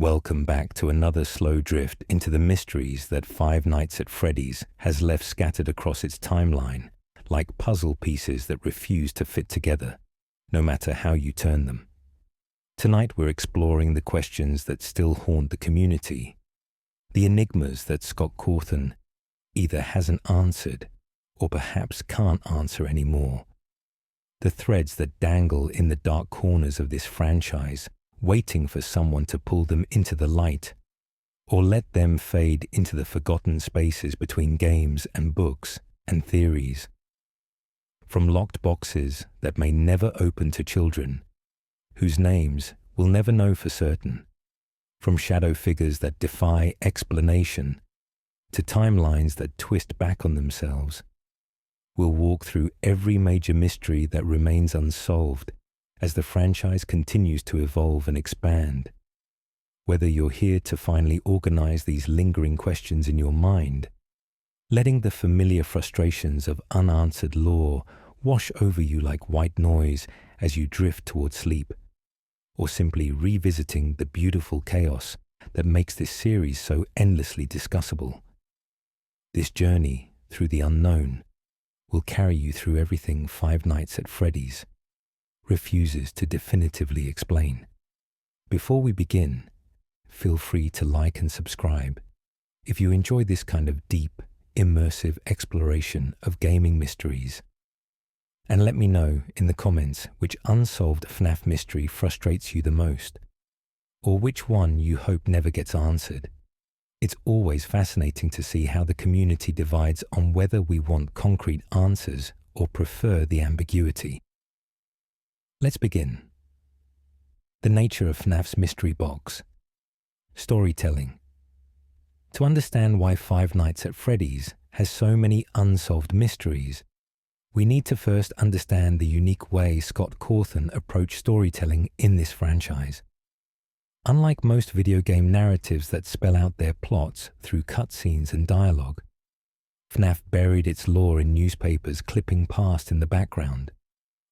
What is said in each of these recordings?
Welcome back to another slow drift into the mysteries that Five Nights at Freddy's has left scattered across its timeline, like puzzle pieces that refuse to fit together, no matter how you turn them. Tonight we're exploring the questions that still haunt the community, the enigmas that Scott Cawthon either hasn't answered or perhaps can't answer anymore, the threads that dangle in the dark corners of this franchise, waiting for someone to pull them into the light, or let them fade into the forgotten spaces between games and books and theories. From locked boxes that may never open to children, whose names we'll never know for certain, from shadow figures that defy explanation, to timelines that twist back on themselves, we'll walk through every major mystery that remains unsolved as the franchise continues to evolve and expand. Whether you're here to finally organize these lingering questions in your mind, letting the familiar frustrations of unanswered lore wash over you like white noise as you drift toward sleep, or simply revisiting the beautiful chaos that makes this series so endlessly discussable. This journey through the unknown will carry you through everything Five Nights at Freddy's refuses to definitively explain. Before we begin, feel free to like and subscribe if you enjoy this kind of deep, immersive exploration of gaming mysteries. And let me know in the comments which unsolved FNAF mystery frustrates you the most, or which one you hope never gets answered. It's always fascinating to see how the community divides on whether we want concrete answers or prefer the ambiguity. Let's begin. The nature of FNAF's mystery box. Storytelling. To understand why Five Nights at Freddy's has so many unsolved mysteries, we need to first understand the unique way Scott Cawthon approached storytelling in this franchise. Unlike most video game narratives that spell out their plots through cutscenes and dialogue, FNAF buried its lore in newspapers clipping past in the background,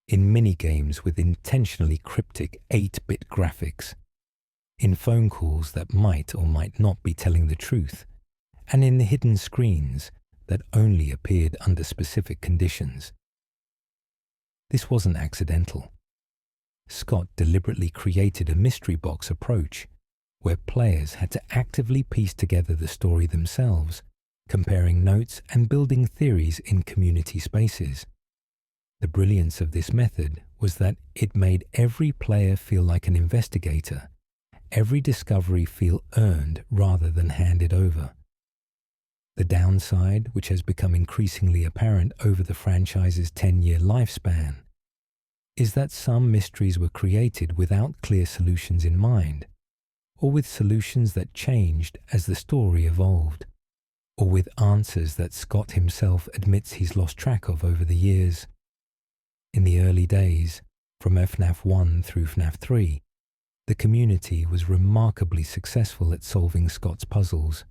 in mini-games with intentionally cryptic 8-bit graphics, in phone calls that might or might not be telling the truth, and in the hidden screens that only appeared under specific conditions. This wasn't accidental. Scott deliberately created a mystery box approach where players had to actively piece together the story themselves, comparing notes and building theories in community spaces. The brilliance of this method was that it made every player feel like an investigator, every discovery feel earned rather than handed over. The downside, which has become increasingly apparent over the franchise's 10-year lifespan, is that some mysteries were created without clear solutions in mind, or with solutions that changed as the story evolved, or with answers that Scott himself admits he's lost track of over the years. In the early days, from FNAF 1 through FNAF 3, the community was remarkably successful at solving Scott's puzzles.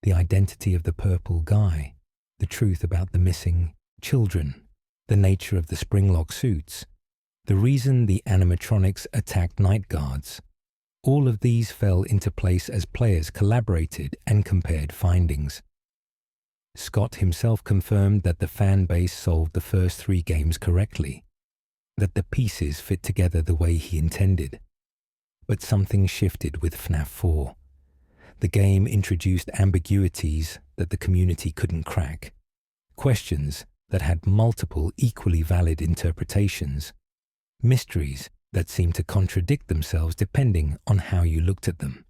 The identity of the purple guy, the truth about the missing children, the nature of the springlock suits, the reason the animatronics attacked night guards, all of these fell into place as players collaborated and compared findings. Scott himself confirmed that the fan base solved the first 3 games correctly, that the pieces fit together the way he intended. But something shifted with FNAF 4. The game introduced ambiguities that the community couldn't crack, questions that had multiple equally valid interpretations, mysteries that seemed to contradict themselves depending on how you looked at them.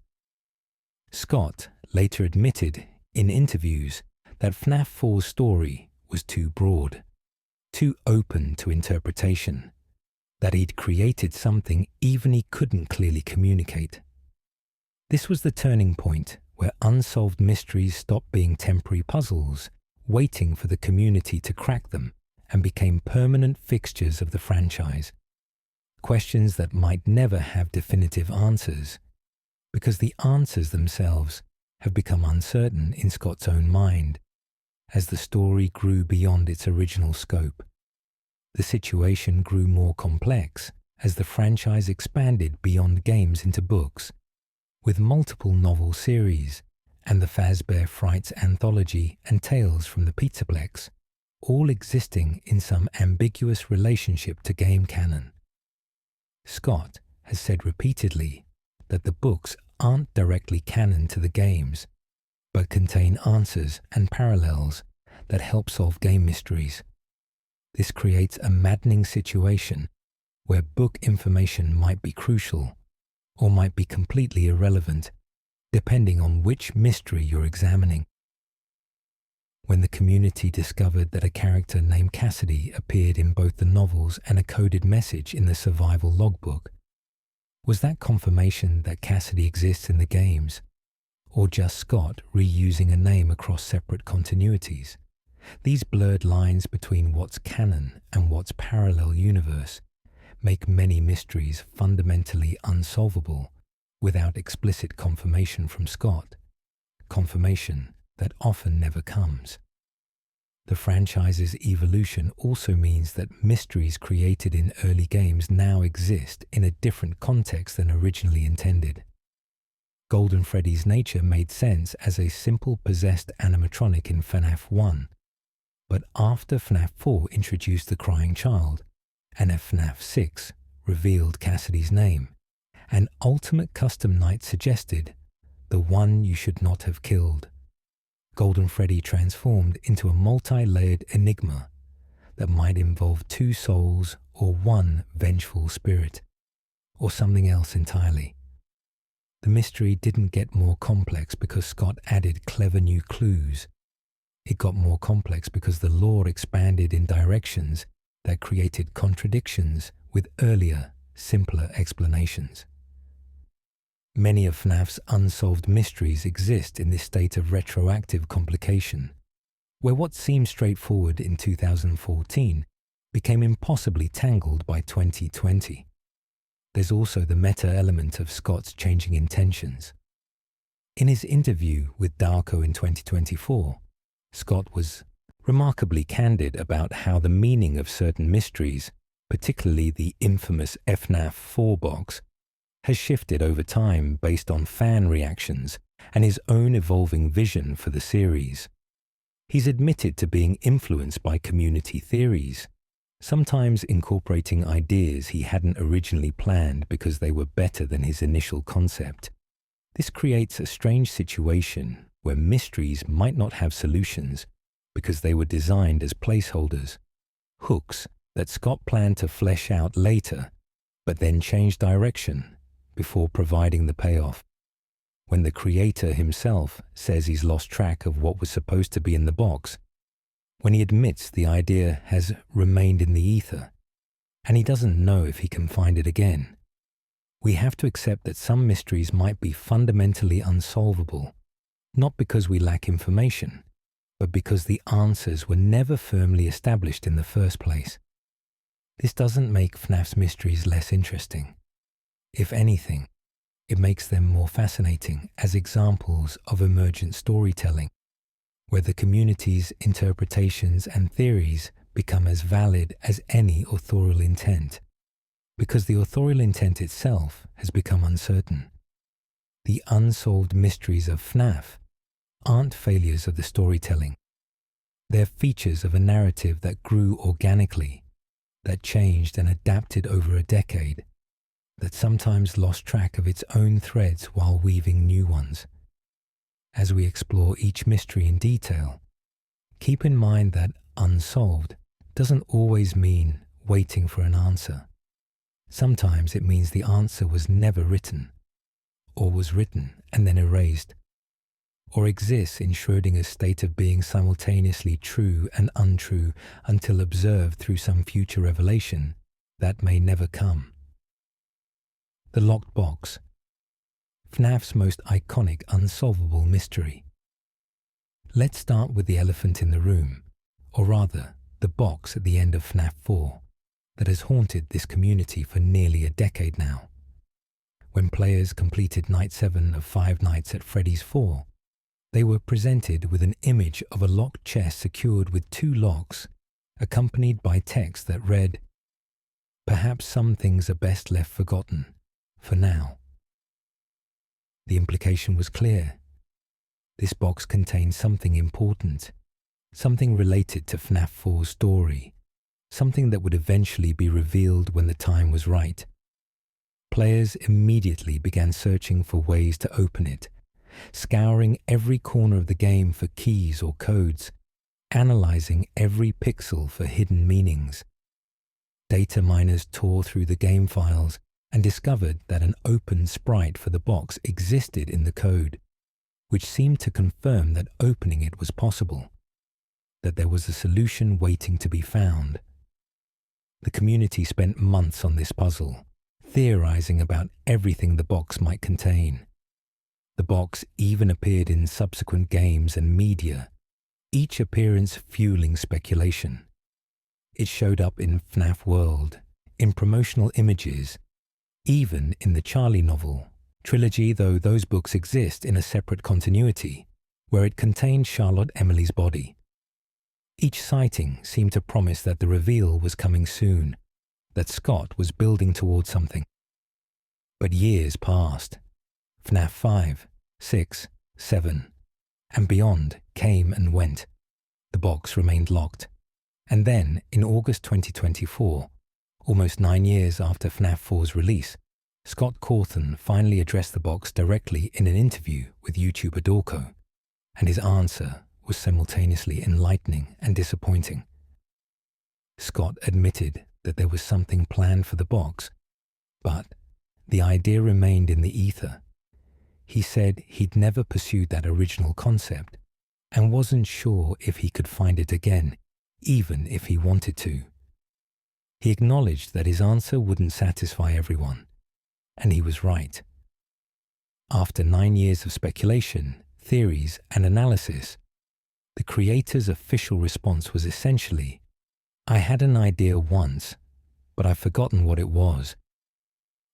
Scott later admitted in interviews that FNAF 4's story was too broad, too open to interpretation, that he'd created something even he couldn't clearly communicate. This was the turning point where unsolved mysteries stopped being temporary puzzles, waiting for the community to crack them, and became permanent fixtures of the franchise. Questions that might never have definitive answers, because the answers themselves have become uncertain in Scott's own mind as the story grew beyond its original scope. The situation grew more complex as the franchise expanded beyond games into books, with multiple novel series, and the Fazbear Frights Anthology and Tales from the Pizzaplex, all existing in some ambiguous relationship to game canon. Scott has said repeatedly that the books aren't directly canon to the games, but contain answers and parallels that help solve game mysteries. This creates a maddening situation where book information might be crucial or might be completely irrelevant, depending on which mystery you're examining. When the community discovered that a character named Cassidy appeared in both the novels and a coded message in the survival logbook, was that confirmation that Cassidy exists in the games, or just Scott reusing a name across separate continuities? These blurred lines between what's canon and what's parallel universe make many mysteries fundamentally unsolvable without explicit confirmation from Scott, confirmation that often never comes. The franchise's evolution also means that mysteries created in early games now exist in a different context than originally intended. Golden Freddy's nature made sense as a simple possessed animatronic in FNAF 1, but after FNAF 4 introduced the crying child, and FNAF 6 revealed Cassidy's name, an ultimate custom night suggested the one you should not have killed. Golden Freddy transformed into a multi-layered enigma that might involve two souls or one vengeful spirit, or something else entirely. The mystery didn't get more complex because Scott added clever new clues. It got more complex because the lore expanded in directions that created contradictions with earlier, simpler explanations. Many of FNAF's unsolved mysteries exist in this state of retroactive complication, where what seemed straightforward in 2014 became impossibly tangled by 2020. There's also the meta element of Scott's changing intentions. In his interview with Darko in 2024, Scott was remarkably candid about how the meaning of certain mysteries, particularly the infamous FNAF 4 box, has shifted over time based on fan reactions and his own evolving vision for the series. He's admitted to being influenced by community theories, sometimes incorporating ideas he hadn't originally planned because they were better than his initial concept. This creates a strange situation where mysteries might not have solutions because they were designed as placeholders, hooks that Scott planned to flesh out later, but then changed direction before providing the payoff. When the creator himself says he's lost track of what was supposed to be in the box, when he admits the idea has remained in the ether, and he doesn't know if he can find it again, we have to accept that some mysteries might be fundamentally unsolvable, not because we lack information, but because the answers were never firmly established in the first place. This doesn't make FNAF's mysteries less interesting. If anything, it makes them more fascinating as examples of emergent storytelling, where the community's interpretations and theories become as valid as any authorial intent, because the authorial intent itself has become uncertain. The unsolved mysteries of FNAF aren't failures of the storytelling. They're features of a narrative that grew organically, that changed and adapted over a decade, that sometimes lost track of its own threads while weaving new ones. As we explore each mystery in detail, keep in mind that unsolved doesn't always mean waiting for an answer. Sometimes it means the answer was never written, or was written and then erased, or exists in Schrödinger's state of being simultaneously true and untrue until observed through some future revelation that may never come. The Locked Box, FNAF's most iconic unsolvable mystery. Let's start with the elephant in the room, or rather, the box at the end of FNAF 4 that has haunted this community for nearly a decade now. When players completed Night 7 of Five Nights at Freddy's 4, they were presented with an image of a locked chest secured with two locks, accompanied by text that read, "Perhaps some things are best left forgotten, for now." The implication was clear. This box contained something important, something related to FNAF 4's story, something that would eventually be revealed when the time was right. Players immediately began searching for ways to open it, scouring every corner of the game for keys or codes, analyzing every pixel for hidden meanings. Data miners tore through the game files and discovered that an open sprite for the box existed in the code, which seemed to confirm that opening it was possible, that there was a solution waiting to be found. The community spent months on this puzzle, theorizing about everything the box might contain. The box even appeared in subsequent games and media, each appearance fueling speculation. It showed up in FNAF World, in promotional images, even in the Charlie novel trilogy, though those books exist in a separate continuity, where it contained Charlotte Emily's body. Each sighting seemed to promise that the reveal was coming soon, that Scott was building towards something. But years passed. FNAF 5, 6, 7, and beyond came and went. The box remained locked. And then, in August 2024, almost 9 years after FNAF 4's release, Scott Cawthon finally addressed the box directly in an interview with YouTuber Dorco, and his answer was simultaneously enlightening and disappointing. Scott admitted that there was something planned for the box, but the idea remained in the ether. He said he'd never pursued that original concept and wasn't sure if he could find it again, even if he wanted to. He acknowledged that his answer wouldn't satisfy everyone, and he was right. After 9 years of speculation, theories, and analysis, the creator's official response was essentially, "I had an idea once, but I've forgotten what it was."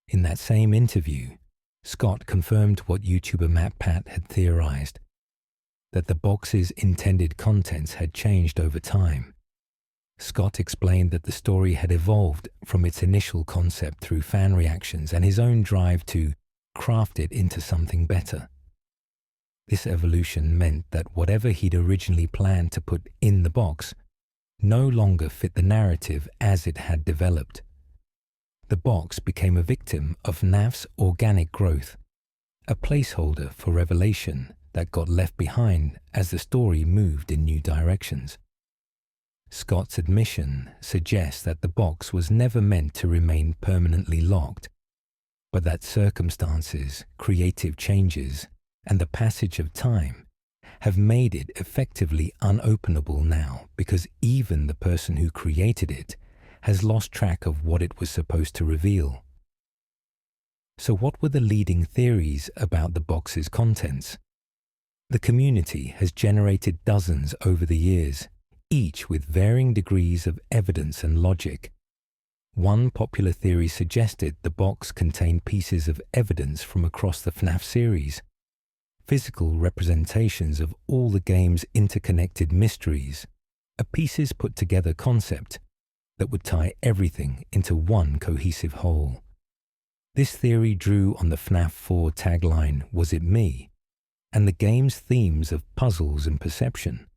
In that same interview, Scott confirmed what YouTuber MatPat had theorized, that the box's intended contents had changed over time. Scott explained that the story had evolved from its initial concept through fan reactions and his own drive to craft it into something better. This evolution meant that whatever he'd originally planned to put in the box no longer fit the narrative as it had developed. The box became a victim of FNAF's organic growth, a placeholder for revelation that got left behind as the story moved in new directions. Scott's admission suggests that the box was never meant to remain permanently locked, but that circumstances, creative changes, and the passage of time have made it effectively unopenable now because even the person who created it has lost track of what it was supposed to reveal. So what were the leading theories about the box's contents? The community has generated dozens over the years, each with varying degrees of evidence and logic. One popular theory suggested the box contained pieces of evidence from across the FNAF series, physical representations of all the game's interconnected mysteries, a pieces put together concept that would tie everything into one cohesive whole. This theory drew on the FNAF 4 tagline, "Was it me?" and the game's themes of puzzles and perception.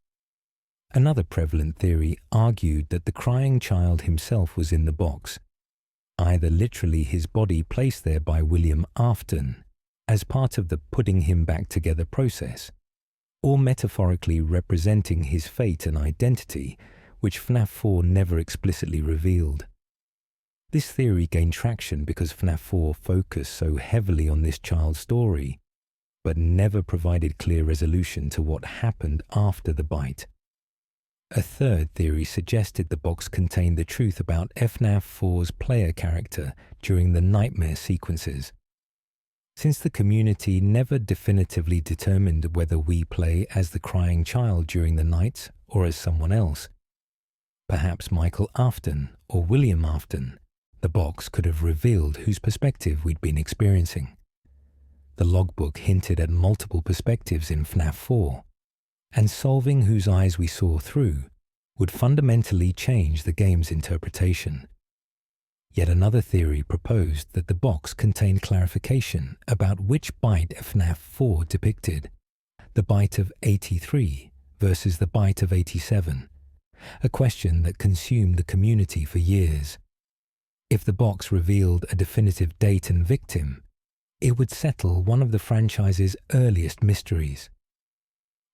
Another prevalent theory argued that the crying child himself was in the box, either literally his body placed there by William Afton as part of the putting him back together process, or metaphorically representing his fate and identity, which FNAF 4 never explicitly revealed. This theory gained traction because FNAF 4 focused so heavily on this child's story, but never provided clear resolution to what happened after the bite. A third theory suggested the box contained the truth about FNAF 4's player character during the nightmare sequences. Since the community never definitively determined whether we play as the crying child during the nights or as someone else, perhaps Michael Afton or William Afton, the box could have revealed whose perspective we'd been experiencing. The logbook hinted at multiple perspectives in FNAF 4, and solving whose eyes we saw through would fundamentally change the game's interpretation. Yet another theory proposed that the box contained clarification about which byte FNAF 4 depicted, the byte of 83 versus the byte of 87, a question that consumed the community for years. If the box revealed a definitive date and victim, it would settle one of the franchise's earliest mysteries.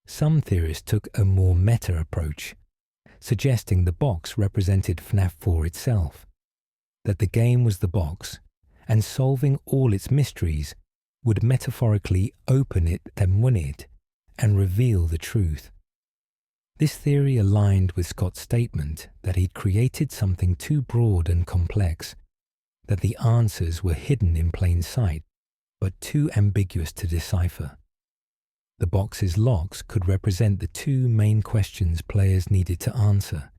Some theorists took a more meta approach, suggesting the box represented FNAF 4 itself, that the game was the box, and solving all its mysteries would metaphorically open it and win it, and reveal the truth. This theory aligned with Scott's statement that he'd created something too broad and complex, that the answers were hidden in plain sight, but too ambiguous to decipher. The box's locks could represent the two main questions players needed to answer.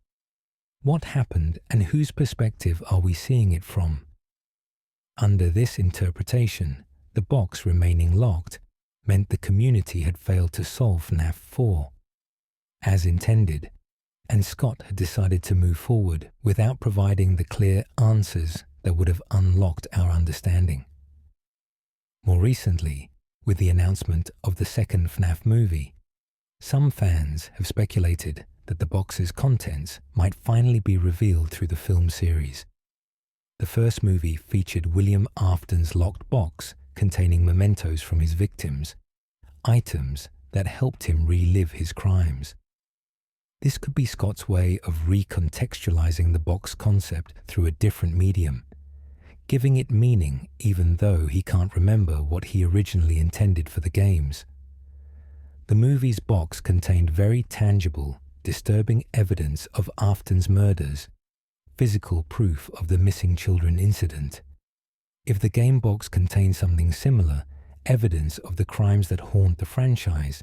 What happened and whose perspective are we seeing it from? Under this interpretation, the box remaining locked meant the community had failed to solve FNAF 4 as intended, and Scott had decided to move forward without providing the clear answers that would have unlocked our understanding. More recently, with the announcement of the second FNAF movie, some fans have speculated that the box's contents might finally be revealed through the film series. The first movie featured William Afton's locked box containing mementos from his victims, items that helped him relive his crimes. This could be Scott's way of recontextualizing the box concept through a different medium, giving it meaning even though he can't remember what he originally intended for the games. The movie's box contained very tangible, disturbing evidence of Afton's murders, physical proof of the missing children incident. If the game box contained something similar, evidence of the crimes that haunt the franchise,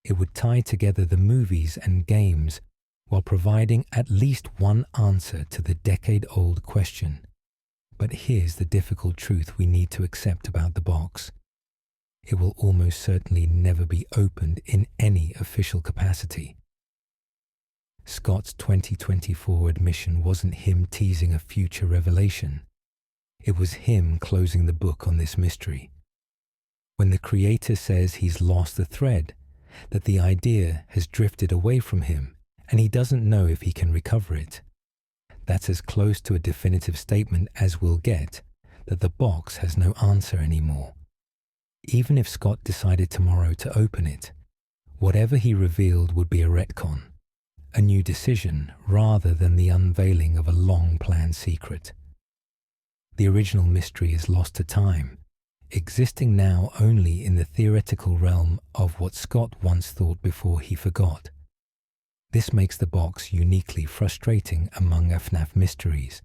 it would tie together the movies and games while providing at least one answer to the decade-old question. But here's the difficult truth we need to accept about the box. It will almost certainly never be opened in any official capacity. Scott's 2024 admission wasn't him teasing a future revelation. It was him closing the book on this mystery. When the creator says he's lost the thread, that the idea has drifted away from him and he doesn't know if he can recover it, that's as close to a definitive statement as we'll get that the box has no answer anymore. Even if Scott decided tomorrow to open it, whatever he revealed would be a retcon, a new decision rather than the unveiling of a long-planned secret. The original mystery is lost to time, existing now only in the theoretical realm of what Scott once thought before he forgot. This makes the box uniquely frustrating among FNAF mysteries.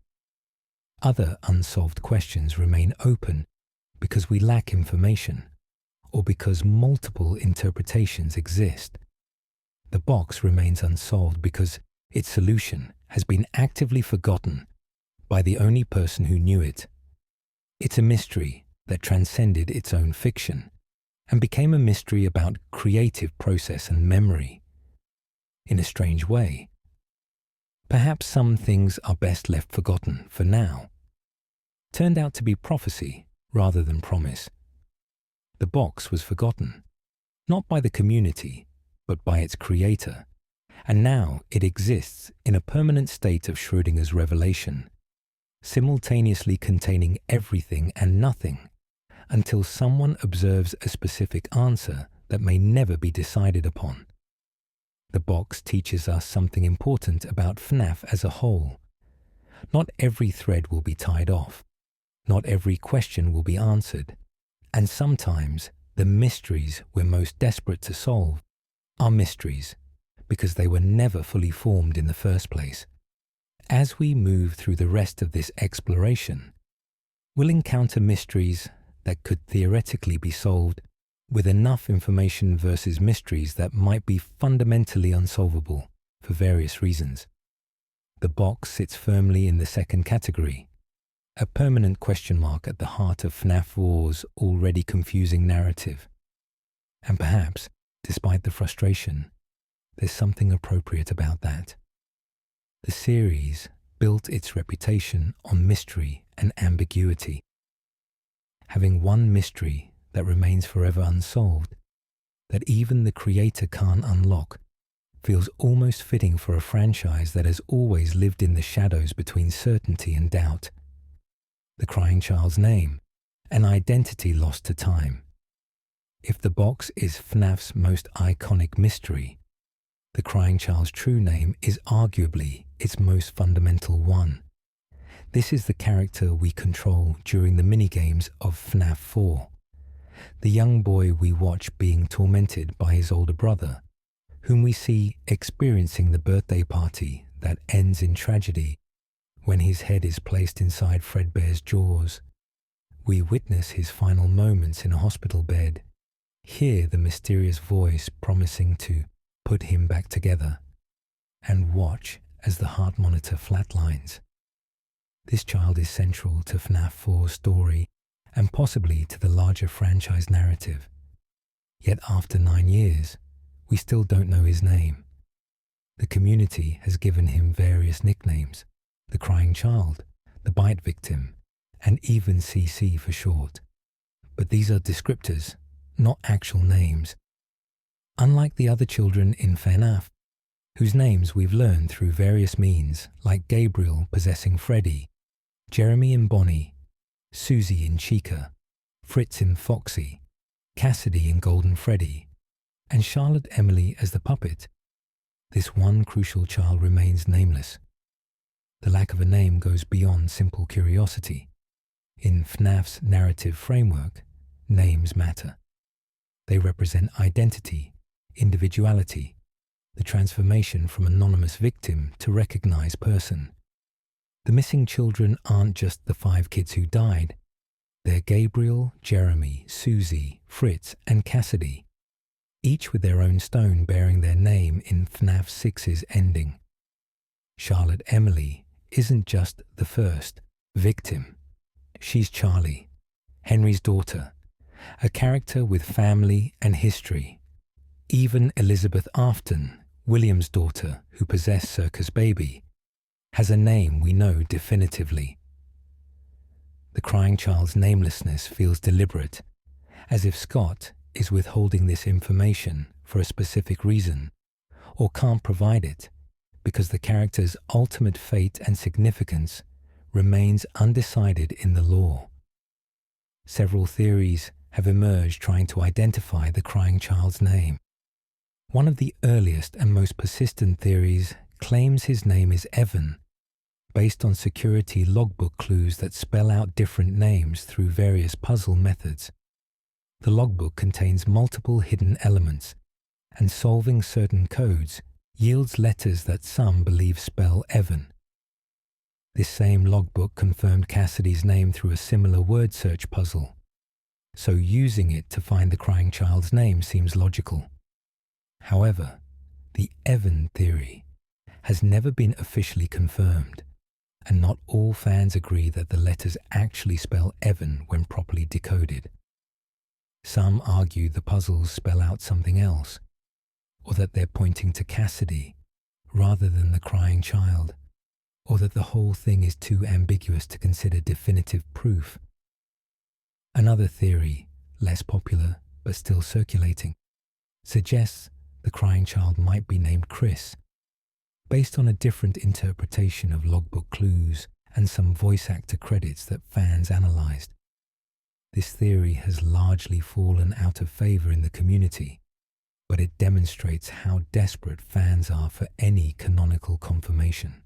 Other unsolved questions remain open because we lack information, or because multiple interpretations exist. The box remains unsolved because its solution has been actively forgotten by the only person who knew it. It's a mystery that transcended its own fiction and became a mystery about creative process and memory. In a strange way, perhaps some things are best left forgotten for now. Turned out to be prophecy rather than promise. The box was forgotten, not by the community, but by its creator, and now it exists in a permanent state of Schrödinger's revelation, simultaneously containing everything and nothing, until someone observes a specific answer that may never be decided upon. The box teaches us something important about FNAF as a whole. Not every thread will be tied off. Not every question will be answered. And sometimes the mysteries we're most desperate to solve are mysteries because they were never fully formed in the first place. As we move through the rest of this exploration, we'll encounter mysteries that could theoretically be solved with enough information versus mysteries that might be fundamentally unsolvable for various reasons. The box sits firmly in the second category, a permanent question mark at the heart of FNAF 4's already confusing narrative. And perhaps, despite the frustration, there's something appropriate about that. The series built its reputation on mystery and ambiguity. Having one mystery that remains forever unsolved, that even the creator can't unlock, feels almost fitting for a franchise that has always lived in the shadows between certainty and doubt. The crying child's name, an identity lost to time. If the box is FNAF's most iconic mystery, the crying child's true name is arguably its most fundamental one. This is the character we control during the minigames of FNAF 4. The young boy we watch being tormented by his older brother, whom we see experiencing the birthday party that ends in tragedy when his head is placed inside Fredbear's jaws. We witness his final moments in a hospital bed, hear the mysterious voice promising to put him back together, and watch as the heart monitor flatlines. This child is central to FNAF 4's story and possibly to the larger franchise narrative. Yet after 9 years, we still don't know his name. The community has given him various nicknames: the crying child, the bite victim, and even CC for short. But these are descriptors, not actual names. Unlike the other children in FNAF, whose names we've learned through various means, like Gabriel possessing Freddy, Jeremy in Bonnie, Susie in Chica, Fritz in Foxy, Cassidy in Golden Freddy, and Charlotte Emily as the puppet, this one crucial child remains nameless. The lack of a name goes beyond simple curiosity. In FNAF's narrative framework, names matter. They represent identity, individuality, the transformation from anonymous victim to recognized person. The missing children aren't just the 5 kids who died. They're Gabriel, Jeremy, Susie, Fritz, and Cassidy, each with their own stone bearing their name in FNAF 6's ending. Charlotte Emily isn't just the first victim. She's Charlie, Henry's daughter, a character with family and history. Even Elizabeth Afton, William's daughter who possessed Circus Baby, has a name we know definitively. The crying child's namelessness feels deliberate, as if Scott is withholding this information for a specific reason, or can't provide it because the character's ultimate fate and significance remains undecided in the lore. Several theories have emerged trying to identify the crying child's name. One of the earliest and most persistent theories claims his name is Evan, based on security logbook clues that spell out different names through various puzzle methods. The logbook contains multiple hidden elements, and solving certain codes yields letters that some believe spell Evan. This same logbook confirmed Cassidy's name through a similar word search puzzle, so using it to find the crying child's name seems logical. However, the Evan theory has never been officially confirmed, and not all fans agree that the letters actually spell Evan when properly decoded. Some argue the puzzles spell out something else, or that they're pointing to Cassidy rather than the crying child, or that the whole thing is too ambiguous to consider definitive proof. Another theory, less popular but still circulating, suggests the crying child might be named Chris, based on a different interpretation of logbook clues and some voice actor credits that fans analyzed. This theory has largely fallen out of favor in the community, but it demonstrates how desperate fans are for any canonical confirmation.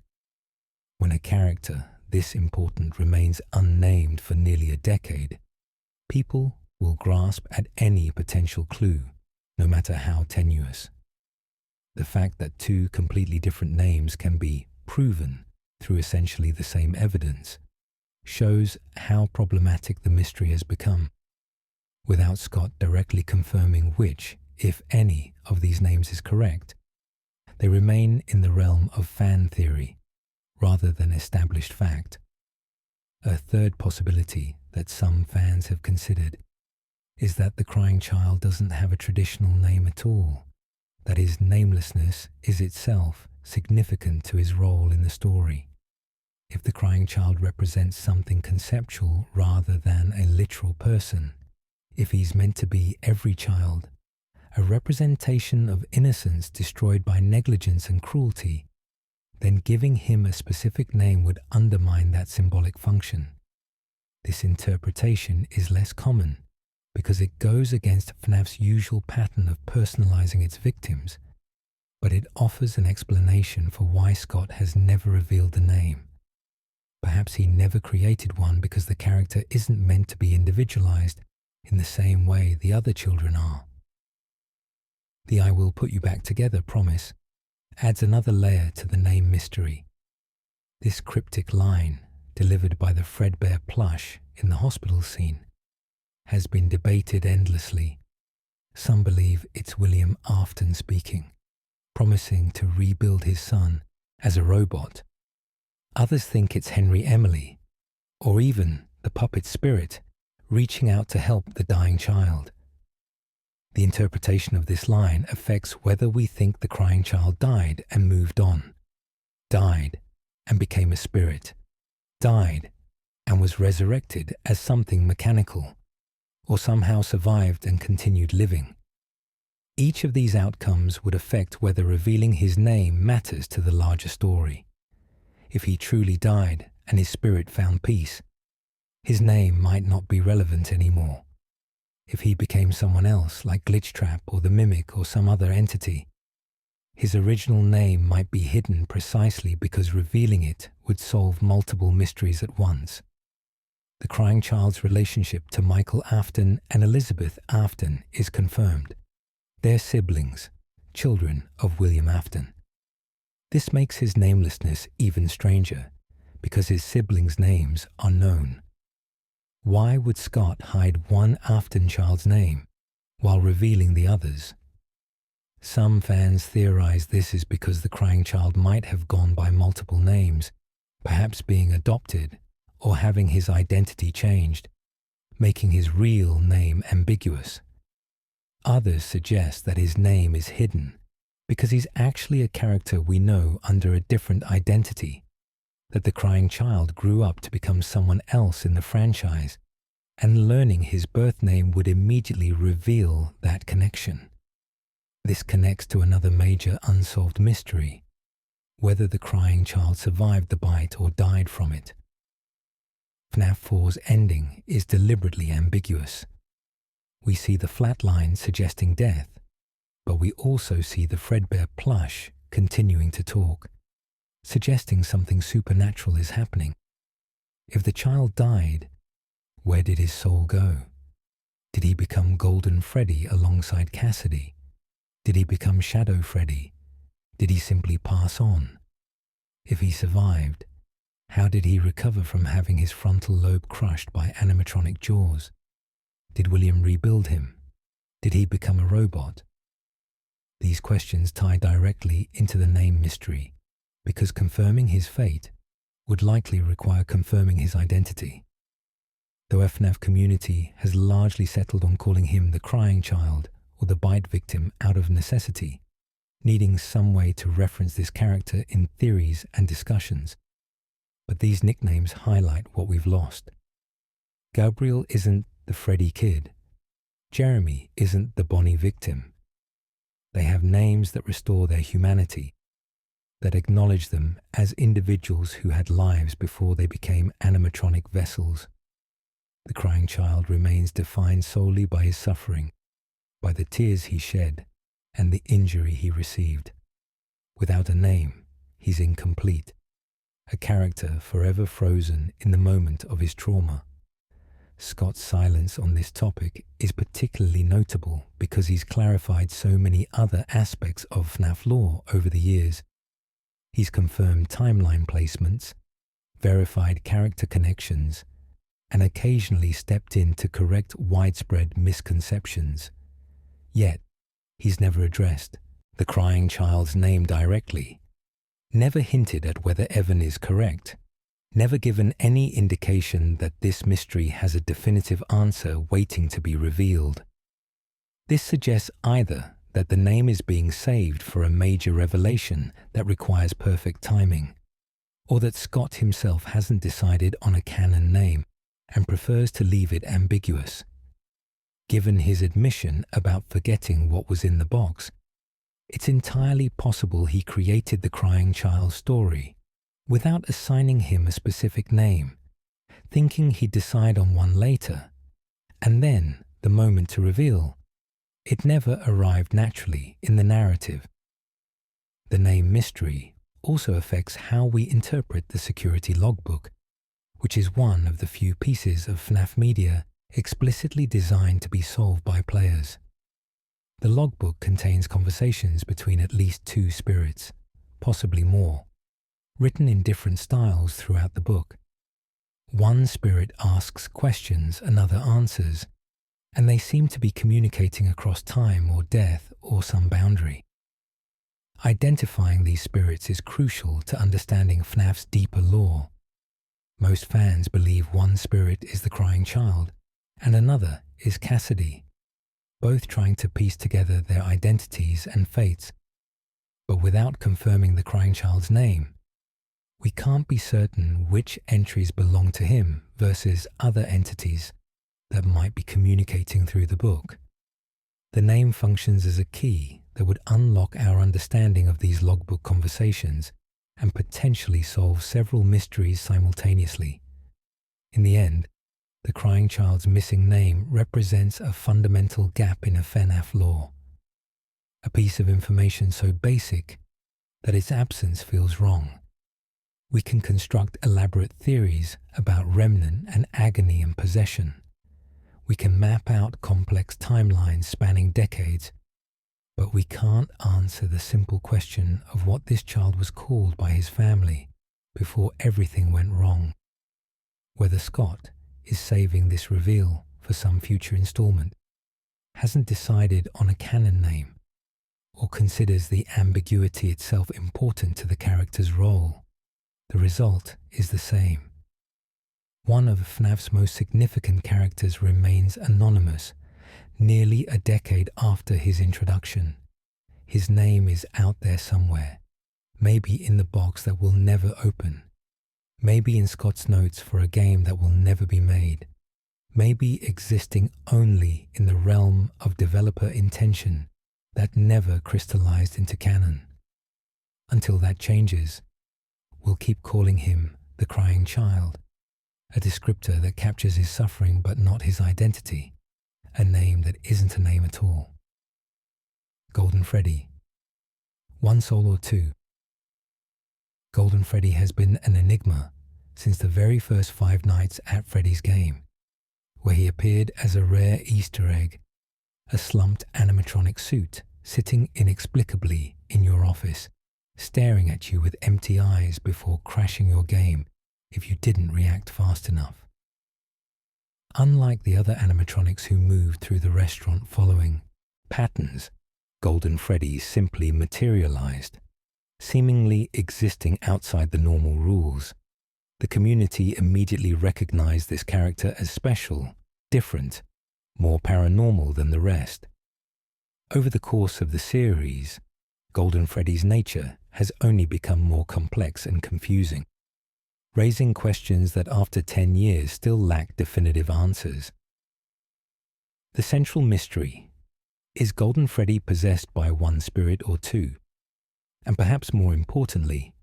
When a character this important remains unnamed for nearly a decade, people will grasp at any potential clue, no matter how tenuous. The fact that 2 completely different names can be proven through essentially the same evidence shows how problematic the mystery has become. Without Scott directly confirming which, if any, of these names is correct, they remain in the realm of fan theory rather than established fact. A third possibility that some fans have considered is that the crying child doesn't have a traditional name at all, that his namelessness is itself significant to his role in the story. If the crying child represents something conceptual rather than a literal person, if he's meant to be every child, a representation of innocence destroyed by negligence and cruelty, then giving him a specific name would undermine that symbolic function. This interpretation is less common because it goes against FNAF's usual pattern of personalizing its victims, but it offers an explanation for why Scott has never revealed the name. Perhaps he never created one because the character isn't meant to be individualized in the same way the other children are. The "I will put you back together" promise adds another layer to the name mystery. This cryptic line, delivered by the Fredbear plush in the hospital scene, has been debated endlessly. Some believe it's William Afton speaking, promising to rebuild his son as a robot. Others think it's Henry Emily, or even the puppet spirit, reaching out to help the dying child. The interpretation of this line affects whether we think the crying child died and moved on, died and became a spirit, died and was resurrected as something mechanical, or somehow survived and continued living. Each of these outcomes would affect whether revealing his name matters to the larger story. If he truly died and his spirit found peace, his name might not be relevant anymore. If he became someone else, like Glitchtrap or the Mimic or some other entity, his original name might be hidden precisely because revealing it would solve multiple mysteries at once. The crying child's relationship to Michael Afton and Elizabeth Afton is confirmed. They're siblings, children of William Afton. This makes his namelessness even stranger, because his siblings' names are known. Why would Scott hide one Afton child's name while revealing the others? Some fans theorize this is because the crying child might have gone by multiple names, perhaps being adopted or having his identity changed, making his real name ambiguous. Others suggest that his name is hidden because he's actually a character we know under a different identity, that the crying child grew up to become someone else in the franchise, and learning his birth name would immediately reveal that connection. This connects to another major unsolved mystery, whether the crying child survived the bite or died from it. FNAF 4's ending is deliberately ambiguous. We see the flat line suggesting death, but we also see the Fredbear plush continuing to talk, suggesting something supernatural is happening. If the child died, where did his soul go? Did he become Golden Freddy alongside Cassidy? Did he become Shadow Freddy? Did he simply pass on? If he survived, how did he recover from having his frontal lobe crushed by animatronic jaws? Did William rebuild him? Did he become a robot? These questions tie directly into the name mystery, because confirming his fate would likely require confirming his identity. The FNAF community has largely settled on calling him the crying child or the bite victim out of necessity, needing some way to reference this character in theories and discussions. But these nicknames highlight what we've lost. Gabriel isn't the Freddy kid. Jeremy isn't the Bonnie victim. They have names that restore their humanity, that acknowledge them as individuals who had lives before they became animatronic vessels. The crying child remains defined solely by his suffering, by the tears he shed and the injury he received. Without a name, he's incomplete, a character forever frozen in the moment of his trauma. Scott's silence on this topic is particularly notable because he's clarified so many other aspects of FNAF lore over the years. He's confirmed timeline placements, verified character connections, and occasionally stepped in to correct widespread misconceptions. Yet, he's never addressed the crying child's name directly, never hinted at whether Evan is correct, never given any indication that this mystery has a definitive answer waiting to be revealed. This suggests either that the name is being saved for a major revelation that requires perfect timing, or that Scott himself hasn't decided on a canon name and prefers to leave it ambiguous. Given his admission about forgetting what was in the box, it's entirely possible he created the crying child story without assigning him a specific name, thinking he'd decide on one later, and then, the moment to reveal, it never arrived naturally in the narrative. The name Mystery also affects how we interpret the security logbook, which is one of the few pieces of FNAF media explicitly designed to be solved by players. The logbook contains conversations between at least two spirits, possibly more, written in different styles throughout the book. One spirit asks questions, another answers, and they seem to be communicating across time or death or some boundary. Identifying these spirits is crucial to understanding FNAF's deeper lore. Most fans believe one spirit is the crying child, and another is Cassidy, both trying to piece together their identities and fates. But without confirming the crying child's name, we can't be certain which entries belong to him versus other entities that might be communicating through the book. The name functions as a key that would unlock our understanding of these logbook conversations and potentially solve several mysteries simultaneously. In the end, the crying child's missing name represents a fundamental gap in a FNAF lore, a piece of information so basic that its absence feels wrong. We can construct elaborate theories about remnant and agony and possession. We can map out complex timelines spanning decades, but we can't answer the simple question of what this child was called by his family before everything went wrong. Whether Scott is saving this reveal for some future installment, hasn't decided on a canon name, or considers the ambiguity itself important to the character's role, the result is the same. One of FNAF's most significant characters remains anonymous, nearly a decade after his introduction. His name is out there somewhere, maybe in the box that will never open, maybe in Scott's notes for a game that will never be made, maybe existing only in the realm of developer intention that never crystallized into canon. Until that changes, we'll keep calling him the crying child, a descriptor that captures his suffering but not his identity, a name that isn't a name at all. Golden Freddy. One soul or two? Golden Freddy has been an enigma since the very first Five Nights at Freddy's game, where he appeared as a rare Easter egg, a slumped animatronic suit sitting inexplicably in your office, staring at you with empty eyes before crashing your game if you didn't react fast enough. Unlike the other animatronics who moved through the restaurant following patterns, Golden Freddy simply materialized, seemingly existing outside the normal rules. The community immediately recognized this character as special, different, more paranormal than the rest. Over the course of the series, Golden Freddy's nature has only become more complex and confusing, raising questions that after 10 years still lack definitive answers. The central mystery: is Golden Freddy possessed by one spirit or two? And perhaps more importantly,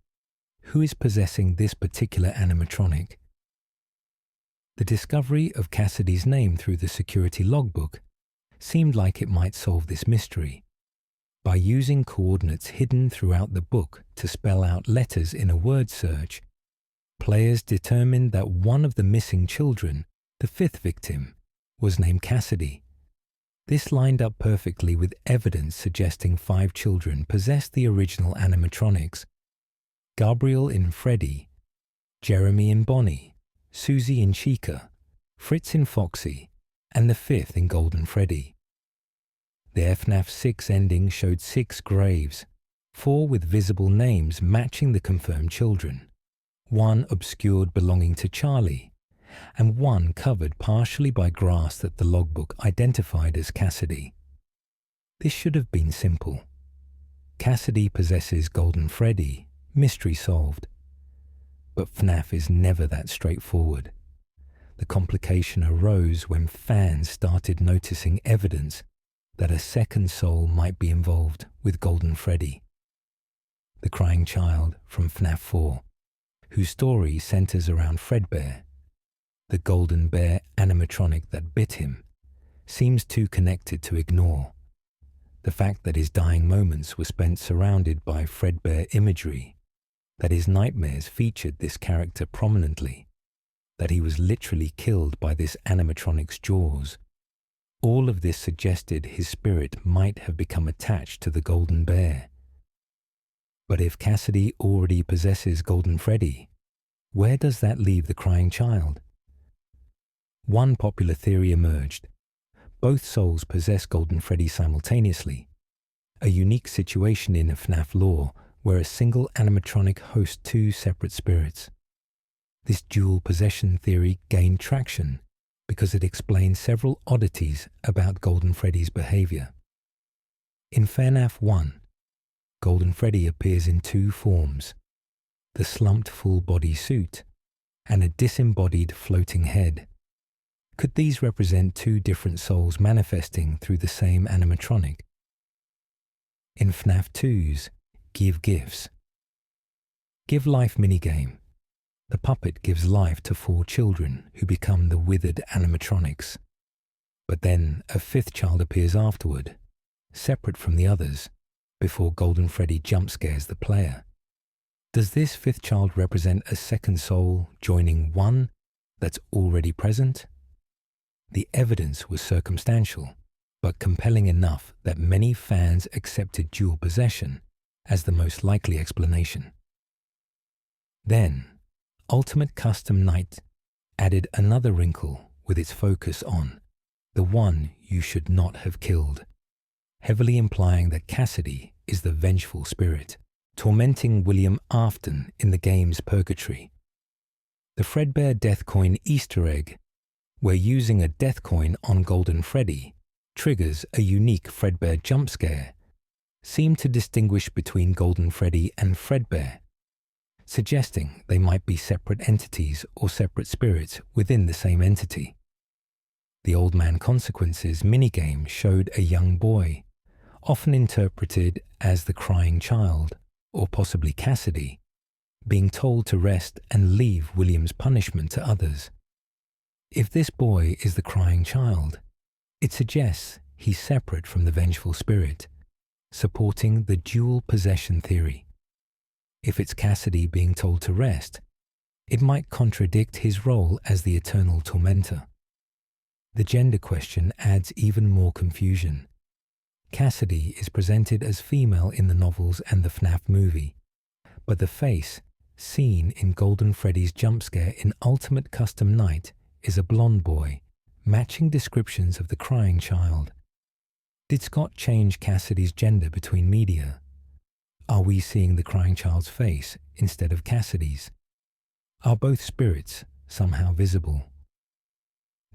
who is possessing this particular animatronic? The discovery of Cassidy's name through the security logbook seemed like it might solve this mystery. By using coordinates hidden throughout the book to spell out letters in a word search, players determined that one of the missing children, the fifth victim, was named Cassidy. This lined up perfectly with evidence suggesting 5 children possessed the original animatronics: Gabriel in Freddy, Jeremy in Bonnie, Susie in Chica, Fritz in Foxy, and the 5th in Golden Freddy. The FNAF 6 ending showed 6 graves, 4 with visible names matching the confirmed children, 1 obscured belonging to Charlie, and 1 covered partially by grass that the logbook identified as Cassidy. This should have been simple. Cassidy possesses Golden Freddy, mystery solved. But FNAF is never that straightforward. The complication arose when fans started noticing evidence that a second soul might be involved with Golden Freddy, the crying child from FNAF 4, whose story centers around Fredbear. The golden bear animatronic that bit him seems too connected to ignore. The fact that his dying moments were spent surrounded by Fredbear imagery, that his nightmares featured this character prominently, that he was literally killed by this animatronic's jaws. All of this suggested his spirit might have become attached to the golden bear. But if Cassidy already possesses Golden Freddy, where does that leave the crying child? One popular theory emerged. Both souls possess Golden Freddy simultaneously, a unique situation in FNAF lore where a single animatronic hosts two separate spirits. This dual possession theory gained traction because it explains several oddities about Golden Freddy's behavior. In FNAF 1, Golden Freddy appears in two forms, the slumped full-body suit and a disembodied floating head. Could these represent two different souls manifesting through the same animatronic? In FNAF 2's Give Gifts, Give Life minigame, the puppet gives life to 4 children who become the withered animatronics. But then a 5th child appears afterward, separate from the others, before Golden Freddy jump scares the player. Does this 5th child represent a second soul joining one that's already present? The evidence was circumstantial, but compelling enough that many fans accepted dual possession as the most likely explanation. Then, Ultimate Custom Night added another wrinkle with its focus on the one you should not have killed, heavily implying that Cassidy is the vengeful spirit, tormenting William Afton in the game's purgatory. The Fredbear Death Coin Easter egg, where using a death coin on Golden Freddy triggers a unique Fredbear jump scare, seemed to distinguish between Golden Freddy and Fredbear, suggesting they might be separate entities or separate spirits within the same entity. The Old Man Consequences minigame showed a young boy, often interpreted as the crying child, or possibly Cassidy, being told to rest and leave William's punishment to others. If this boy is the crying child, it suggests he's separate from the vengeful spirit, supporting the dual possession theory. If it's Cassidy being told to rest, it might contradict his role as the eternal tormentor. The gender question adds even more confusion. Cassidy is presented as female in the novels and the FNAF movie, but the face seen in Golden Freddy's jump scare in Ultimate Custom Night is a blonde boy, matching descriptions of the crying child. Did Scott change Cassidy's gender between media? Are we seeing the crying child's face instead of Cassidy's? Are both spirits somehow visible?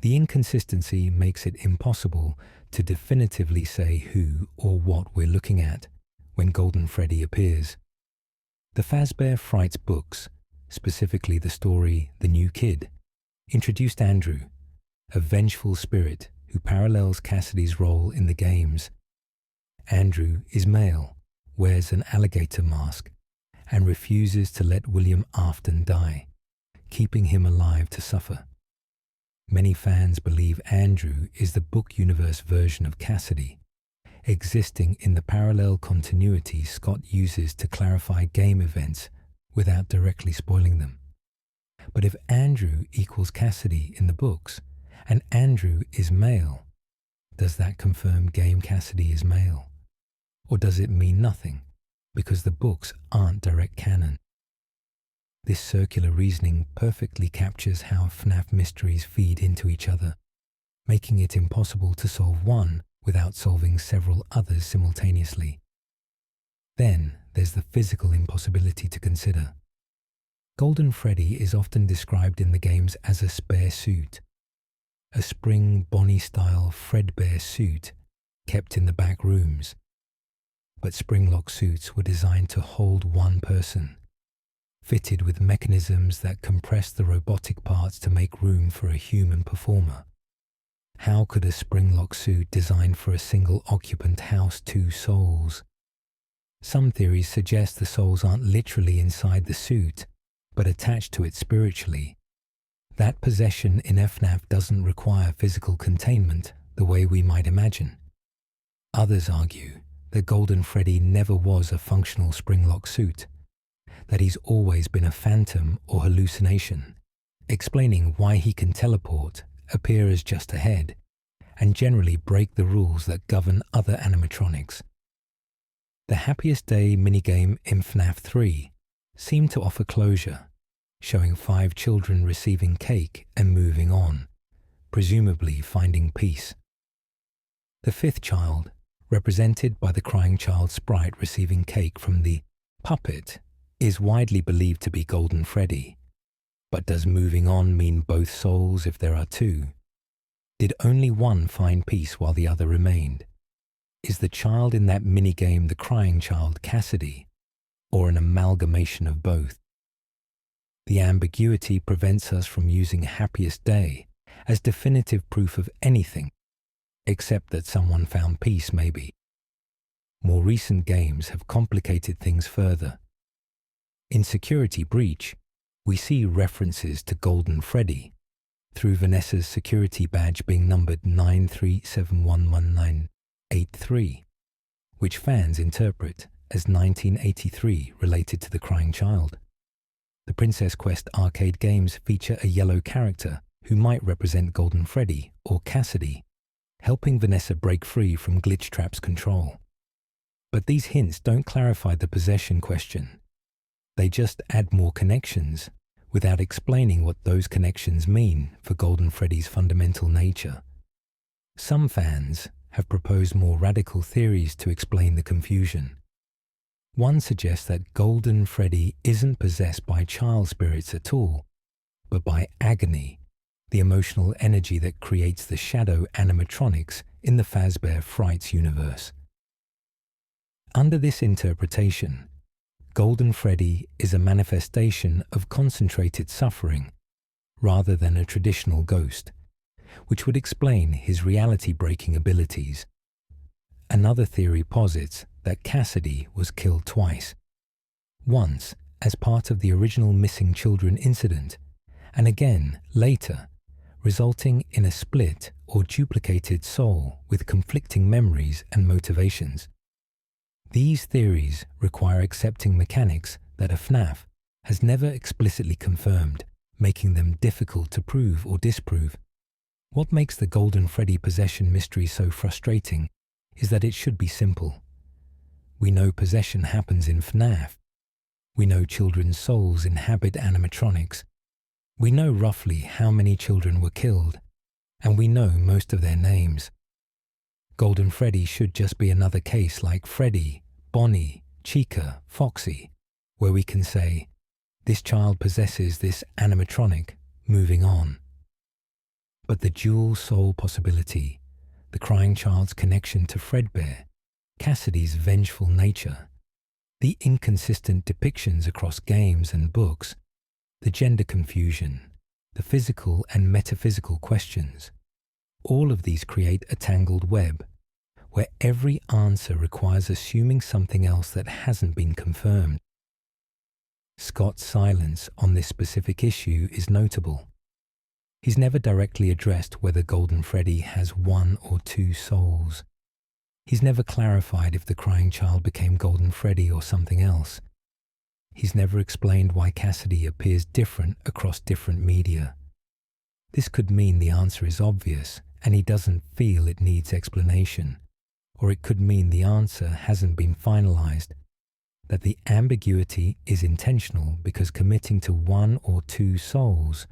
The inconsistency makes it impossible to definitively say who or what we're looking at when Golden Freddy appears. The Fazbear Frights books, specifically the story The New Kid, introduced Andrew, a vengeful spirit who parallels Cassidy's role in the games. Andrew is male, wears an alligator mask, and refuses to let William Afton die, keeping him alive to suffer. Many fans believe Andrew is the book universe version of Cassidy, existing in the parallel continuity Scott uses to clarify game events without directly spoiling them. But if Andrew equals Cassidy in the books, and Andrew is male, does that confirm Game Cassidy is male? Or does it mean nothing, because the books aren't direct canon? This circular reasoning perfectly captures how FNAF mysteries feed into each other, making it impossible to solve one without solving several others simultaneously. Then there's the physical impossibility to consider. Golden Freddy is often described in the games as a spare suit, a Spring Bonnie-style Fredbear suit kept in the back rooms. But Springlock suits were designed to hold one person. fitted with mechanisms that compress the robotic parts to make room for a human performer. How could a spring-lock suit designed for a single occupant house two souls? Some theories suggest the souls aren't literally inside the suit, but attached to it spiritually. That possession in FNAF doesn't require physical containment the way we might imagine. Others argue that Golden Freddy never was a functional spring-lock suit, that he's always been a phantom or hallucination, explaining why he can teleport, appear as just ahead, and generally break the rules that govern other animatronics. The Happiest Day minigame in FNAF 3 seemed to offer closure, showing 5 children receiving cake and moving on, presumably finding peace. The 5th child, represented by the crying child sprite receiving cake from the puppet, is widely believed to be Golden Freddy. But does moving on mean both souls if there are 2? Did only one find peace while the other remained? Is the child in that minigame the crying child Cassidy, or an amalgamation of both? The ambiguity prevents us from using Happiest Day as definitive proof of anything, except that someone found peace maybe. More recent games have complicated things further. In Security Breach, we see references to Golden Freddy through Vanessa's security badge being numbered 9371983, which fans interpret as 1983 related to the crying child. The Princess Quest arcade games feature a yellow character who might represent Golden Freddy or Cassidy, helping Vanessa break free from Glitchtrap's control. But these hints don't clarify the possession question. They just add more connections without explaining what those connections mean for Golden Freddy's fundamental nature. Some fans have proposed more radical theories to explain the confusion. One suggests that Golden Freddy isn't possessed by child spirits at all, but by agony, the emotional energy that creates the shadow animatronics in the Fazbear Frights universe. Under this interpretation, Golden Freddy is a manifestation of concentrated suffering rather than a traditional ghost, which would explain his reality-breaking abilities. Another theory posits that Cassidy was killed twice, once as part of the original missing children incident, and again later, resulting in a split or duplicated soul with conflicting memories and motivations. These theories require accepting mechanics that a FNAF has never explicitly confirmed, making them difficult to prove or disprove. What makes the Golden Freddy possession mystery so frustrating is that it should be simple. We know possession happens in FNAF. We know children's souls inhabit animatronics. We know roughly how many children were killed, and we know most of their names. Golden Freddy should just be another case like Freddy, Bonnie, Chica, Foxy, where we can say, this child possesses this animatronic, moving on. But the dual soul possibility, the crying child's connection to Fredbear, Cassidy's vengeful nature, the inconsistent depictions across games and books, the gender confusion, the physical and metaphysical questions, all of these create a tangled web, where every answer requires assuming something else that hasn't been confirmed. Scott's silence on this specific issue is notable. He's never directly addressed whether Golden Freddy has 1 or 2 souls. He's never clarified if the crying child became Golden Freddy or something else. He's never explained why Cassidy appears different across different media. This could mean the answer is obvious and he doesn't feel it needs explanation, or it could mean the answer hasn't been finalized, that the ambiguity is intentional because committing to 1 or 2 souls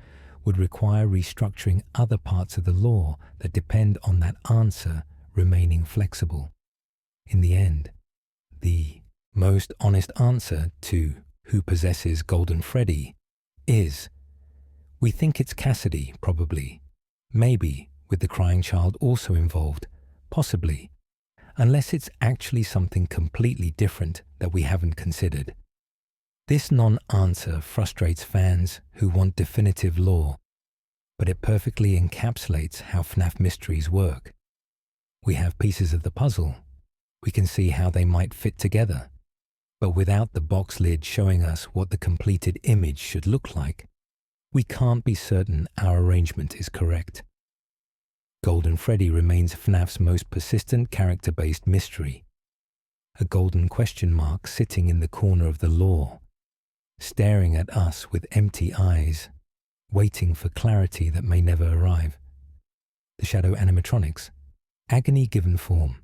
would require restructuring other parts of the law that depend on that answer remaining flexible. In the end, the most honest answer to who possesses Golden Freddy is, we think it's Cassidy, probably, maybe with the crying child also involved, possibly, unless it's actually something completely different that we haven't considered. This non-answer frustrates fans who want definitive lore, but it perfectly encapsulates how FNAF mysteries work. We have pieces of the puzzle. We can see how they might fit together, but without the box lid showing us what the completed image should look like, we can't be certain our arrangement is correct. Golden Freddy remains FNAF's most persistent character-based mystery, a golden question mark sitting in the corner of the lore, staring at us with empty eyes, waiting for clarity that may never arrive. The Shadow animatronics, agony given form.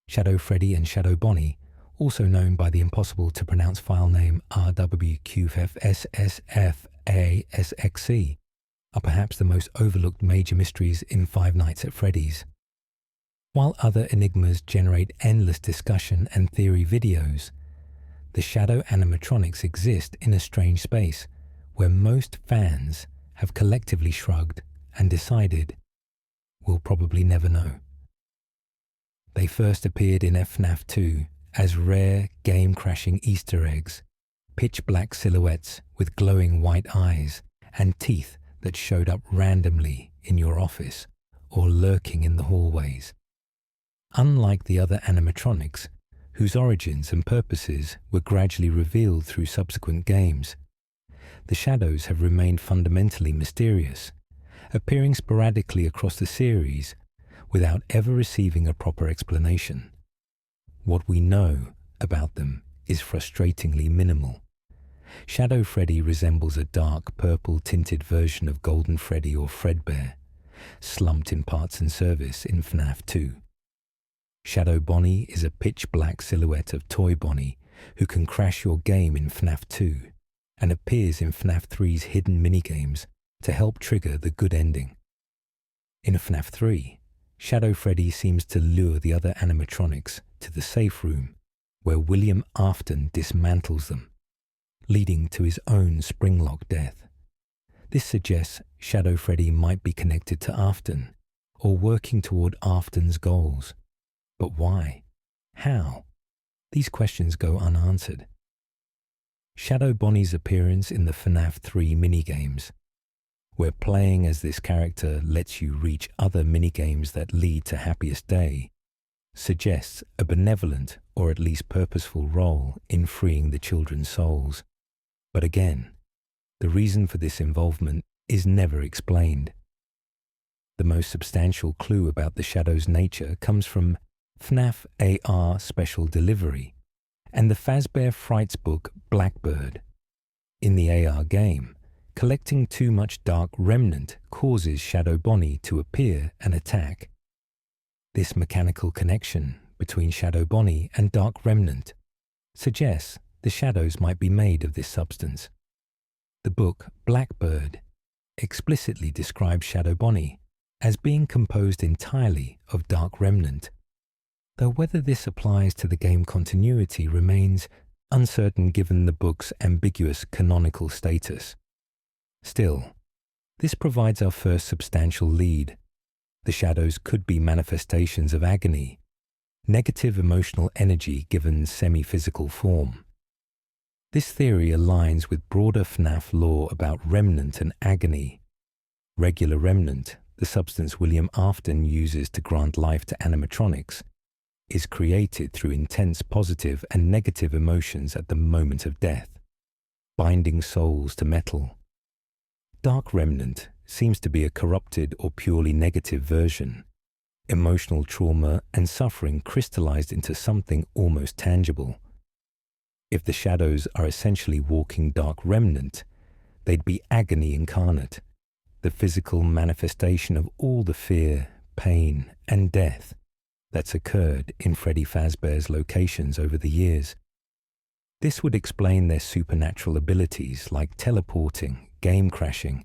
Shadow Freddy and Shadow Bonnie, also known by the impossible-to-pronounce file name RWQFSSFASXC, are perhaps the most overlooked major mysteries in Five Nights at Freddy's. While other enigmas generate endless discussion and theory videos, the Shadow animatronics exist in a strange space where most fans have collectively shrugged and decided we'll probably never know. They first appeared in FNAF 2 as rare game-crashing Easter eggs, pitch-black silhouettes with glowing white eyes and teeth that showed up randomly in your office or lurking in the hallways. Unlike the other animatronics, whose origins and purposes were gradually revealed through subsequent games, the shadows have remained fundamentally mysterious, appearing sporadically across the series without ever receiving a proper explanation. What we know about them is frustratingly minimal. Shadow Freddy resembles a dark purple-tinted version of Golden Freddy or Fredbear, slumped in parts and service in FNAF 2. Shadow Bonnie is a pitch-black silhouette of Toy Bonnie who can crash your game in FNAF 2 and appears in FNAF 3's hidden minigames to help trigger the good ending. In FNAF 3, Shadow Freddy seems to lure the other animatronics to the safe room where William Afton dismantles them, leading to his own springlock death. This suggests Shadow Freddy might be connected to Afton or working toward Afton's goals. But why? How? These questions go unanswered. Shadow Bonnie's appearance in the FNAF 3 minigames, where playing as this character lets you reach other minigames that lead to Happiest Day, suggests a benevolent or at least purposeful role in freeing the children's souls. But again, the reason for this involvement is never explained. The most substantial clue about the Shadow's nature comes from FNAF AR Special Delivery and the Fazbear Frights book Blackbird. In the AR game, collecting too much Dark Remnant causes Shadow Bonnie to appear and attack. This mechanical connection between Shadow Bonnie and Dark Remnant suggests the shadows might be made of this substance. The book Blackbird explicitly describes Shadow Bonnie as being composed entirely of Dark Remnant, though whether this applies to the game continuity remains uncertain given the book's ambiguous canonical status. Still, this provides our first substantial lead. The shadows could be manifestations of agony, negative emotional energy given semi-physical form. This theory aligns with broader FNAF lore about remnant and agony. Regular remnant, the substance William Afton uses to grant life to animatronics, is created through intense positive and negative emotions at the moment of death, binding souls to metal. Dark Remnant seems to be a corrupted or purely negative version, emotional trauma and suffering crystallized into something almost tangible. If the shadows are essentially walking Dark Remnant, they'd be agony incarnate, the physical manifestation of all the fear, pain, and death that's occurred in Freddy Fazbear's locations over the years. This would explain their supernatural abilities like teleporting, game crashing,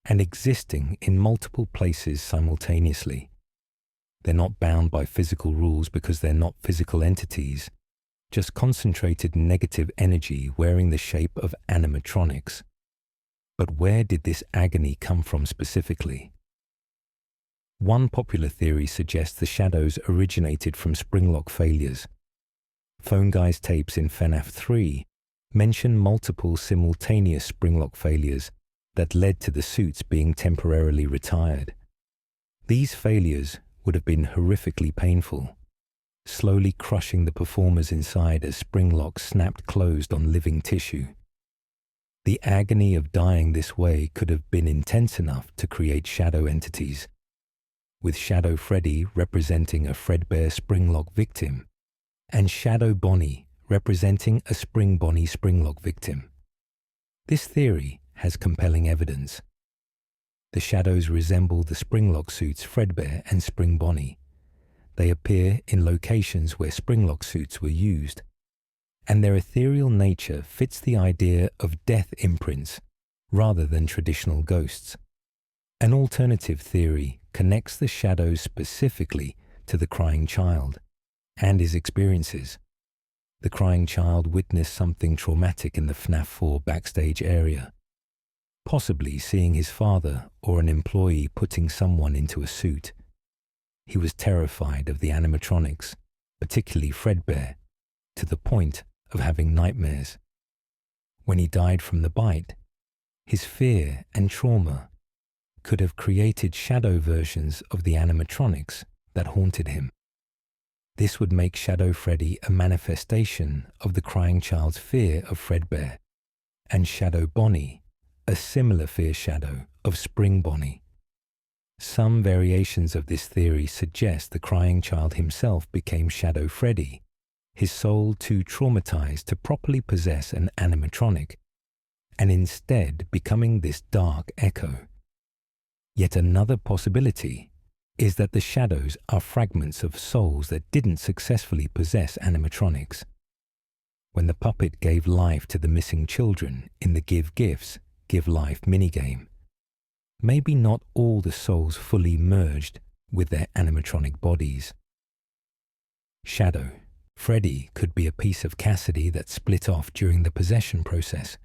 and existing in multiple places simultaneously. They're not bound by physical rules because they're not physical entities, just concentrated negative energy wearing the shape of animatronics. But where did this agony come from specifically? One popular theory suggests the shadows originated from springlock failures. Phone Guy's tapes in FNAF 3 mention multiple simultaneous springlock failures that led to the suits being temporarily retired. These failures would have been horrifically painful, slowly crushing the performers inside as springlocks snapped closed on living tissue. The agony of dying this way could have been intense enough to create shadow entities, with Shadow Freddy representing a Fredbear springlock victim, and Shadow Bonnie representing a Spring Bonnie springlock victim. This theory has compelling evidence. The shadows resemble the springlock suits Fredbear and Spring Bonnie. They appear in locations where springlock suits were used, and their ethereal nature fits the idea of death imprints rather than traditional ghosts. An alternative theory connects the shadows specifically to the crying child and his experiences. The crying child witnessed something traumatic in the FNAF 4 backstage area, possibly seeing his father or an employee putting someone into a suit. He was terrified of the animatronics, particularly Fredbear, to the point of having nightmares. When he died from the bite, his fear and trauma could have created shadow versions of the animatronics that haunted him. This would make Shadow Freddy a manifestation of the crying child's fear of Fredbear, and Shadow Bonnie a similar fear shadow of Spring Bonnie. Some variations of this theory suggest the crying child himself became Shadow Freddy, his soul too traumatized to properly possess an animatronic, and instead becoming this dark echo. Yet another possibility is that the shadows are fragments of souls that didn't successfully possess animatronics. When the puppet gave life to the missing children in the Give Gifts, Give Life minigame, maybe not all the souls fully merged with their animatronic bodies. Shadow Freddy could be a piece of Cassidy that split off during the possession process,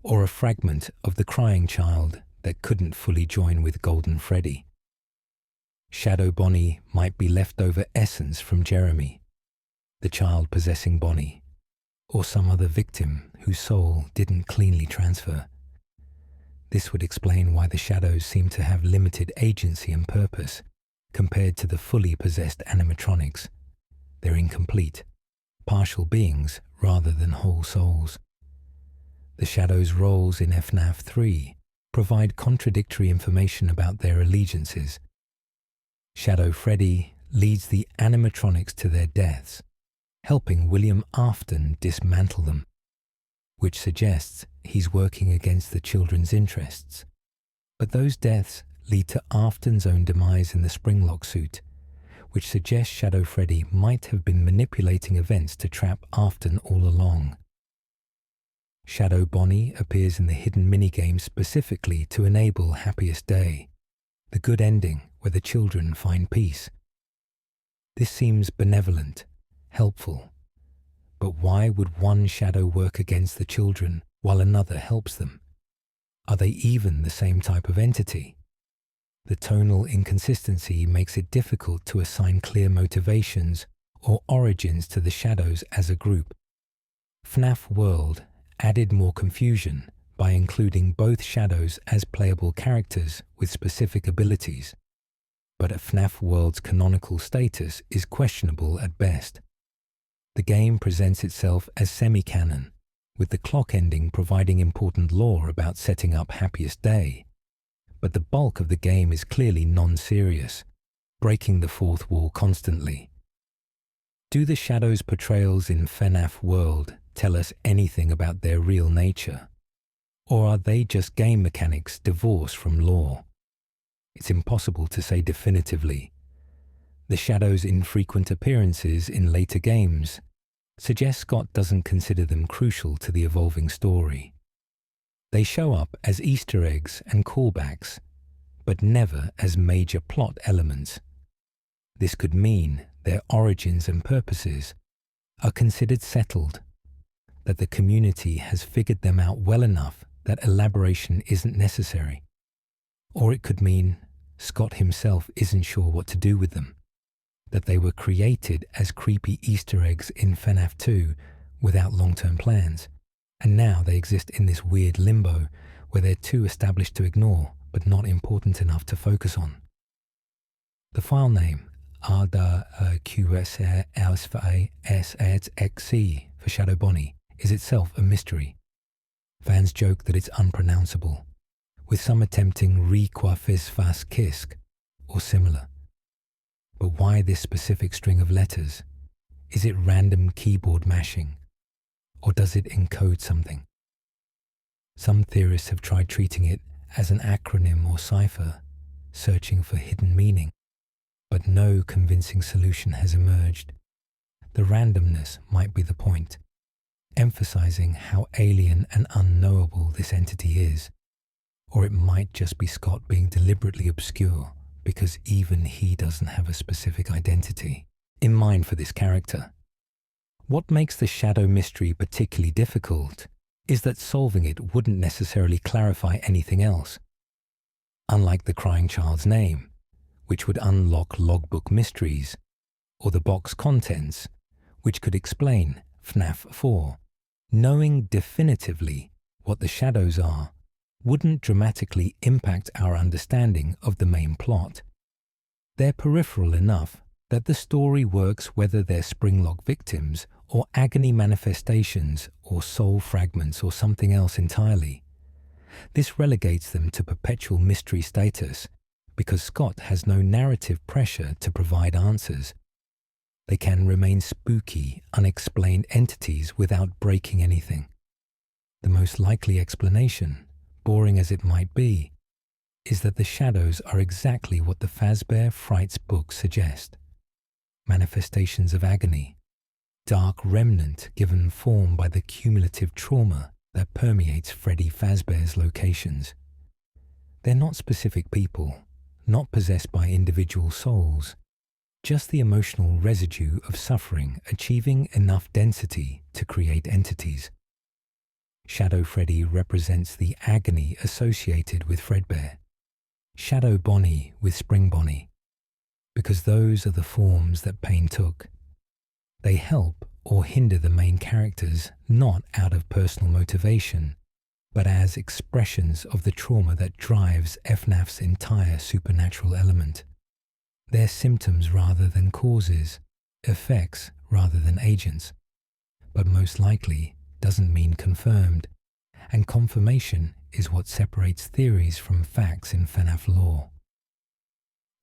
or a fragment of the crying child that couldn't fully join with Golden Freddy. Shadow Bonnie might be leftover essence from Jeremy, the child possessing Bonnie, or some other victim whose soul didn't cleanly transfer. This would explain why the shadows seem to have limited agency and purpose compared to the fully possessed animatronics. They're incomplete, partial beings rather than whole souls. The shadows' roles in FNAF 3 provide contradictory information about their allegiances. Shadow Freddy leads the animatronics to their deaths, helping William Afton dismantle them, which suggests he's working against the children's interests. But those deaths lead to Afton's own demise in the springlock suit, which suggests Shadow Freddy might have been manipulating events to trap Afton all along. Shadow Bonnie appears in the hidden minigame specifically to enable Happiest Day, the good ending where the children find peace. This seems benevolent, helpful, but why would one shadow work against the children while another helps them? Are they even the same type of entity? The tonal inconsistency makes it difficult to assign clear motivations or origins to the shadows as a group. FNAF World added more confusion by including both shadows as playable characters with specific abilities, but FNAF World's canonical status is questionable at best. The game presents itself as semi-canon, with the clock ending providing important lore about setting up Happiest Day, but the bulk of the game is clearly non-serious, breaking the fourth wall constantly. Do the shadows' portrayals in FNAF World tell us anything about their real nature? Or are they just game mechanics divorced from lore? It's impossible to say definitively. The shadows' infrequent appearances in later games suggest Scott doesn't consider them crucial to the evolving story. They show up as Easter eggs and callbacks, but never as major plot elements. This could mean their origins and purposes are considered settled, that the community has figured them out well enough that elaboration isn't necessary. Or it could mean Scott himself isn't sure what to do with them, that they were created as creepy Easter eggs in FNAF 2 without long-term plans, And now they exist in this weird limbo where they're too established to ignore, but not important enough to focus on. The file name RDQSRSVASXC for Shadow Bonnie is itself a mystery. Fans joke that it's unpronounceable, with some attempting Riquafisfaskisk or similar. But why this specific string of letters? Is it random keyboard mashing? Or does it encode something? Some theorists have tried treating it as an acronym or cipher, searching for hidden meaning, but no convincing solution has emerged. The randomness might be the point, emphasizing how alien and unknowable this entity is. Or it might just be Scott being deliberately obscure because even he doesn't have a specific identity in mind for this character. What makes the shadow mystery particularly difficult is that solving it wouldn't necessarily clarify anything else. Unlike the crying child's name, which would unlock logbook mysteries, or the box contents, which could explain FNAF 4, knowing definitively what the shadows are wouldn't dramatically impact our understanding of the main plot. They're peripheral enough that the story works whether they're Springlock victims or agony manifestations or soul fragments or something else entirely. This relegates them to perpetual mystery status because Scott has no narrative pressure to provide answers. They can remain spooky, unexplained entities without breaking anything. The most likely explanation, boring as it might be, is that the shadows are exactly what the Fazbear Frights books suggest. Manifestations of agony, dark remnant given form by the cumulative trauma that permeates Freddy Fazbear's locations. They're not specific people, not possessed by individual souls, just the emotional residue of suffering achieving enough density to create entities. Shadow Freddy represents the agony associated with Fredbear, Shadow Bonnie with Spring Bonnie, because those are the forms that pain took. They help or hinder the main characters not out of personal motivation, but as expressions of the trauma that drives FNAF's entire supernatural element. They're symptoms rather than causes, effects rather than agents, but most likely doesn't mean confirmed, and confirmation is what separates theories from facts in FNAF lore.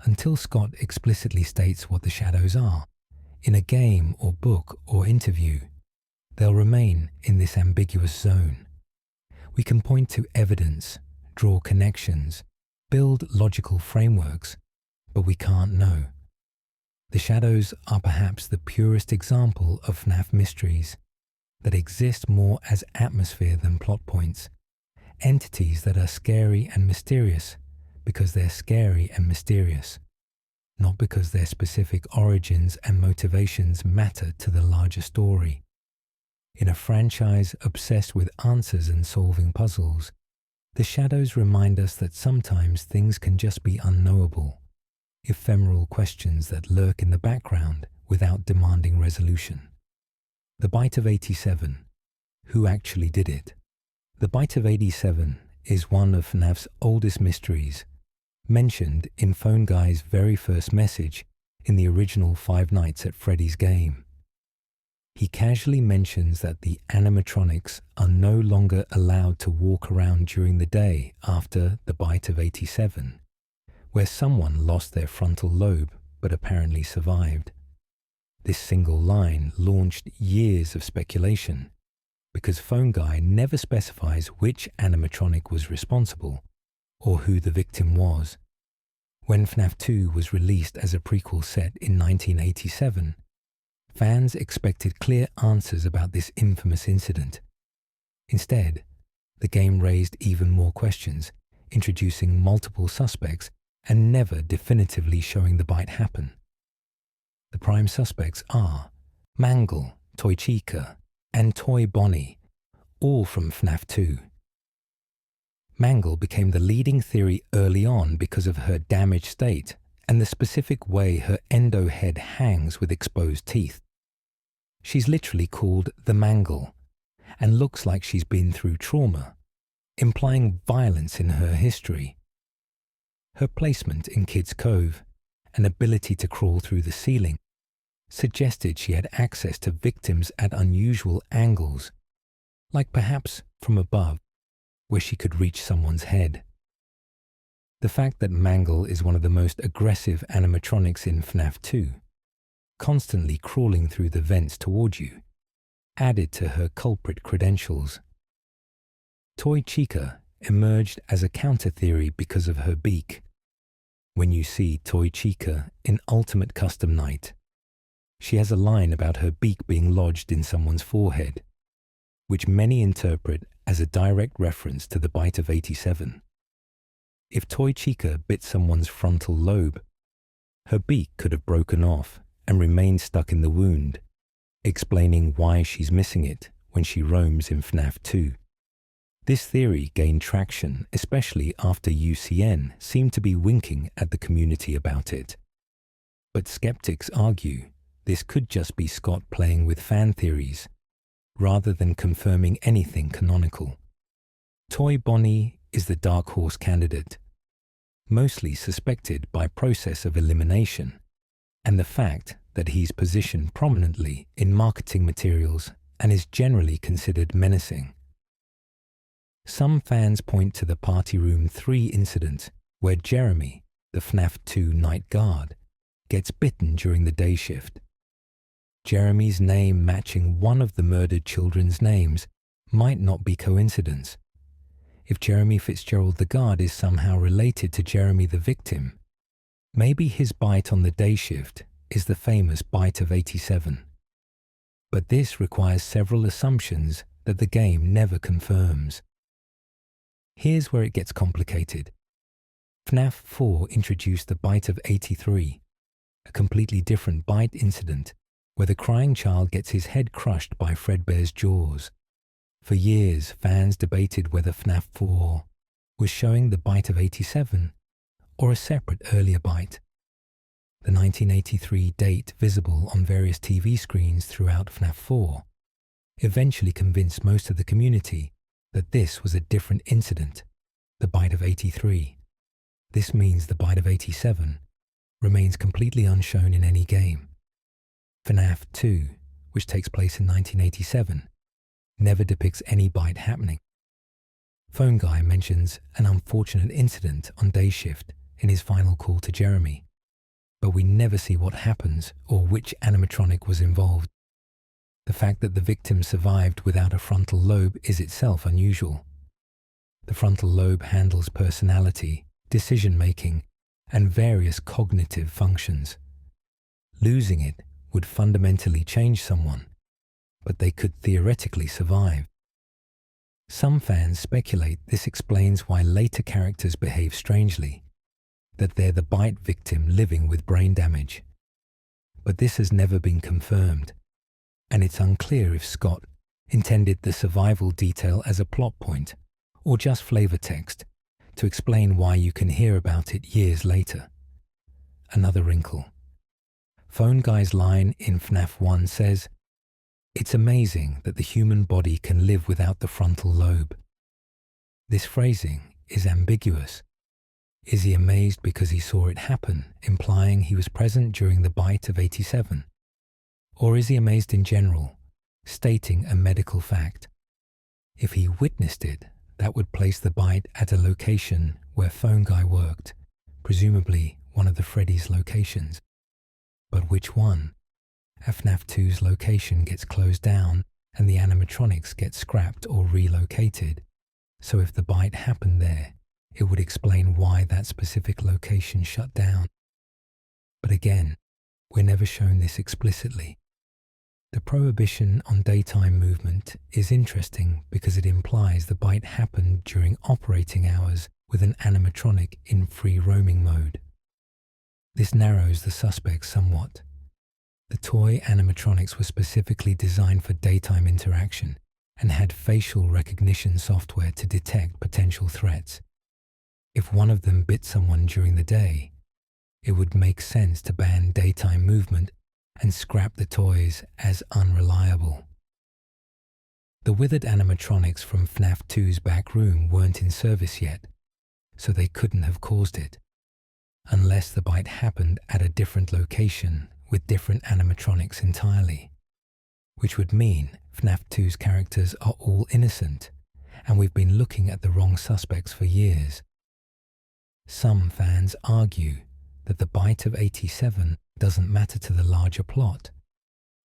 Until Scott explicitly states what the shadows are, in a game or book or interview, they'll remain in this ambiguous zone. We can point to evidence, draw connections, build logical frameworks, but we can't know. The shadows are perhaps the purest example of FNAF mysteries that exist more as atmosphere than plot points, entities that are scary and mysterious because they're scary and mysterious, not because their specific origins and motivations matter to the larger story. In a franchise obsessed with answers and solving puzzles, the shadows remind us that sometimes things can just be unknowable, ephemeral questions that lurk in the background without demanding resolution. The Bite of 87. Who actually did it? The Bite of 87 is one of FNAF's oldest mysteries, mentioned in Phone Guy's very first message in the original Five Nights at Freddy's game. He casually mentions that the animatronics are no longer allowed to walk around during the day after the Bite of 87, where someone lost their frontal lobe but apparently survived. This single line launched years of speculation, because Phone Guy never specifies which animatronic was responsible or who the victim was. When FNAF 2 was released as a prequel set in 1987, fans expected clear answers about this infamous incident. Instead, the game raised even more questions, introducing multiple suspects and never definitively showing the bite happen. The prime suspects are Mangle, Toy Chica, and Toy Bonnie, all from FNAF 2. Mangle became the leading theory early on because of her damaged state and the specific way her endo head hangs with exposed teeth. She's literally called the Mangle, and looks like she's been through trauma, implying violence in her history. Her placement in Kids Cove and ability to crawl through the ceiling suggested she had access to victims at unusual angles, like perhaps from above, where she could reach someone's head. The fact that Mangle is one of the most aggressive animatronics in FNAF 2, constantly crawling through the vents toward you, added to her culprit credentials. Toy Chica emerged as a counter-theory because of her beak. When you see Toy Chica in Ultimate Custom Night, she has a line about her beak being lodged in someone's forehead, which many interpret as a direct reference to the bite of 87. If Toy Chica bit someone's frontal lobe, her beak could have broken off and remained stuck in the wound, explaining why she's missing it when she roams in FNAF 2. This theory gained traction, especially after UCN seemed to be winking at the community about it. But skeptics argue this could just be Scott playing with fan theories, rather than confirming anything canonical. Toy Bonnie is the dark horse candidate, mostly suspected by process of elimination, and the fact that he's positioned prominently in marketing materials and is generally considered menacing. Some fans point to the Party Room 3 incident where Jeremy, the FNAF 2 night guard, gets bitten during the day shift. Jeremy's name matching one of the murdered children's names might not be coincidence. If Jeremy Fitzgerald the guard is somehow related to Jeremy the victim, maybe his bite on the day shift is the famous bite of 87. But this requires several assumptions that the game never confirms. Here's where it gets complicated. FNAF 4 introduced the bite of 83, a completely different bite incident where the crying child gets his head crushed by Fredbear's jaws. For years, fans debated whether FNAF 4 was showing the bite of 87 or a separate earlier bite. The 1983 date visible on various TV screens throughout FNAF 4 eventually convinced most of the community that this was a different incident, the bite of 83. This means the bite of 87 remains completely unshown in any game. FNAF 2, which takes place in 1987, never depicts any bite happening. Phone Guy mentions an unfortunate incident on day shift in his final call to Jeremy, but we never see what happens or which animatronic was involved. The fact that the victim survived without a frontal lobe is itself unusual. The frontal lobe handles personality, decision-making, and various cognitive functions. Losing it would fundamentally change someone, but they could theoretically survive. Some fans speculate this explains why later characters behave strangely, that they're the bite victim living with brain damage. But this has never been confirmed, and it's unclear if Scott intended the survival detail as a plot point or just flavor text to explain why you can hear about it years later. Another wrinkle. Phone Guy's line in FNAF 1 says, "It's amazing that the human body can live without the frontal lobe." This phrasing is ambiguous. Is he amazed because he saw it happen, implying he was present during the bite of 87? Or is he amazed in general, stating a medical fact? If he witnessed it, that would place the bite at a location where Phone Guy worked, presumably one of the Freddy's locations. But which one? FNAF 2's location gets closed down and the animatronics get scrapped or relocated. So if the bite happened there, it would explain why that specific location shut down. But again, we're never shown this explicitly. The prohibition on daytime movement is interesting because it implies the bite happened during operating hours with an animatronic in free roaming mode. This narrows the suspects somewhat. The toy animatronics were specifically designed for daytime interaction and had facial recognition software to detect potential threats. If one of them bit someone during the day, it would make sense to ban daytime movement and scrap the toys as unreliable. The withered animatronics from FNAF 2's back room weren't in service yet, so they couldn't have caused it, unless the bite happened at a different location with different animatronics entirely, which would mean FNAF 2's characters are all innocent, and we've been looking at the wrong suspects for years. Some fans argue that the bite of 87 doesn't matter to the larger plot,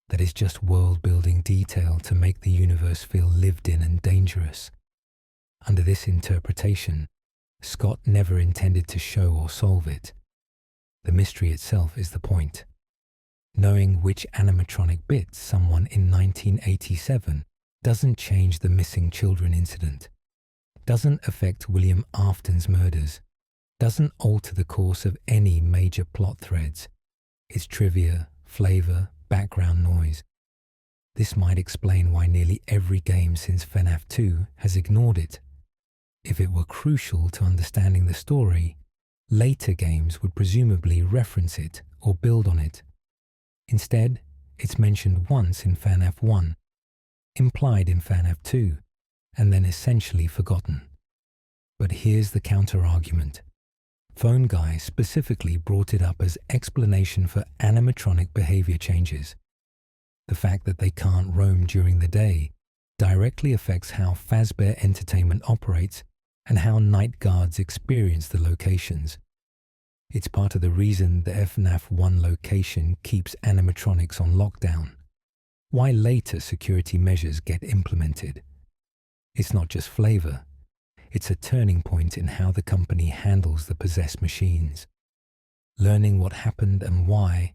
that is just world-building detail to make the universe feel lived in and dangerous. Under this interpretation, Scott never intended to show or solve it. The mystery itself is the point. Knowing which animatronic bit someone in 1987 doesn't change the missing children incident, doesn't affect William Afton's murders, doesn't alter the course of any major plot threads. It's trivia, flavor, background noise. This might explain why nearly every game since FNAF 2 has ignored it. If it were crucial to understanding the story, later games would presumably reference it or build on it. Instead, it's mentioned once in FNAF 1, implied in FNAF 2, and then essentially forgotten. But here's the counter-argument. Phone Guy specifically brought it up as explanation for animatronic behavior changes. The fact that they can't roam during the day directly affects how Fazbear Entertainment operates and how night guards experience the locations. It's part of the reason the FNAF 1 location keeps animatronics on lockdown, why later security measures get implemented. It's not just flavor, it's a turning point in how the company handles the possessed machines. Learning what happened and why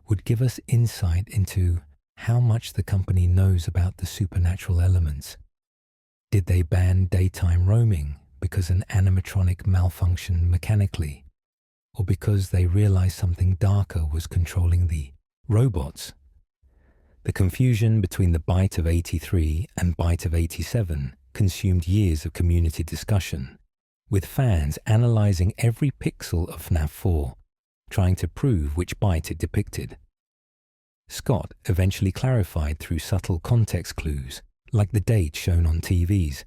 would give us insight into how much the company knows about the supernatural elements. Did they ban daytime roaming because an animatronic malfunctioned mechanically, or because they realized something darker was controlling the robots? The confusion between the bite of 83 and bite of 87 consumed years of community discussion, with fans analyzing every pixel of FNAF 4, trying to prove which bite it depicted. Scott eventually clarified through subtle context clues, like the date shown on TVs,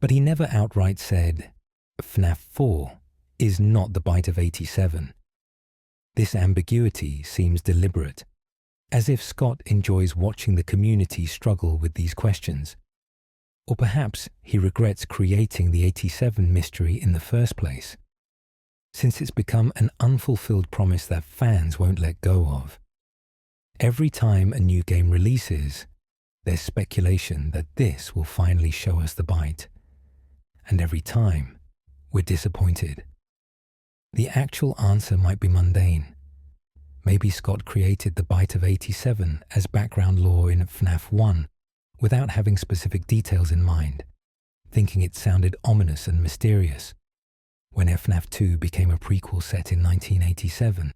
but he never outright said, FNAF 4 is not the bite of 87. This ambiguity seems deliberate, as if Scott enjoys watching the community struggle with these questions. Or perhaps he regrets creating the 87 mystery in the first place, since it's become an unfulfilled promise that fans won't let go of. Every time a new game releases, there's speculation that this will finally show us the bite. And every time, we're disappointed. The actual answer might be mundane. Maybe Scott created the bite of 87 as background lore in FNAF 1 without having specific details in mind, thinking it sounded ominous and mysterious. When FNAF 2 became a prequel set in 1987,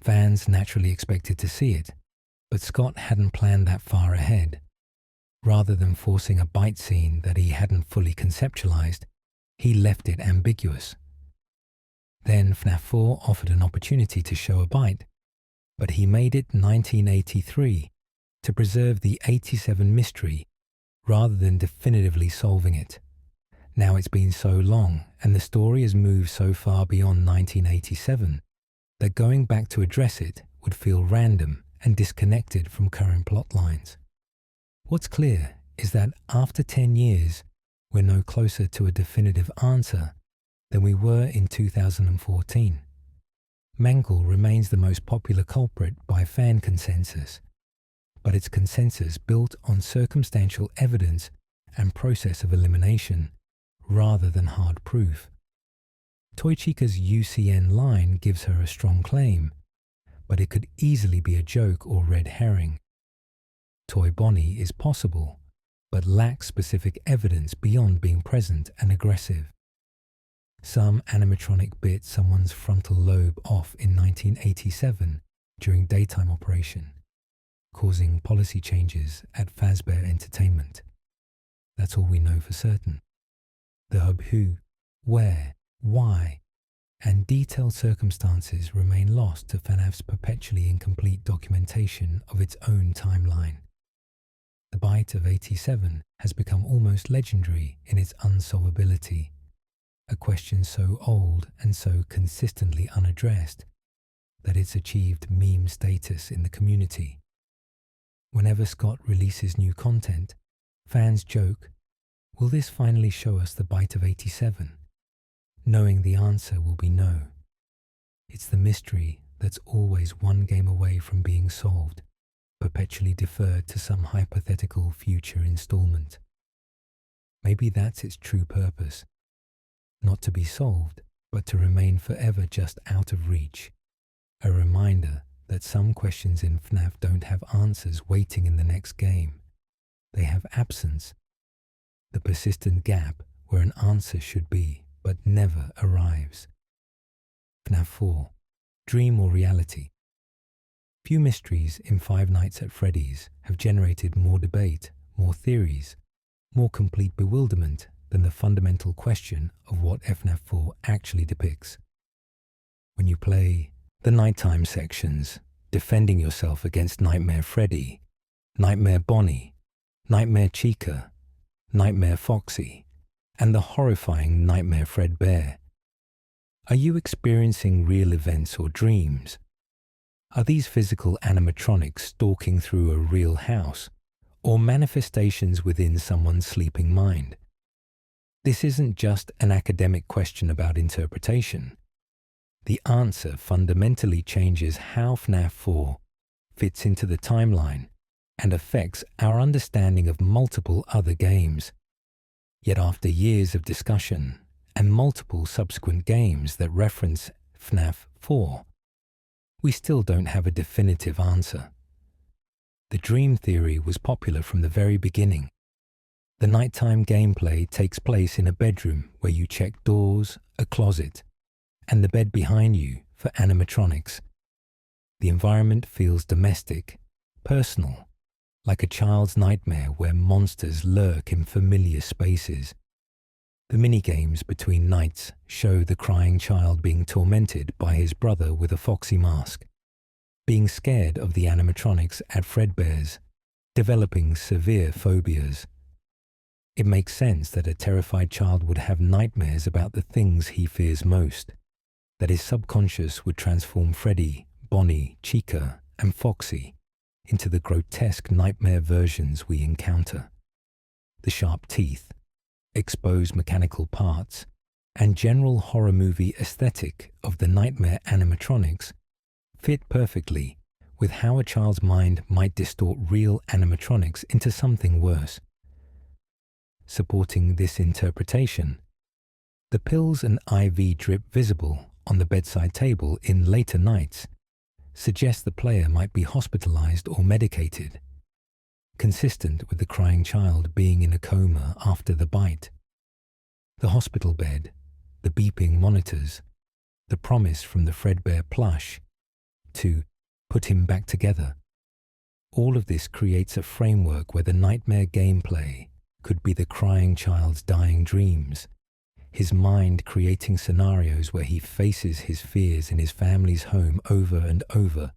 fans naturally expected to see it, but Scott hadn't planned that far ahead. Rather than forcing a bite scene that he hadn't fully conceptualized, he left it ambiguous. Then FNAF 4 offered an opportunity to show a bite, but he made it 1983 to preserve the 87 mystery rather than definitively solving it. Now it's been so long and the story has moved so far beyond 1987 that going back to address it would feel random and disconnected from current plot lines. What's clear is that after 10 years, we're no closer to a definitive answer than we were in 2014. Mangle remains the most popular culprit by fan consensus, but it's consensus built on circumstantial evidence and process of elimination rather than hard proof. Toy Chica's UCN line gives her a strong claim, but it could easily be a joke or red herring. Toy Bonnie is possible, but lacks specific evidence beyond being present and aggressive. Some animatronic bit someone's frontal lobe off in 1987 during daytime operation, causing policy changes at Fazbear Entertainment. That's all we know for certain. The who, where, why, and detailed circumstances remain lost to FNAF's perpetually incomplete documentation of its own timeline. The bite of 87 has become almost legendary in its unsolvability, a question so old and so consistently unaddressed that it's achieved meme status in the community. Whenever Scott releases new content, fans joke, "Will this finally show us the bite of 87?" Knowing the answer will be no. It's the mystery that's always one game away from being solved, perpetually deferred to some hypothetical future installment. Maybe that's its true purpose, not to be solved, but to remain forever just out of reach. A reminder that some questions in FNAF don't have answers waiting in the next game. They have absence, the persistent gap where an answer should be, but never arrives. FNAF 4. Dream or reality? Few mysteries in Five Nights at Freddy's have generated more debate, more theories, more complete bewilderment than the fundamental question of what FNAF 4 actually depicts. When you play the nighttime sections, defending yourself against Nightmare Freddy, Nightmare Bonnie, Nightmare Chica, Nightmare Foxy, and the horrifying Nightmare Fredbear, are you experiencing real events or dreams? Are these physical animatronics stalking through a real house, or manifestations within someone's sleeping mind? This isn't just an academic question about interpretation. The answer fundamentally changes how FNAF 4 fits into the timeline and affects our understanding of multiple other games. Yet after years of discussion and multiple subsequent games that reference FNAF 4, we still don't have a definitive answer. The dream theory was popular from the very beginning. The nighttime gameplay takes place in a bedroom where you check doors, a closet, and the bed behind you for animatronics. The environment feels domestic, personal, like a child's nightmare where monsters lurk in familiar spaces. The minigames between nights show the crying child being tormented by his brother with a foxy mask, being scared of the animatronics at Fredbear's, developing severe phobias. It makes sense that a terrified child would have nightmares about the things he fears most, that his subconscious would transform Freddy, Bonnie, Chica, and Foxy into the grotesque nightmare versions we encounter. The sharp teeth, exposed mechanical parts, and general horror movie aesthetic of the nightmare animatronics fit perfectly with how a child's mind might distort real animatronics into something worse. Supporting this interpretation, the pills and IV drip visible on the bedside table in later nights suggest the player might be hospitalized or medicated, consistent with the crying child being in a coma after the bite. The hospital bed, the beeping monitors, the promise from the Fredbear plush to put him back together. All of this creates a framework where the nightmare gameplay could be the crying child's dying dreams, his mind creating scenarios where he faces his fears in his family's home over and over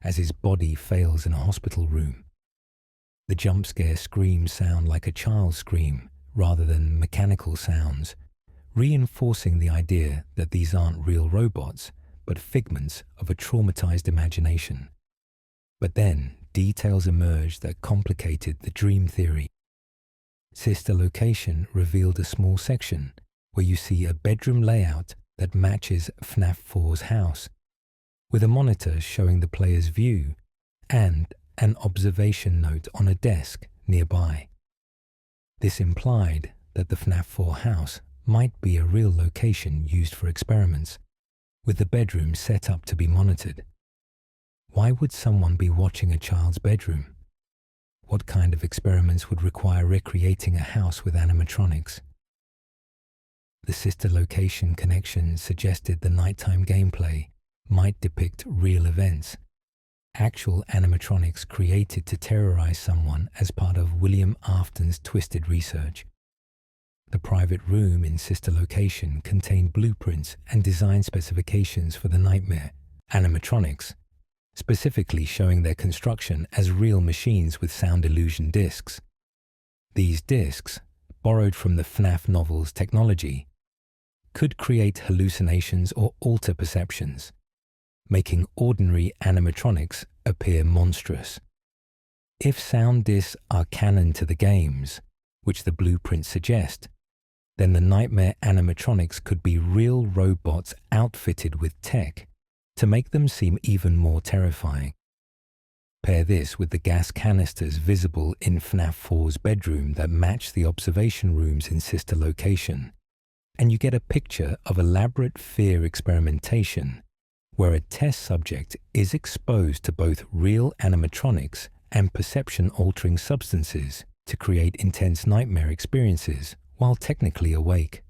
as his body fails in a hospital room. The jump scare screams sound like a child's scream rather than mechanical sounds, reinforcing the idea that these aren't real robots, but figments of a traumatized imagination. But then details emerged that complicated the dream theory. Sister Location revealed a small section where you see a bedroom layout that matches FNAF 4's house, with a monitor showing the player's view and an observation note on a desk nearby. This implied that the FNAF 4 house might be a real location used for experiments, with the bedroom set up to be monitored. Why would someone be watching a child's bedroom? What kind of experiments would require recreating a house with animatronics? The sister location connection suggested the nighttime gameplay might depict real events, actual animatronics created to terrorize someone as part of William Afton's twisted research. The private room in sister location contained blueprints and design specifications for the nightmare animatronics, specifically showing their construction as real machines with sound illusion discs. These discs, borrowed from the FNAF novel's technology, could create hallucinations or alter perceptions, making ordinary animatronics appear monstrous. If sound discs are canon to the games, which the blueprints suggest, then the nightmare animatronics could be real robots outfitted with tech to make them seem even more terrifying. Pair this with the gas canisters visible in FNAF 4's bedroom that match the observation rooms in sister location, and you get a picture of elaborate fear experimentation where a test subject is exposed to both real animatronics and perception-altering substances to create intense nightmare experiences while technically awake.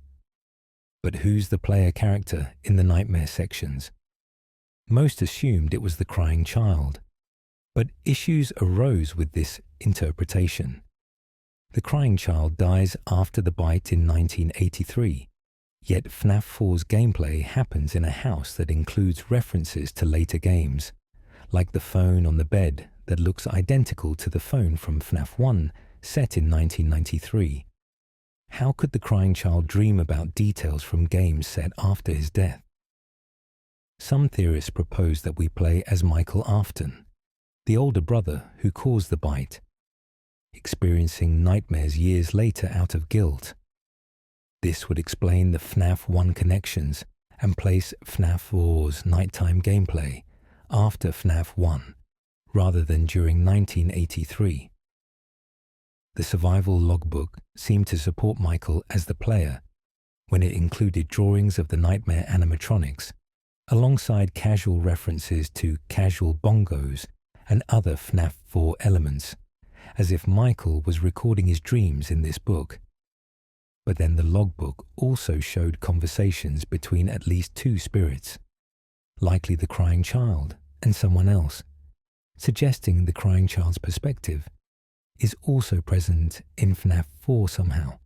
But who's the player character in the nightmare sections? Most assumed it was the crying child, but issues arose with this interpretation. The crying child dies after the bite in 1983, yet FNAF 4's gameplay happens in a house that includes references to later games, like the phone on the bed that looks identical to the phone from FNAF 1 set in 1993. How could the crying child dream about details from games set after his death? Some theorists propose that we play as Michael Afton, the older brother who caused the bite, experiencing nightmares years later out of guilt. This would explain the FNAF 1 connections and place FNAF 4's nighttime gameplay after FNAF 1, rather than during 1983. The survival logbook seemed to support Michael as the player when it included drawings of the nightmare animatronics, alongside casual references to casual bongos and other FNAF 4 elements, as if Michael was recording his dreams in this book. But then the logbook also showed conversations between at least two spirits, likely the crying child and someone else, suggesting the crying child's perspective is also present in FNAF 4 somehow.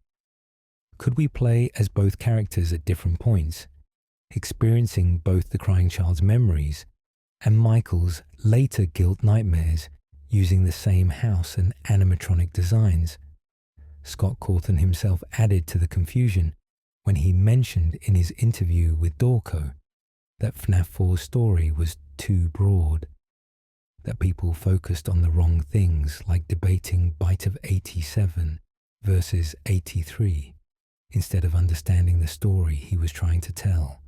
Could we play as both characters at different points, experiencing both the crying child's memories and Michael's later guilt nightmares using the same house and animatronic designs? Scott Cawthon himself added to the confusion when he mentioned in his interview with Dorco that FNAF 4's story was too broad, that people focused on the wrong things, like debating Bite of 87 versus 83, instead of understanding the story he was trying to tell.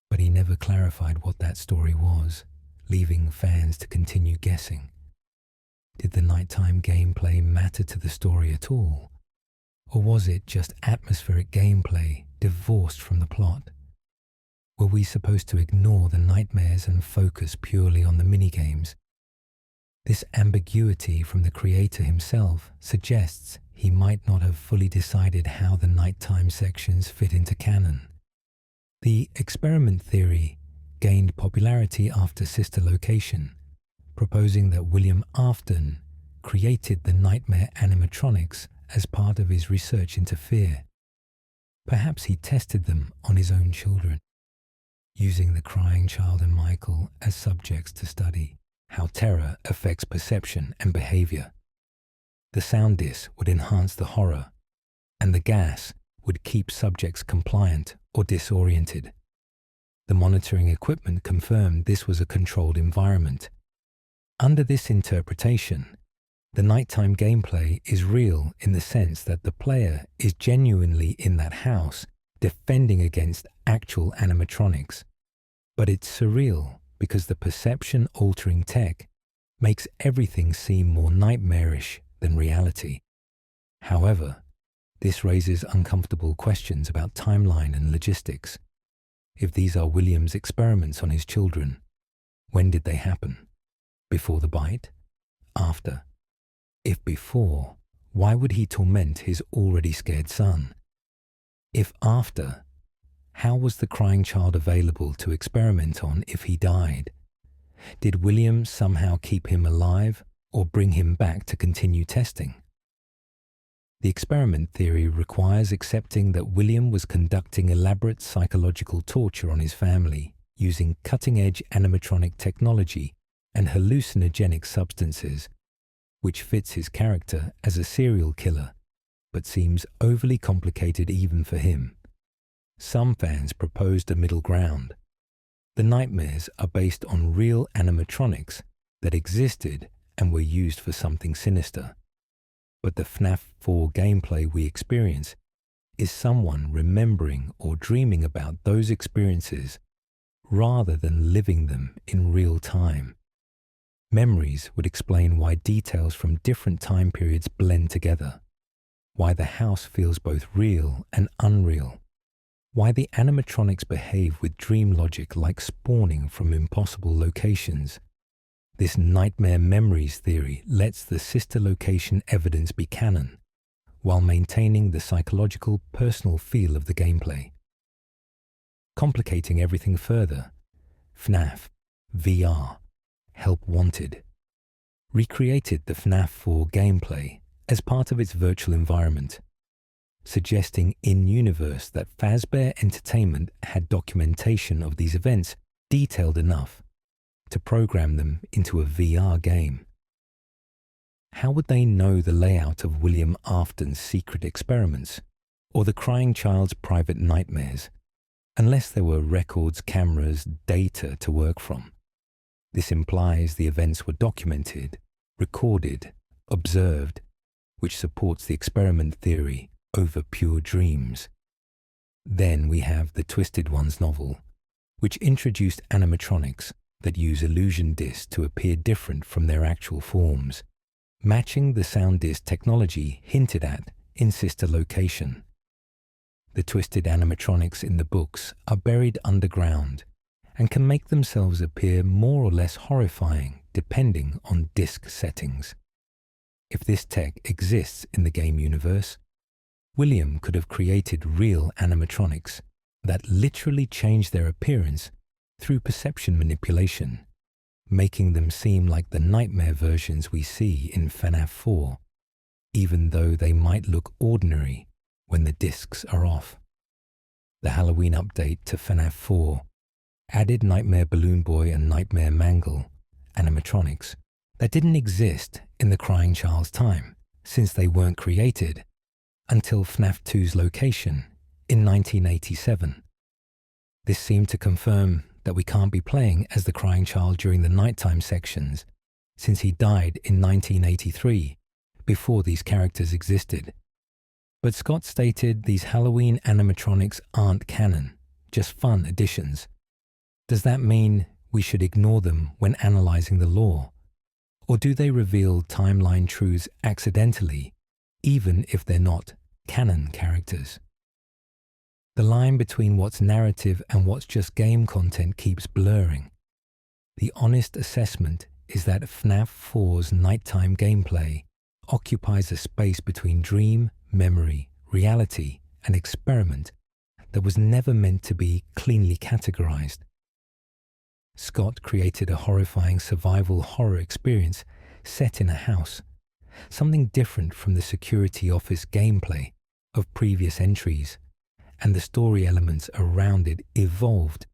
But he never clarified what that story was, leaving fans to continue guessing. Did the nighttime gameplay matter to the story at all? Or was it just atmospheric gameplay divorced from the plot? Were we supposed to ignore the nightmares and focus purely on the minigames? This ambiguity from the creator himself suggests he might not have fully decided how the nighttime sections fit into canon. The experiment theory gained popularity after Sister Location, proposing that William Afton created the nightmare animatronics as part of his research into fear. Perhaps he tested them on his own children, using the crying child and Michael as subjects to study how terror affects perception and behavior. The sound disc would enhance the horror, and the gas would keep subjects compliant or disoriented. The monitoring equipment confirmed this was a controlled environment. Under this interpretation, the nighttime gameplay is real in the sense that the player is genuinely in that house defending against actual animatronics, but it's surreal because the perception-altering tech makes everything seem more nightmarish than reality. However, this raises uncomfortable questions about timeline and logistics. If these are William's experiments on his children, when did they happen? Before the bite? After? If before, why would he torment his already scared son? If after, how was the crying child available to experiment on if he died? Did William somehow keep him alive or bring him back to continue testing? The experiment theory requires accepting that William was conducting elaborate psychological torture on his family using cutting-edge animatronic technology and hallucinogenic substances, which fits his character as a serial killer, but seems overly complicated even for him. Some fans proposed a middle ground. The nightmares are based on real animatronics that existed and were used for something sinister. But the FNAF 4 gameplay we experience is someone remembering or dreaming about those experiences rather than living them in real time. Memories would explain why details from different time periods blend together, why the house feels both real and unreal, why the animatronics behave with dream logic like spawning from impossible locations. This nightmare memories theory lets the sister location evidence be canon, while maintaining the psychological, personal feel of the gameplay. Complicating everything further, FNAF VR Help Wanted recreated the FNAF 4 gameplay as part of its virtual environment, suggesting in-universe that Fazbear Entertainment had documentation of these events detailed enough to program them into a VR game. How would they know the layout of William Afton's secret experiments or the crying child's private nightmares, unless there were records, cameras, data to work from? This implies the events were documented, recorded, observed, which supports the experiment theory over pure dreams. Then we have the Twisted Ones novel, which introduced animatronics that use illusion discs to appear different from their actual forms, matching the sound disc technology hinted at in Sister Location. The twisted animatronics in the books are buried underground and can make themselves appear more or less horrifying depending on disc settings. If this tech exists in the game universe, William could have created real animatronics that literally change their appearance through perception manipulation, making them seem like the nightmare versions we see in FNAF 4, even though they might look ordinary when the discs are off. The Halloween update to FNAF 4 added Nightmare Balloon Boy and Nightmare Mangle animatronics that didn't exist in the Crying Child's time, since they weren't created until FNAF 2's Location in 1987. This seemed to confirm that we can't be playing as the Crying Child during the nighttime sections, since he died in 1983, before these characters existed. But Scott stated these Halloween animatronics aren't canon, just fun additions. Does that mean we should ignore them when analyzing the lore? Or do they reveal timeline truths accidentally, even if they're not canon characters? The line between what's narrative and what's just game content keeps blurring. The honest assessment is that FNAF 4's nighttime gameplay occupies a space between dream, memory, reality, and experiment that was never meant to be cleanly categorized. Scott created a horrifying survival horror experience set in a house, something different from the security office gameplay of previous entries, and the story elements around it evolved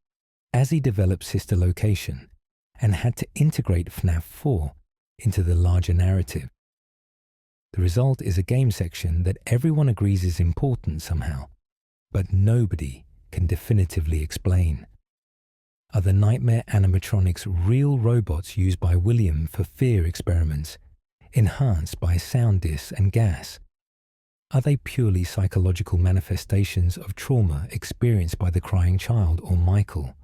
as he developed Sister Location and had to integrate FNAF 4 into the larger narrative. The result is a game section that everyone agrees is important somehow, but nobody can definitively explain. Are the nightmare animatronics real robots used by William for fear experiments, enhanced by sound discs and gas? Are they purely psychological manifestations of trauma experienced by the crying child or Michael?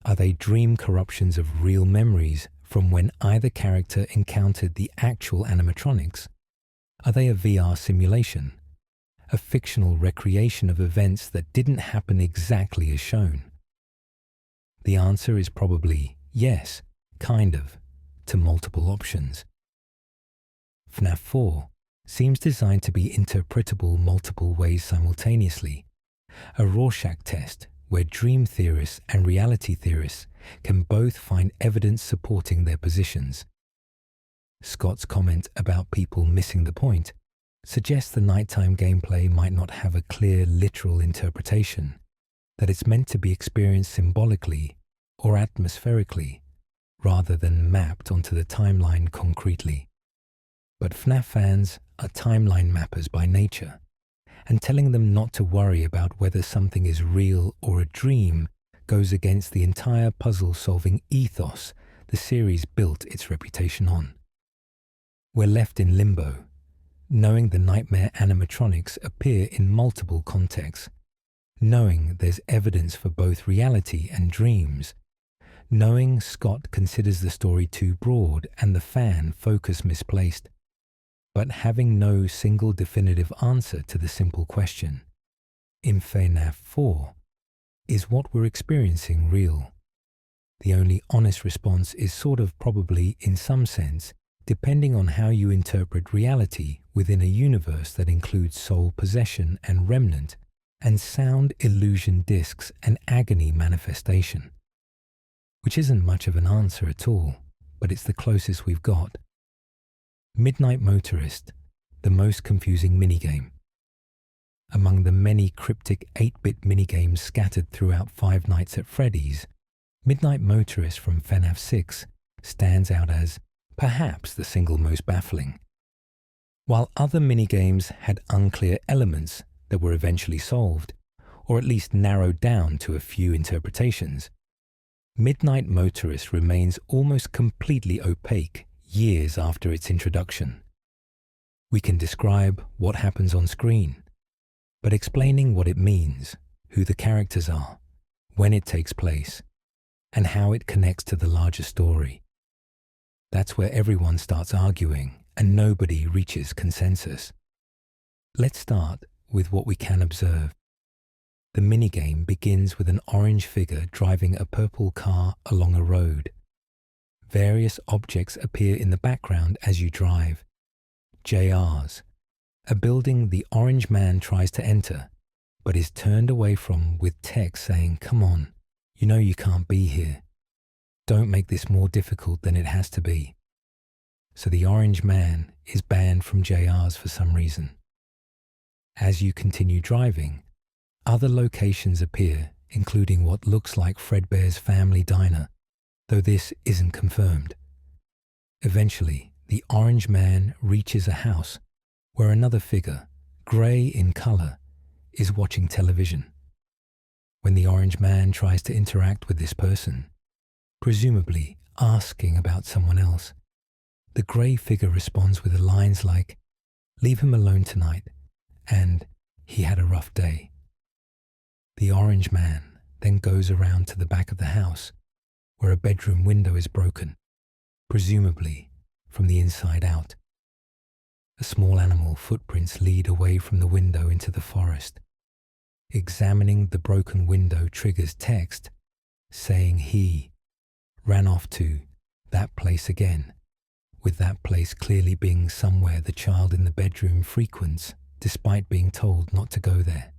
Are they dream corruptions of real memories from when either character encountered the actual animatronics? Are they a VR simulation, a fictional recreation of events that didn't happen exactly as shown? The answer is probably yes, kind of, to multiple options. FNAF 4 seems designed to be interpretable multiple ways simultaneously, a Rorschach test where dream theorists and reality theorists can both find evidence supporting their positions. Scott's comment about people missing the point suggests the nighttime gameplay might not have a clear literal interpretation, that it's meant to be experienced symbolically or atmospherically, rather than mapped onto the timeline concretely. But FNAF fans are timeline mappers by nature, and telling them not to worry about whether something is real or a dream goes against the entire puzzle-solving ethos the series built its reputation on. We're left in limbo, knowing the nightmare animatronics appear in multiple contexts, knowing there's evidence for both reality and dreams, knowing Scott considers the story too broad and the fan focus misplaced, but having no single definitive answer to the simple question, in FNAF 4, is what we're experiencing real? The only honest response is sort of probably in some sense, depending on how you interpret reality within a universe that includes soul possession and remnant, and sound illusion discs and agony manifestation. Which isn't much of an answer at all, but it's the closest we've got. Midnight Motorist, the most confusing minigame. Among the many cryptic 8-bit minigames scattered throughout Five Nights at Freddy's, Midnight Motorist from FNAF 6 stands out as perhaps the single most baffling. While other minigames had unclear elements that were eventually solved, or at least narrowed down to a few interpretations, Midnight Motorist remains almost completely opaque years after its introduction. We can describe what happens on screen, but explaining what it means, who the characters are, when it takes place, and how it connects to the larger story. That's where everyone starts arguing and nobody reaches consensus. Let's start with what we can observe. The minigame begins with an orange figure driving a purple car along a road. Various objects appear in the background as you drive. JRs, a building the orange man tries to enter, but is turned away from with text saying, "Come on, you know you can't be here. Don't make this more difficult than it has to be." So the orange man is banned from JRs for some reason. As you continue driving, other locations appear, including what looks like Fredbear's family diner, though this isn't confirmed. Eventually, the orange man reaches a house where another figure, grey in colour, is watching television. When the orange man tries to interact with this person, presumably asking about someone else, the grey figure responds with lines like, "Leave him alone tonight," and "He had a rough day." The orange man then goes around to the back of the house, where a bedroom window is broken, presumably from the inside out. A small animal footprints lead away from the window into the forest. Examining the broken window triggers text saying he ran off to that place again, with that place clearly being somewhere the child in the bedroom frequents despite being told not to go there.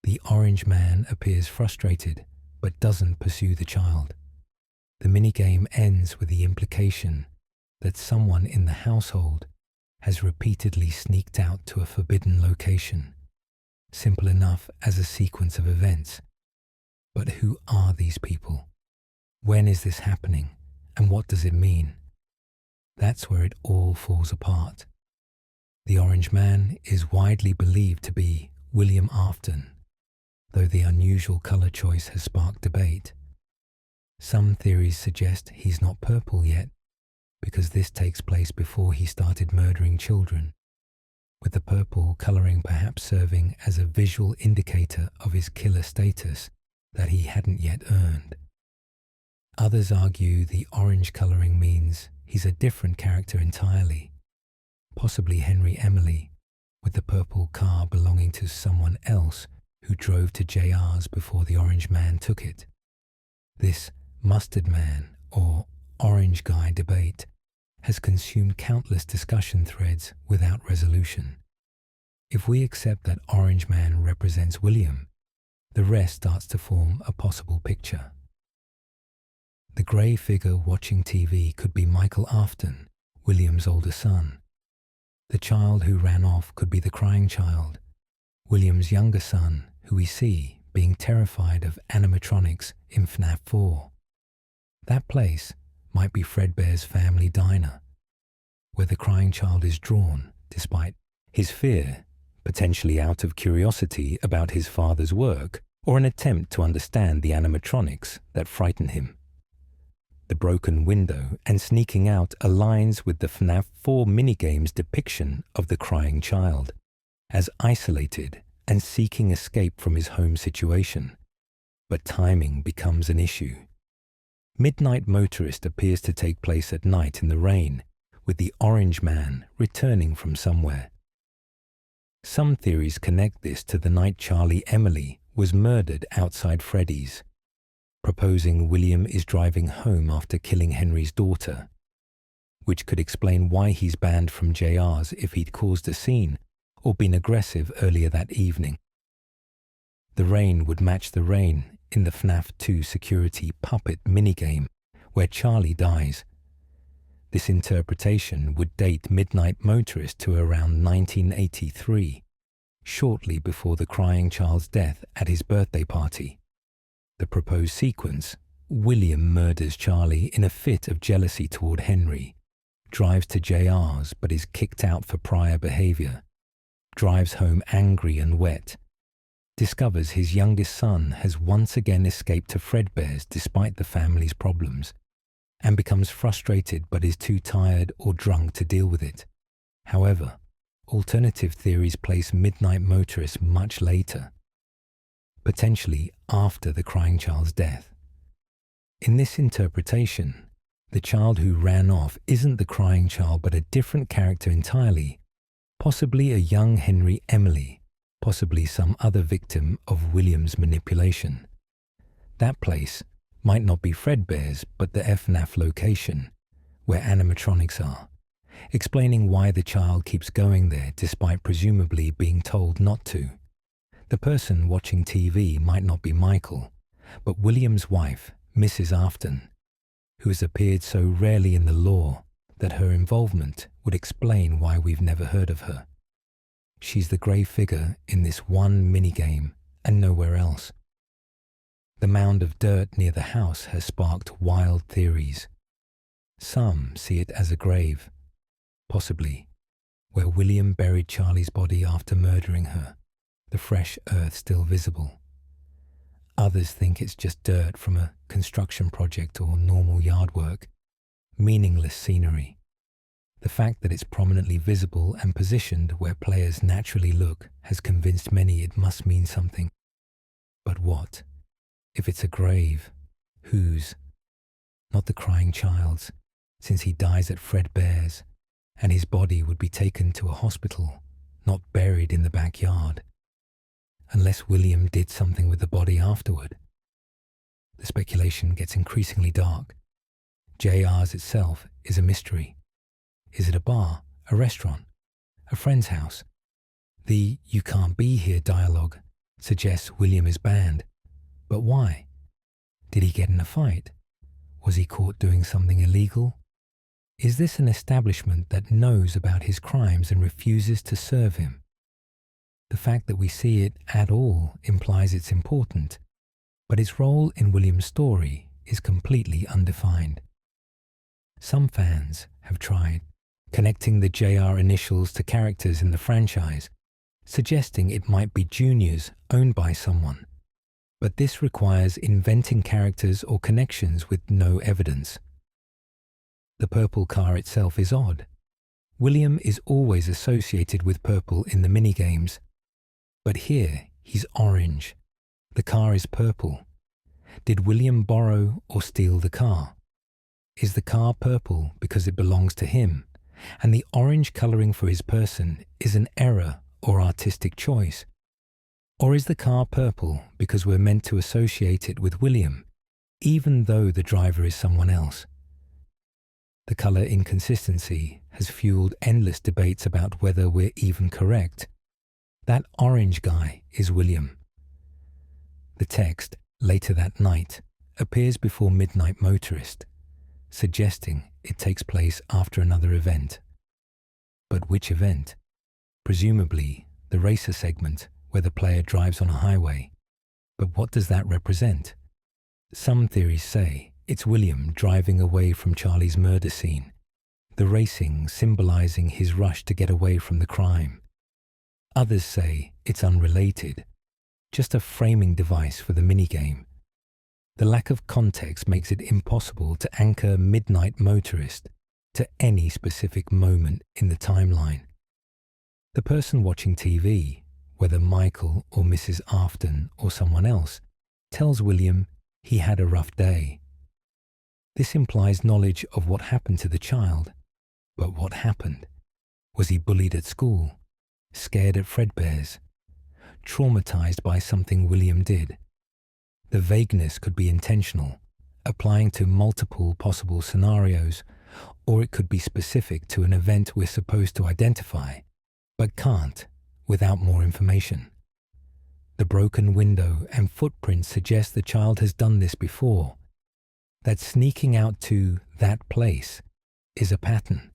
The orange man appears frustrated but doesn't pursue the child. The minigame ends with the implication that someone in the household has repeatedly sneaked out to a forbidden location, simple enough as a sequence of events. But who are these people? When is this happening, and what does it mean? That's where it all falls apart. The orange man is widely believed to be William Afton, though the unusual colour choice has sparked debate. Some theories suggest he's not purple yet, because this takes place before he started murdering children, with the purple colouring perhaps serving as a visual indicator of his killer status that he hadn't yet earned. Others argue the orange colouring means he's a different character entirely, possibly Henry Emily, with the purple car belonging to someone else who drove to JR's before the orange man took it. This mustard man or orange guy debate has consumed countless discussion threads without resolution. If we accept that orange man represents William, the rest starts to form a possible picture. The grey figure watching TV could be Michael Afton, William's older son. The child who ran off could be the crying child, William's younger son, who we see being terrified of animatronics in FNAF 4. That place, might be Fredbear's family diner, where the crying child is drawn despite his fear, potentially out of curiosity about his father's work or an attempt to understand the animatronics that frighten him. The broken window and sneaking out aligns with the FNAF 4 minigame's depiction of the crying child as isolated and seeking escape from his home situation. But timing becomes an issue. Midnight Motorist appears to take place at night in the rain, with the orange man returning from somewhere. Some theories connect this to the night Charlie Emily was murdered outside Freddy's, proposing William is driving home after killing Henry's daughter, which could explain why he's banned from JR's if he'd caused a scene or been aggressive earlier that evening. The rain would match the rain in the FNAF 2 security puppet minigame, where Charlie dies. This interpretation would date Midnight Motorist to around 1983, shortly before the crying child's death at his birthday party. The proposed sequence, William murders Charlie in a fit of jealousy toward Henry, drives to JR's but is kicked out for prior behavior, drives home angry and wet, discovers his youngest son has once again escaped to Fredbear's despite the family's problems, and becomes frustrated but is too tired or drunk to deal with it. However, alternative theories place Midnight Motorist much later, potentially after the crying child's death. In this interpretation, the child who ran off isn't the crying child but a different character entirely, possibly a young Henry Emily, possibly some other victim of William's manipulation. That place might not be Fredbear's but the FNAF location, where animatronics are, explaining why the child keeps going there despite presumably being told not to. The person watching TV might not be Michael, but William's wife, Mrs. Afton, who has appeared so rarely in the lore that her involvement would explain why we've never heard of her. She's the grey figure in this one minigame and nowhere else. The mound of dirt near the house has sparked wild theories. Some see it as a grave, possibly where William buried Charlie's body after murdering her, the fresh earth still visible. Others think it's just dirt from a construction project or normal yard work, meaningless scenery. The fact that it's prominently visible and positioned where players naturally look has convinced many it must mean something. But what? If it's a grave, whose? Not the crying child's, since he dies at Fredbear's, and his body would be taken to a hospital, not buried in the backyard. Unless William did something with the body afterward. The speculation gets increasingly dark. JR's itself is a mystery. Is it a bar, a restaurant, a friend's house? The "you can't be here" dialogue suggests William is banned. But why? Did he get in a fight? Was he caught doing something illegal? Is this an establishment that knows about his crimes and refuses to serve him? The fact that we see it at all implies it's important, but its role in William's story is completely undefined. Some fans have tried connecting the JR initials to characters in the franchise, suggesting it might be juniors owned by someone, but this requires inventing characters or connections with no evidence. The purple car itself is odd. William is always associated with purple in the minigames, but here he's orange. The car is purple. Did William borrow or steal the car? Is the car purple because it belongs to him, and the orange colouring for his person is an error or artistic choice? Or is the car purple because we're meant to associate it with William, even though the driver is someone else? The colour inconsistency has fueled endless debates about whether we're even correct. That orange guy is William. The text, later that night, appears before Midnight Motorist, suggesting it takes place after another event. But which event? Presumably the racer segment where the player drives on a highway. But what does that represent? Some theories say It's William driving away from Charlie's murder scene, the racing symbolizing his rush to get away from the crime. Others say it's unrelated, just a framing device for the minigame. The lack of context makes it impossible to anchor Midnight Motorist to any specific moment in the timeline. The person watching TV, whether Michael or Mrs. Afton or someone else, tells William he had a rough day. This implies knowledge of what happened to the child. But what happened? Was he bullied at school? Scared at Fredbear's? Traumatized by something William did? The vagueness could be intentional, applying to multiple possible scenarios, or it could be specific to an event we're supposed to identify, but can't without more information. The broken window and footprints suggest the child has done this before, that sneaking out to that place is a pattern.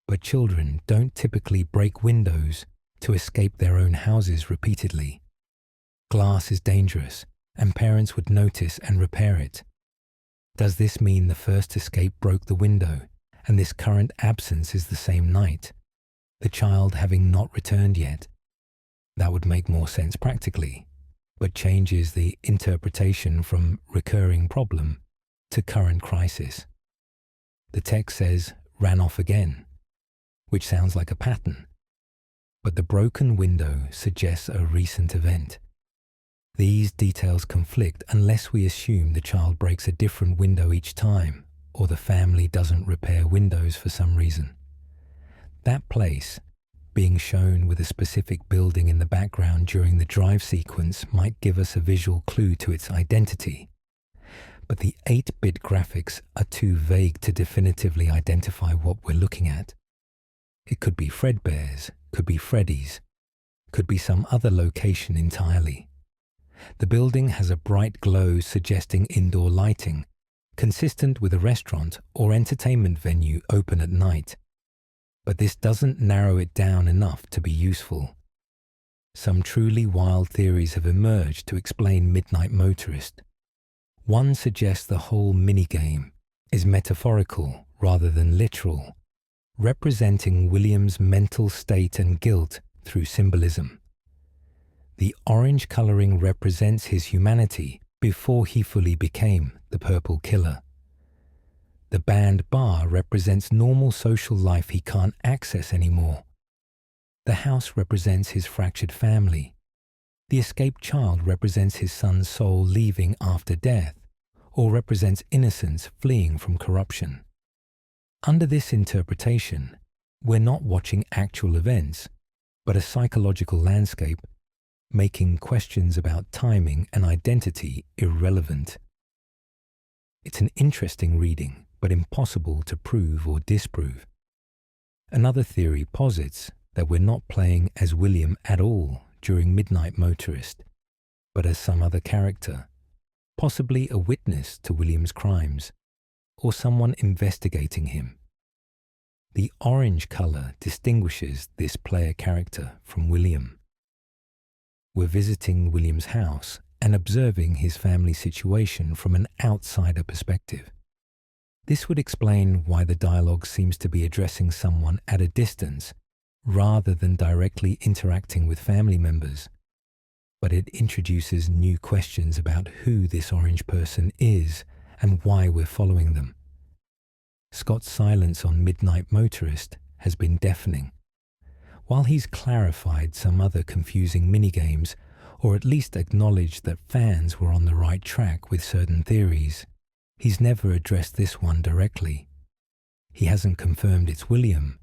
But children don't typically break windows to escape their own houses repeatedly. Glass is dangerous, and parents would notice and repair it. Does this mean the first escape broke the window, and this current absence is the same night, the child having not returned yet? That would make more sense practically, but changes the interpretation from recurring problem to current crisis. The text says, ran off again, which sounds like a pattern, but the broken window suggests a recent event. These details conflict unless we assume the child breaks a different window each time, or the family doesn't repair windows for some reason. That place, being shown with a specific building in the background during the drive sequence, might give us a visual clue to its identity. But the 8-bit graphics are too vague to definitively identify what we're looking at. It could be Fredbear's, could be Freddy's, could be some other location entirely. The building has a bright glow suggesting indoor lighting, consistent with a restaurant or entertainment venue open at night. But this doesn't narrow it down enough to be useful. Some truly wild theories have emerged to explain Midnight Motorist. One suggests the whole minigame is metaphorical rather than literal, representing William's mental state and guilt through symbolism. The orange coloring represents his humanity before he fully became the purple killer. The band bar represents normal social life he can't access anymore. The house represents his fractured family. The escaped child represents his son's soul leaving after death, or represents innocence fleeing from corruption. Under this interpretation, we're not watching actual events, but a psychological landscape, making questions about timing and identity irrelevant. It's an interesting reading, but impossible to prove or disprove. Another theory posits that we're not playing as William at all during Midnight Motorist, but as some other character, possibly a witness to William's crimes, or someone investigating him. The orange color distinguishes this player character from William. We're visiting William's house and observing his family situation from an outsider perspective. This would explain why the dialogue seems to be addressing someone at a distance rather than directly interacting with family members. But it introduces new questions about who this orange person is and why we're following them. Scott's silence on Midnight Motorist has been deafening. While he's clarified some other confusing minigames, or at least acknowledged that fans were on the right track with certain theories, he's never addressed this one directly. He hasn't confirmed it's William,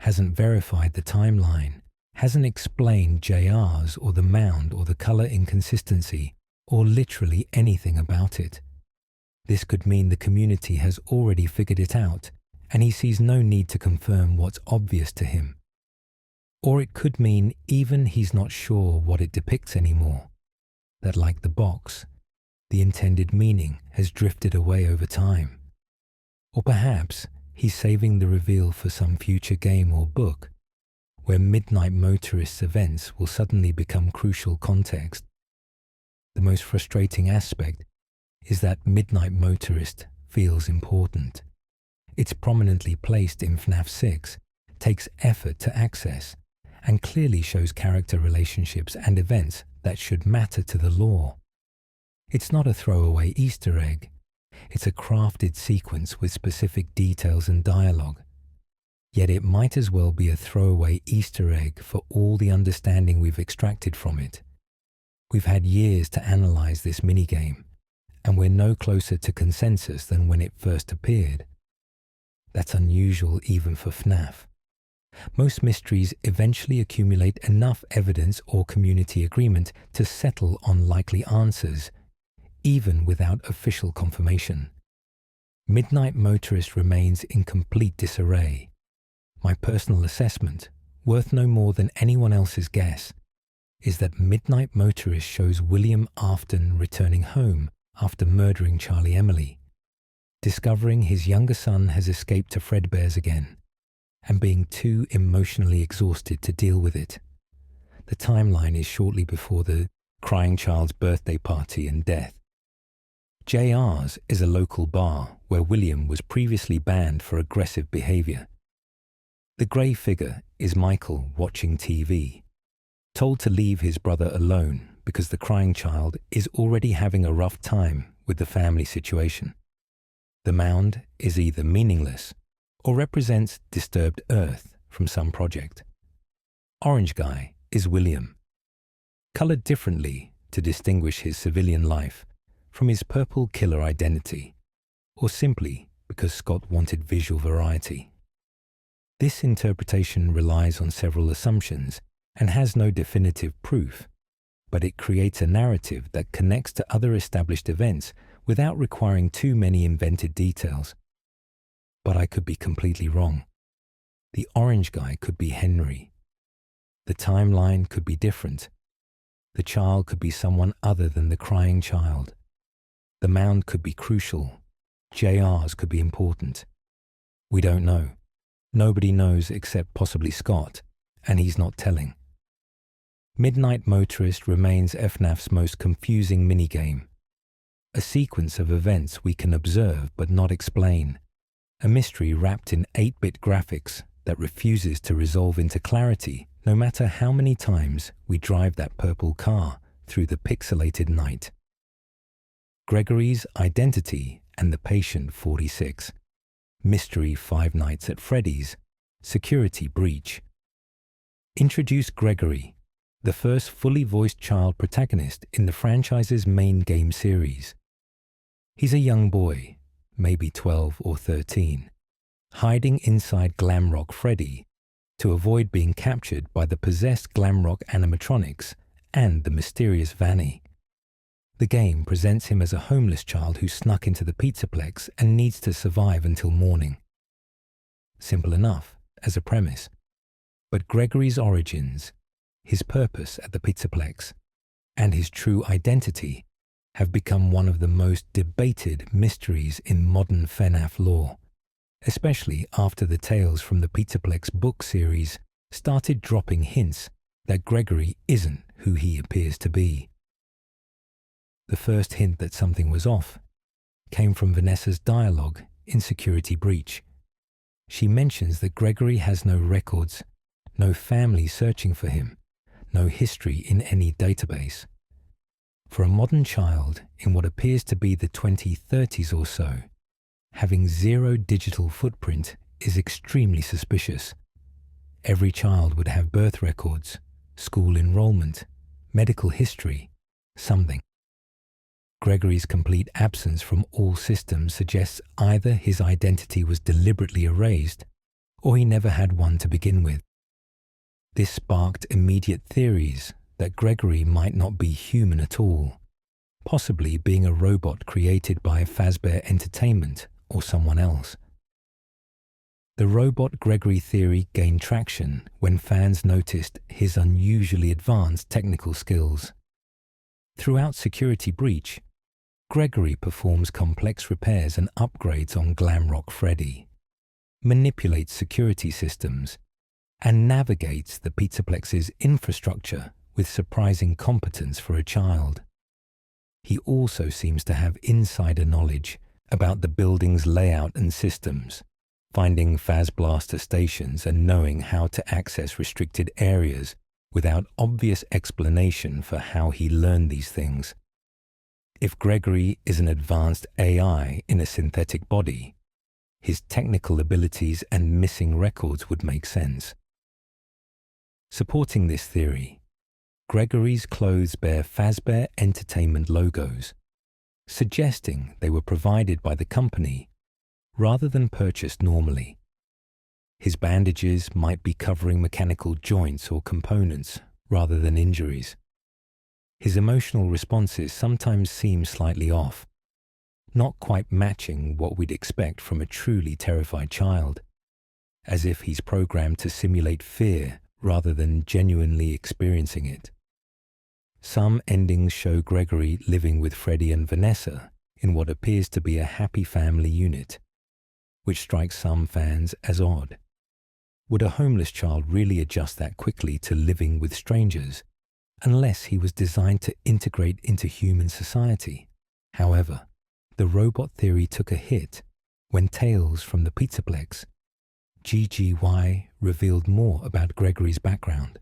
hasn't verified the timeline, hasn't explained JR's or the mound or the color inconsistency, or literally anything about it. This could mean the community has already figured it out, and he sees no need to confirm what's obvious to him. Or it could mean even he's not sure what it depicts anymore, that like the box, the intended meaning has drifted away over time. Or perhaps he's saving the reveal for some future game or book, where Midnight Motorist's events will suddenly become crucial context. The most frustrating aspect is that Midnight Motorist feels important. It's prominently placed in FNAF 6, takes effort to access, and clearly shows character relationships and events that should matter to the lore. It's not a throwaway Easter egg. It's a crafted sequence with specific details and dialogue. Yet it might as well be a throwaway Easter egg for all the understanding we've extracted from it. We've had years to analyze this minigame, and we're no closer to consensus than when it first appeared. That's unusual even for FNAF. Most mysteries eventually accumulate enough evidence or community agreement to settle on likely answers, even without official confirmation. Midnight Motorist remains in complete disarray. My personal assessment, worth no more than anyone else's guess, is that Midnight Motorist shows William Afton returning home after murdering Charlie Emily, discovering his younger son has escaped to Fredbear's again, and being too emotionally exhausted to deal with it. The timeline is shortly before the crying child's birthday party and death. JR's is a local bar where William was previously banned for aggressive behavior. The grey figure is Michael watching TV, told to leave his brother alone because the crying child is already having a rough time with the family situation. The mound is either meaningless or represents disturbed earth from some project. Orange Guy is William, coloured differently to distinguish his civilian life from his purple killer identity, or simply because Scott wanted visual variety. This interpretation relies on several assumptions and has no definitive proof, but it creates a narrative that connects to other established events without requiring too many invented details. But I could be completely wrong. The orange guy could be Henry. The timeline could be different. The child could be someone other than the crying child. The mound could be crucial. JR's could be important. We don't know. Nobody knows except possibly Scott, and he's not telling. Midnight Motorist remains FNAF's most confusing minigame. A sequence of events we can observe but not explain. A mystery wrapped in 8-bit graphics that refuses to resolve into clarity no matter how many times we drive that purple car through the pixelated night. Gregory's Identity and the Patient 46. Mystery 5 Nights at Freddy's. Security Breach. Introduce Gregory, the first fully voiced child protagonist in the franchise's main game series. He's a young boy, maybe 12 or 13, hiding inside Glamrock Freddy to avoid being captured by the possessed Glamrock animatronics and the mysterious Vanny. The game presents him as a homeless child who snuck into the Pizzaplex and needs to survive until morning. Simple enough as a premise, but Gregory's origins, his purpose at the Pizzaplex, and his true identity have become one of the most debated mysteries in modern FNAF lore, especially after the Tales from the Pizzaplex book series started dropping hints that Gregory isn't who he appears to be. The first hint that something was off came from Vanessa's dialogue in Security Breach. She mentions that Gregory has no records, no family searching for him, no history in any database. For a modern child in what appears to be the 2030s or so, having zero digital footprint is extremely suspicious. Every child would have birth records, school enrollment, medical history, something. Gregory's complete absence from all systems suggests either his identity was deliberately erased or he never had one to begin with. This sparked immediate theories that Gregory might not be human at all, possibly being a robot created by Fazbear Entertainment or someone else. The robot Gregory theory gained traction when fans noticed his unusually advanced technical skills. Throughout Security Breach, Gregory performs complex repairs and upgrades on Glamrock Freddy, manipulates security systems, and navigates the Pizzaplex's infrastructure with surprising competence for a child. He also seems to have insider knowledge about the building's layout and systems, finding Faz blaster stations and knowing how to access restricted areas without obvious explanation for how he learned these things. If Gregory is an advanced AI in a synthetic body, his technical abilities and missing records would make sense. Supporting this theory, Gregory's clothes bear Fazbear Entertainment logos, suggesting they were provided by the company rather than purchased normally. His bandages might be covering mechanical joints or components rather than injuries. His emotional responses sometimes seem slightly off, not quite matching what we'd expect from a truly terrified child, as if he's programmed to simulate fear rather than genuinely experiencing it. Some endings show Gregory living with Freddy and Vanessa in what appears to be a happy family unit, which strikes some fans as odd. Would a homeless child really adjust that quickly to living with strangers, unless he was designed to integrate into human society? However, the robot theory took a hit when Tales from the Pizzaplex, GGY, revealed more about Gregory's background.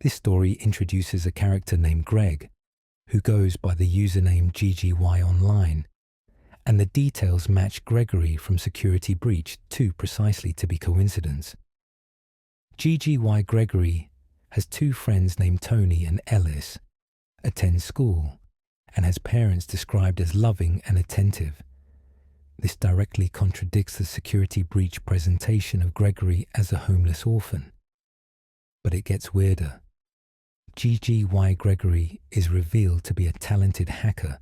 This story introduces a character named Greg, who goes by the username GGY online, and the details match Gregory from Security Breach too precisely to be coincidence. GGY Gregory has two friends named Tony and Ellis, attends school, and has parents described as loving and attentive. This directly contradicts the Security Breach presentation of Gregory as a homeless orphan. But it gets weirder. GGY Gregory is revealed to be a talented hacker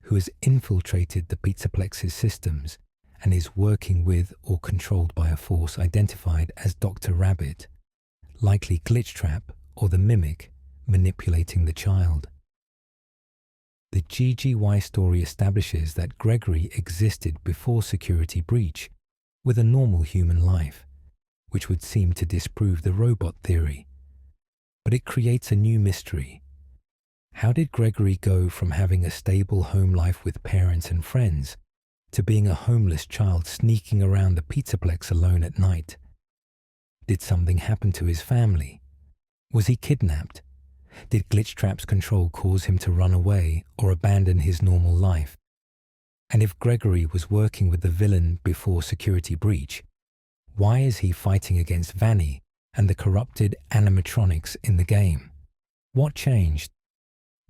who has infiltrated the Pizzaplex's systems and is working with or controlled by a force identified as Dr. Rabbit, likely Glitchtrap or the Mimic manipulating the child. The GGY story establishes that Gregory existed before Security Breach with a normal human life, which would seem to disprove the robot theory. But it creates a new mystery. How did Gregory go from having a stable home life with parents and friends to being a homeless child sneaking around the Pizzaplex alone at night? Did something happen to his family? Was he kidnapped? Did Glitchtrap's control cause him to run away or abandon his normal life? And if Gregory was working with the villain before Security Breach, why is he fighting against Vanny and the corrupted animatronics in the game? What changed?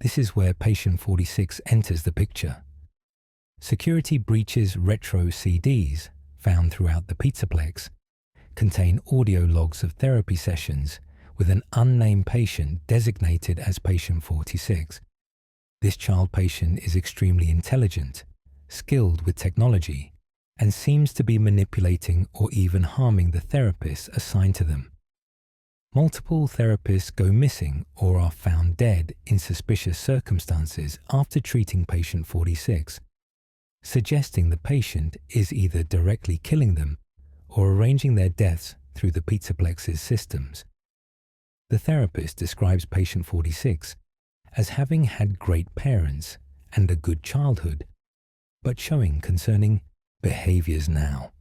This is where Patient 46 enters the picture. Security Breach's retro CDs, found throughout the Pizzaplex, contain audio logs of therapy sessions with an unnamed patient designated as Patient 46. This child patient is extremely intelligent, skilled with technology, and seems to be manipulating or even harming the therapists assigned to them. Multiple therapists go missing or are found dead in suspicious circumstances after treating Patient 46, suggesting the patient is either directly killing them or arranging their deaths through the Pizzaplex's systems. The therapist describes Patient 46 as having had great parents and a good childhood, but showing concerning behaviors now.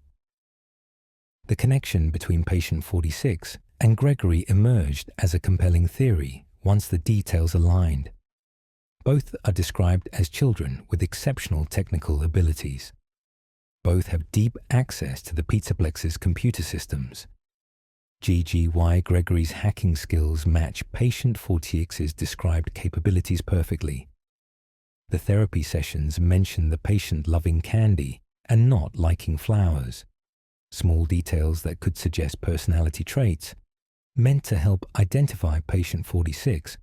The connection between Patient 46 and Gregory emerged as a compelling theory once the details aligned. Both are described as children with exceptional technical abilities. Both have deep access to the Pizzaplex's computer systems. GGY Gregory's hacking skills match Patient 46's described capabilities perfectly. The therapy sessions mention the patient loving candy and not liking flowers, small details that could suggest personality traits, meant to help identify Patient 46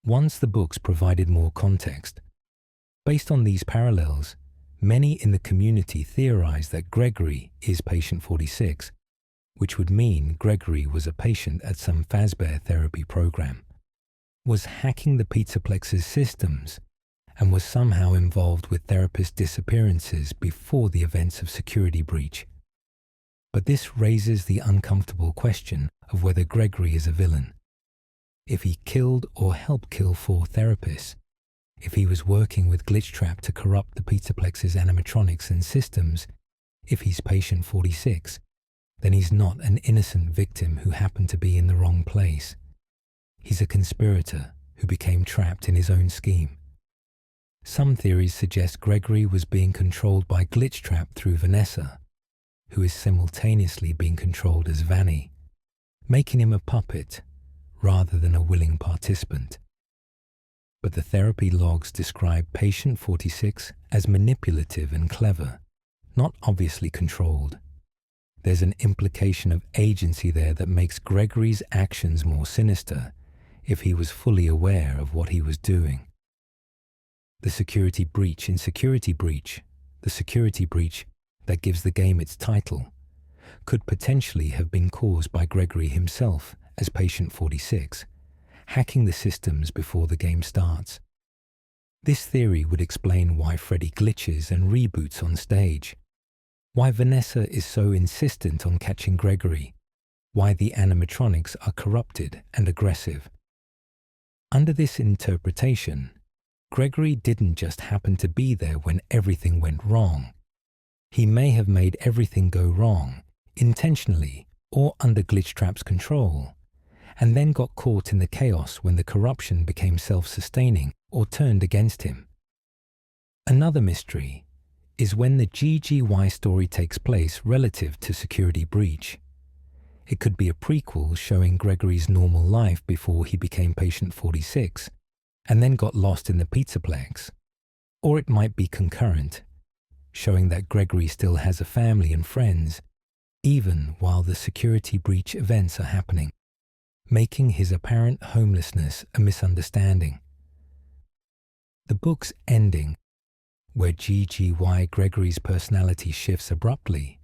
once the books provided more context. Based on these parallels, many in the community theorize that Gregory is Patient 46, which would mean Gregory was a patient at some Fazbear therapy program, was hacking the Pizzaplex's systems, and was somehow involved with therapist disappearances before the events of Security Breach. But this raises the uncomfortable question of whether Gregory is a villain. If he killed or helped kill 4 therapists, If he was working with Glitchtrap to corrupt the Pizzaplex's animatronics and systems, if he's patient 46, then he's not an innocent victim who happened to be in the wrong place. He's a conspirator who became trapped in his own scheme. Some theories suggest Gregory was being controlled by Glitchtrap through Vanessa, who is simultaneously being controlled as Vanny, making him a puppet rather than a willing participant. But the therapy logs describe patient 46 as manipulative and clever, not obviously controlled. There's an implication of agency there that makes Gregory's actions more sinister if he was fully aware of what he was doing. The security breach in Security Breach, the security breach that gives the game its title, could potentially have been caused by Gregory himself as patient 46, hacking the systems before the game starts. This theory would explain why Freddy glitches and reboots on stage, why Vanessa is so insistent on catching Gregory, why the animatronics are corrupted and aggressive. Under this interpretation, Gregory didn't just happen to be there when everything went wrong. He may have made everything go wrong, intentionally or under Glitchtrap's control, and then got caught in the chaos when the corruption became self-sustaining or turned against him. Another mystery is when the GGY story takes place relative to Security Breach. It could be a prequel showing Gregory's normal life before he became patient 46 and then got lost in the Pizzaplex. Or it might be concurrent, showing that Gregory still has a family and friends, even while the Security Breach events are happening, making his apparent homelessness a misunderstanding. The book's ending, where GGY Gregory's personality shifts abruptly,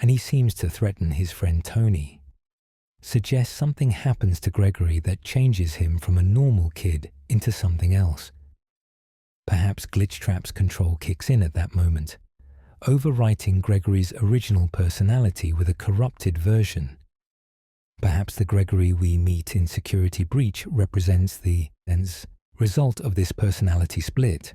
and he seems to threaten his friend Tony, suggests something happens to Gregory that changes him from a normal kid into something else. Perhaps Glitchtrap's control kicks in at that moment, overwriting Gregory's original personality with a corrupted version. Perhaps the Gregory we meet in Security Breach represents the result of this personality split,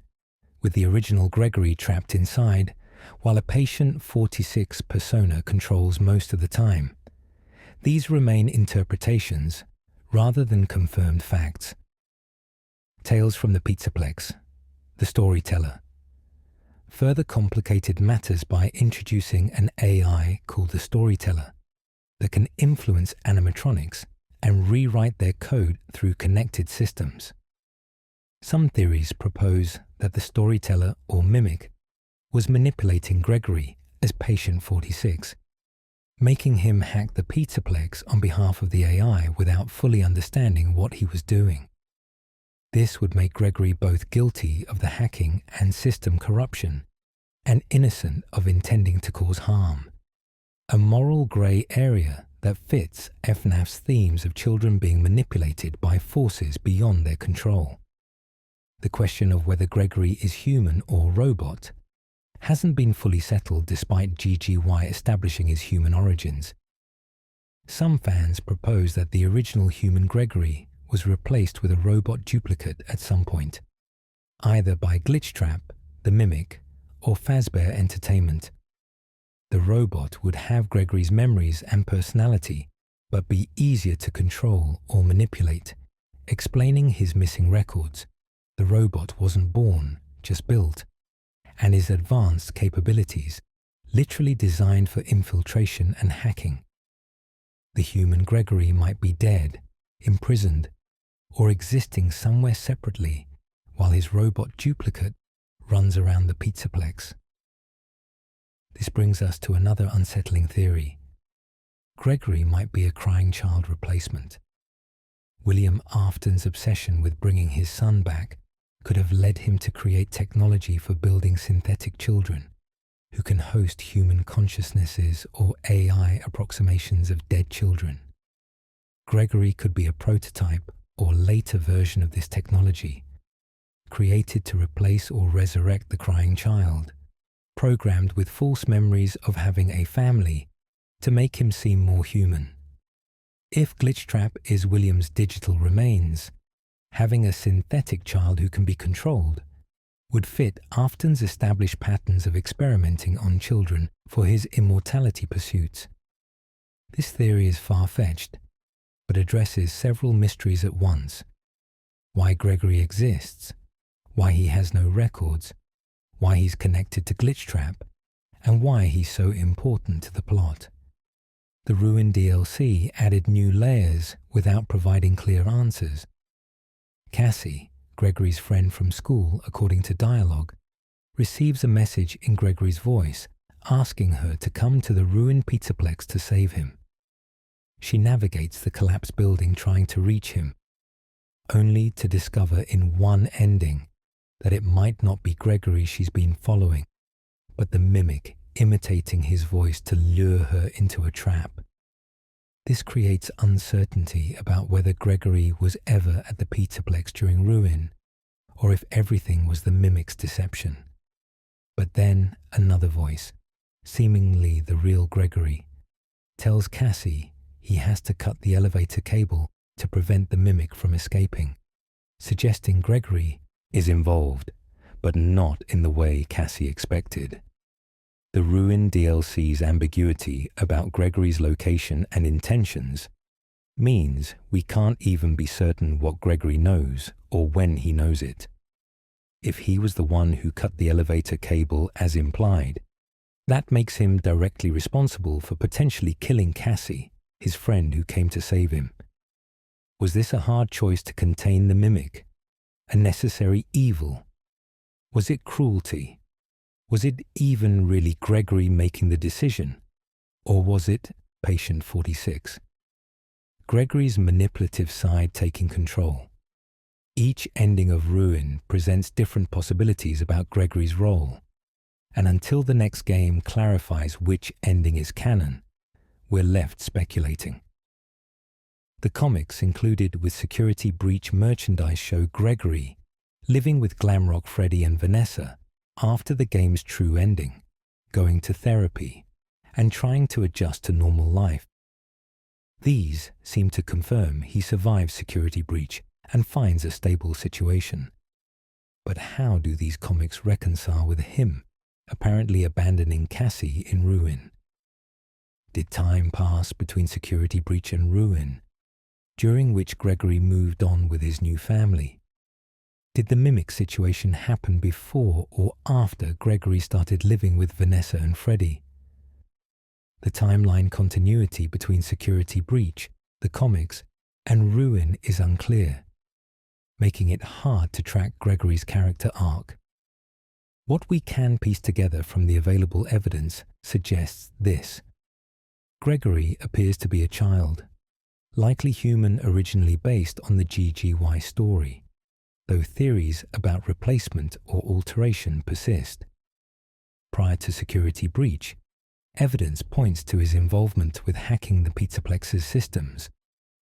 with the original Gregory trapped inside, while a patient 46 persona controls most of the time. These remain interpretations rather than confirmed facts. Tales from the Pizzaplex, the storyteller, further complicated matters by introducing an AI called the storyteller that can influence animatronics and rewrite their code through connected systems. Some theories propose that the storyteller or mimic was manipulating Gregory as patient 46, making him hack the Pizzaplex on behalf of the AI without fully understanding what he was doing. This would make Gregory both guilty of the hacking and system corruption, and innocent of intending to cause harm. A moral grey area that fits FNAF's themes of children being manipulated by forces beyond their control. The question of whether Gregory is human or robot hasn't been fully settled despite GGY establishing his human origins. Some fans propose that the original human Gregory was replaced with a robot duplicate at some point, either by Glitchtrap, the mimic, or Fazbear Entertainment. The robot would have Gregory's memories and personality, but be easier to control or manipulate, explaining his missing records. The robot wasn't born, just built, and his advanced capabilities, literally designed for infiltration and hacking. The human Gregory might be dead, imprisoned, or existing somewhere separately, while his robot duplicate runs around the Pizzaplex. This brings us to another unsettling theory. Gregory might be a crying child replacement. William Afton's obsession with bringing his son back could have led him to create technology for building synthetic children who can host human consciousnesses or AI approximations of dead children. Gregory could be a prototype or later version of this technology, created to replace or resurrect the crying child, programmed with false memories of having a family to make him seem more human. If Glitchtrap is William's digital remains, Having a synthetic child who can be controlled would fit Afton's established patterns of experimenting on children for his immortality pursuits. This theory is far-fetched, but addresses several mysteries at once: why Gregory exists, why he has no records, why he's connected to Glitchtrap, and why he's so important to the plot. The Ruin DLC added new layers without providing clear answers. Cassie, Gregory's friend from school, according to dialogue, receives a message in Gregory's voice asking her to come to the ruined Pizzaplex to save him. She navigates the collapsed building trying to reach him, only to discover in one ending that it might not be Gregory she's been following, but the mimic imitating his voice to lure her into a trap. This creates uncertainty about whether Gregory was ever at the Pizzaplex during Ruin, or if everything was the mimic's deception. But then another voice, seemingly the real Gregory, tells Cassie he has to cut the elevator cable to prevent the mimic from escaping, suggesting Gregory is involved, but not in the way Cassie expected. The Ruin DLC's ambiguity about Gregory's location and intentions means we can't even be certain what Gregory knows or when he knows it. If he was the one who cut the elevator cable as implied, that makes him directly responsible for potentially killing Cassie, his friend who came to save him. Was this a hard choice to contain the mimic? A necessary evil? Was it cruelty? Was it even really Gregory making the decision? Or was it Patient 46? Gregory's manipulative side taking control. Each ending of Ruin presents different possibilities about Gregory's role, and until the next game clarifies which ending is canon, we're left speculating. The comics included with Security Breach merchandise show Gregory living with Glamrock Freddy and Vanessa after the game's true ending, going to therapy, and trying to adjust to normal life. These seem to confirm he survives Security Breach and finds a stable situation. But how do these comics reconcile with him apparently abandoning Cassie in Ruin? Did time pass between Security Breach and Ruin, during which Gregory moved on with his new family? Did the mimic situation happen before or after Gregory started living with Vanessa and Freddy? The timeline continuity between Security Breach, the comics, and Ruin is unclear, making it hard to track Gregory's character arc. What we can piece together from the available evidence suggests this. Gregory appears to be a child, likely human originally based on the GGY story, though theories about replacement or alteration persist. Prior to Security Breach, evidence points to his involvement with hacking the Pizzaplex's systems,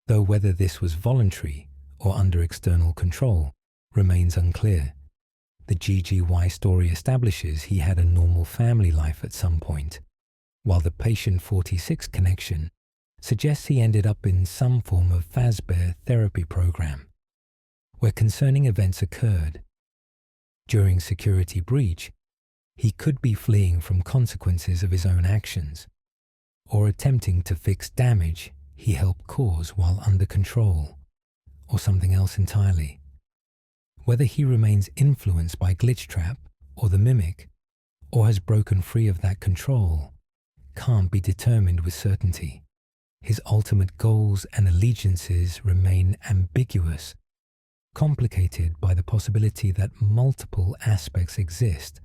though whether this was voluntary or under external control remains unclear. The GGY story establishes he had a normal family life at some point, while the Patient 46 connection suggests he ended up in some form of Fazbear therapy program, where concerning events occurred. During Security Breach, he could be fleeing from consequences of his own actions, or attempting to fix damage he helped cause while under control, or something else entirely. Whether he remains influenced by Glitchtrap or the Mimic, or has broken free of that control, can't be determined with certainty. His ultimate goals and allegiances remain ambiguous, complicated by the possibility that multiple aspects exist: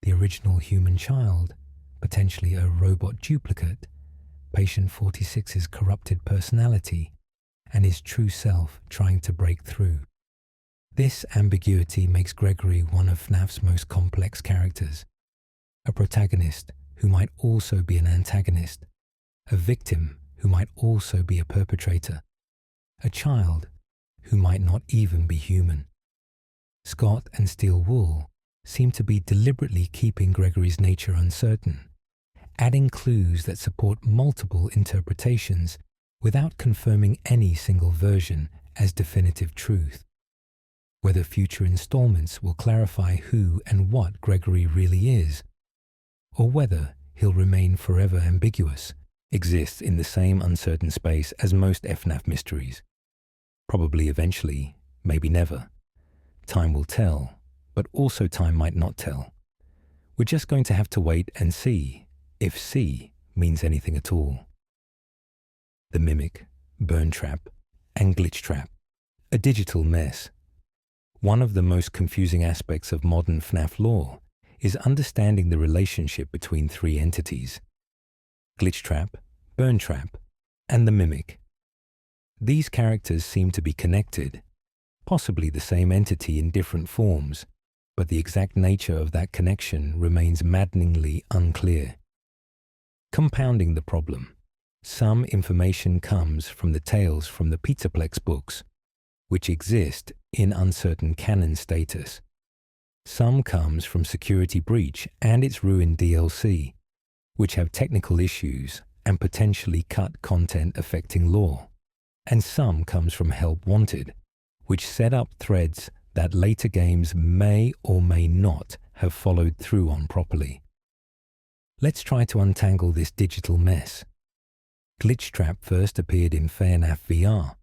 the original human child, potentially a robot duplicate, Patient 46's corrupted personality, and his true self trying to break through. This ambiguity makes Gregory one of FNAF's most complex characters, a protagonist who might also be an antagonist, a victim who might also be a perpetrator, a child who might not even be human. Scott and Steel Wool seem to be deliberately keeping Gregory's nature uncertain, adding clues that support multiple interpretations without confirming any single version as definitive truth. whether future installments will clarify who and what Gregory really is, or whether he'll remain forever ambiguous, exists in the same uncertain space as most FNAF mysteries. Probably eventually, maybe never. Time will tell, but also time might not tell. We're just going to have to wait and see, if see means anything at all. The Mimic, Burntrap, and Glitchtrap, a digital mess. One of the most confusing aspects of modern FNAF lore is understanding the relationship between three entities: Glitchtrap, Burntrap, and the Mimic. These characters seem to be connected, possibly the same entity in different forms, but the exact nature of that connection remains maddeningly unclear. Compounding the problem, some information comes from the Tales from the Pizzaplex books, which exist in uncertain canon status. Some comes from Security Breach and its ruined DLC, which have technical issues and potentially cut content affecting lore. And some comes from Help Wanted, which set up threads that later games may or may not have followed through on properly. Let's try to untangle this digital mess. Glitchtrap first appeared in FNAF VR.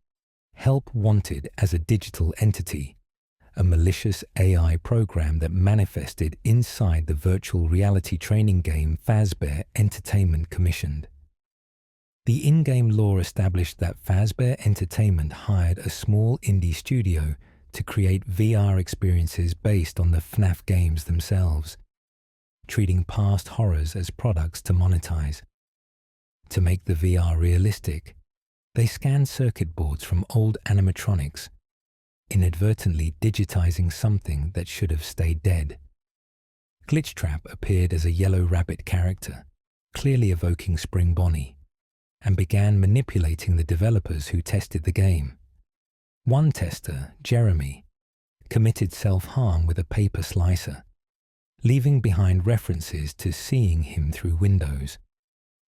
Help Wanted as a digital entity, a malicious AI program that manifested inside the virtual reality training game Fazbear Entertainment commissioned. The in-game lore established that Fazbear Entertainment hired a small indie studio to create VR experiences based on the FNAF games themselves, treating past horrors as products to monetize. To make the VR realistic, they scanned circuit boards from old animatronics, inadvertently digitizing something that should have stayed dead. Glitchtrap appeared as a yellow rabbit character, clearly evoking Spring Bonnie, and began manipulating the developers who tested the game. One tester, Jeremy, committed self-harm with a paper slicer, leaving behind references to seeing him through windows.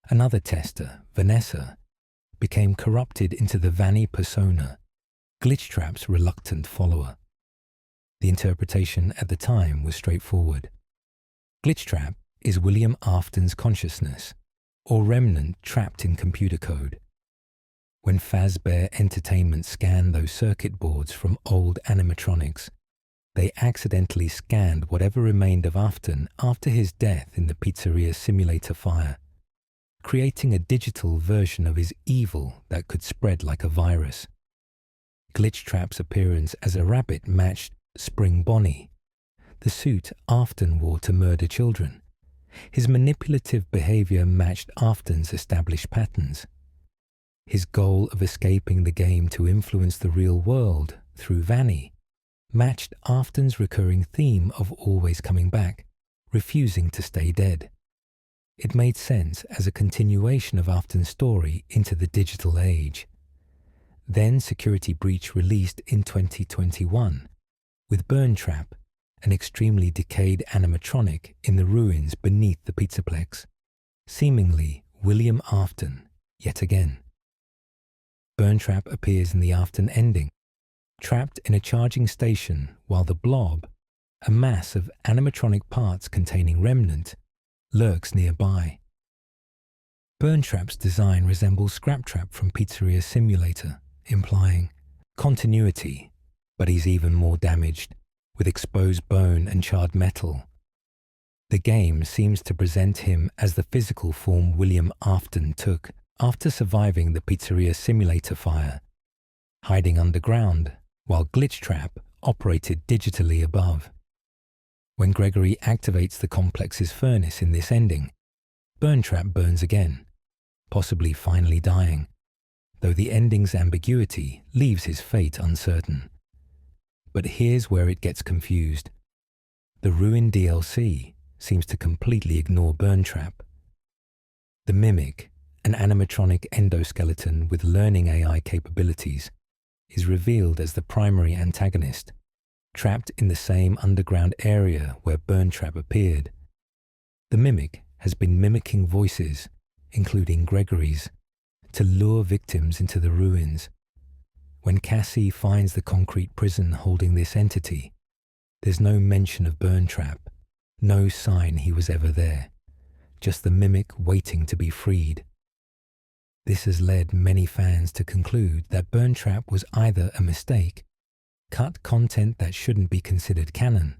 Another tester, Vanessa, became corrupted into the Vanny persona, Glitchtrap's reluctant follower. The interpretation at the time was straightforward. Glitchtrap is William Afton's consciousness, or remnant trapped in computer code. When Fazbear Entertainment scanned those circuit boards from old animatronics, they accidentally scanned whatever remained of Afton after his death in the pizzeria simulator fire, creating a digital version of his evil that could spread like a virus. Glitchtrap's appearance as a rabbit matched Spring Bonnie, the suit Afton wore to murder children. His manipulative behavior matched Afton's established patterns. His goal of escaping the game to influence the real world through Vanny matched Afton's recurring theme of always coming back, refusing to stay dead. It made sense as a continuation of Afton's story into the digital age. Then Security Breach released in 2021, with Burntrap, an extremely decayed animatronic in the ruins beneath the Pizzaplex, seemingly William Afton yet again. Burntrap appears in the Afton ending, trapped in a charging station while the Blob, a mass of animatronic parts containing remnant, lurks nearby. Burntrap's design resembles Scraptrap from Pizzeria Simulator, implying continuity, but he's even more damaged, with exposed bone and charred metal. The game seems to present him as the physical form William Afton took after surviving the Pizzeria Simulator fire, hiding underground while Glitchtrap operated digitally above. When Gregory activates the complex's furnace in this ending, Burntrap burns again, possibly finally dying, though the ending's ambiguity leaves his fate uncertain. But here's where it gets confused. The ruined DLC seems to completely ignore Burntrap. The Mimic, an animatronic endoskeleton with learning AI capabilities, is revealed as the primary antagonist, trapped in the same underground area where Burntrap appeared. The Mimic has been mimicking voices, including Gregory's, to lure victims into the ruins. When Cassie finds the concrete prison holding this entity, there's no mention of Burntrap, no sign he was ever there, just the mimic waiting to be freed. This has led many fans to conclude that Burntrap was either a mistake, cut content that shouldn't be considered canon,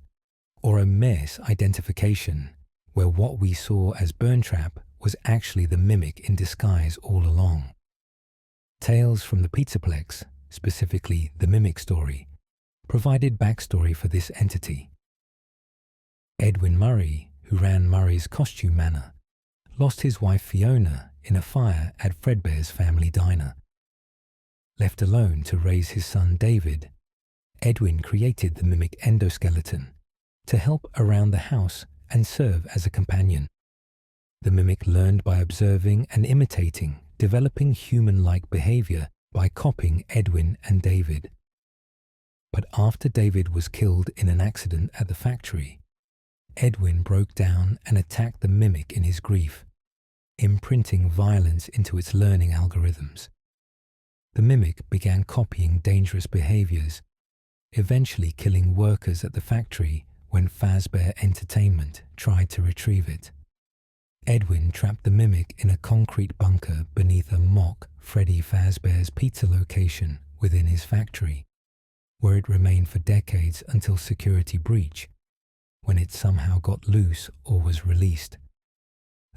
or a misidentification where what we saw as Burntrap was actually the mimic in disguise all along. Tales from the Pizzaplex, specifically the Mimic story, provided backstory for this entity. Edwin Murray, who ran Murray's Costume Manor, lost his wife Fiona in a fire at Fredbear's family diner. Left alone to raise his son David, Edwin created the mimic endoskeleton to help around the house and serve as a companion. The mimic learned by observing and imitating, developing human-like behavior by copying Edwin and David. But after David was killed in an accident at the factory, Edwin broke down and attacked the mimic in his grief, imprinting violence into its learning algorithms. The mimic began copying dangerous behaviors, eventually killing workers at the factory when Fazbear Entertainment tried to retrieve it. Edwin trapped the mimic in a concrete bunker beneath a mock Freddy Fazbear's pizza location within his factory, where it remained for decades until security breach, when it somehow got loose or was released.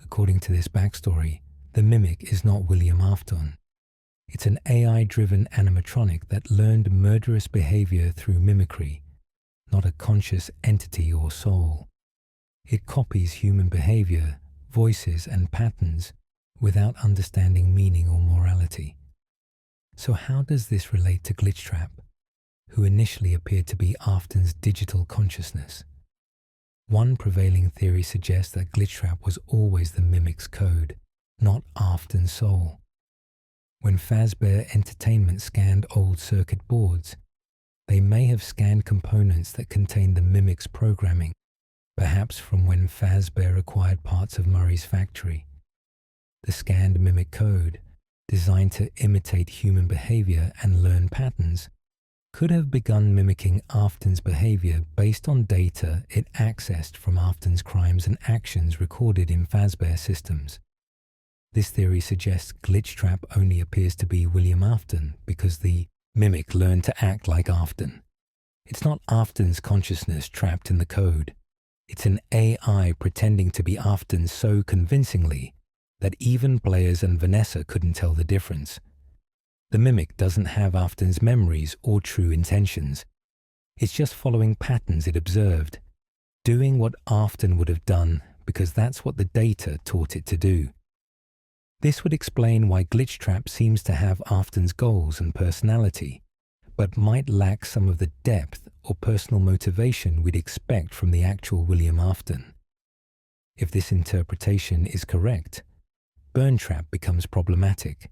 According to this backstory, the mimic is not William Afton. It's an AI-driven animatronic that learned murderous behavior through mimicry, not a conscious entity or soul. It copies human behavior, voices, and patterns without understanding meaning or morality. So how does this relate to Glitchtrap, who initially appeared to be Afton's digital consciousness? One prevailing theory suggests that Glitchtrap was always the mimic's code, not Afton's soul. When Fazbear Entertainment scanned old circuit boards, they may have scanned components that contained the mimic's programming, perhaps from when Fazbear acquired parts of Murray's factory. The scanned mimic code, designed to imitate human behavior and learn patterns, could have begun mimicking Afton's behavior based on data it accessed from Afton's crimes and actions recorded in Fazbear systems. This theory suggests Glitchtrap only appears to be William Afton because the mimic learned to act like Afton. It's not Afton's consciousness trapped in the code. It's an AI pretending to be Afton so convincingly that even players and Vanessa couldn't tell the difference. The mimic doesn't have Afton's memories or true intentions. It's just following patterns it observed, doing what Afton would have done because that's what the data taught it to do. This would explain why Glitchtrap seems to have Afton's goals and personality, but might lack some of the depth or personal motivation we'd expect from the actual William Afton. If this interpretation is correct, Burntrap becomes problematic.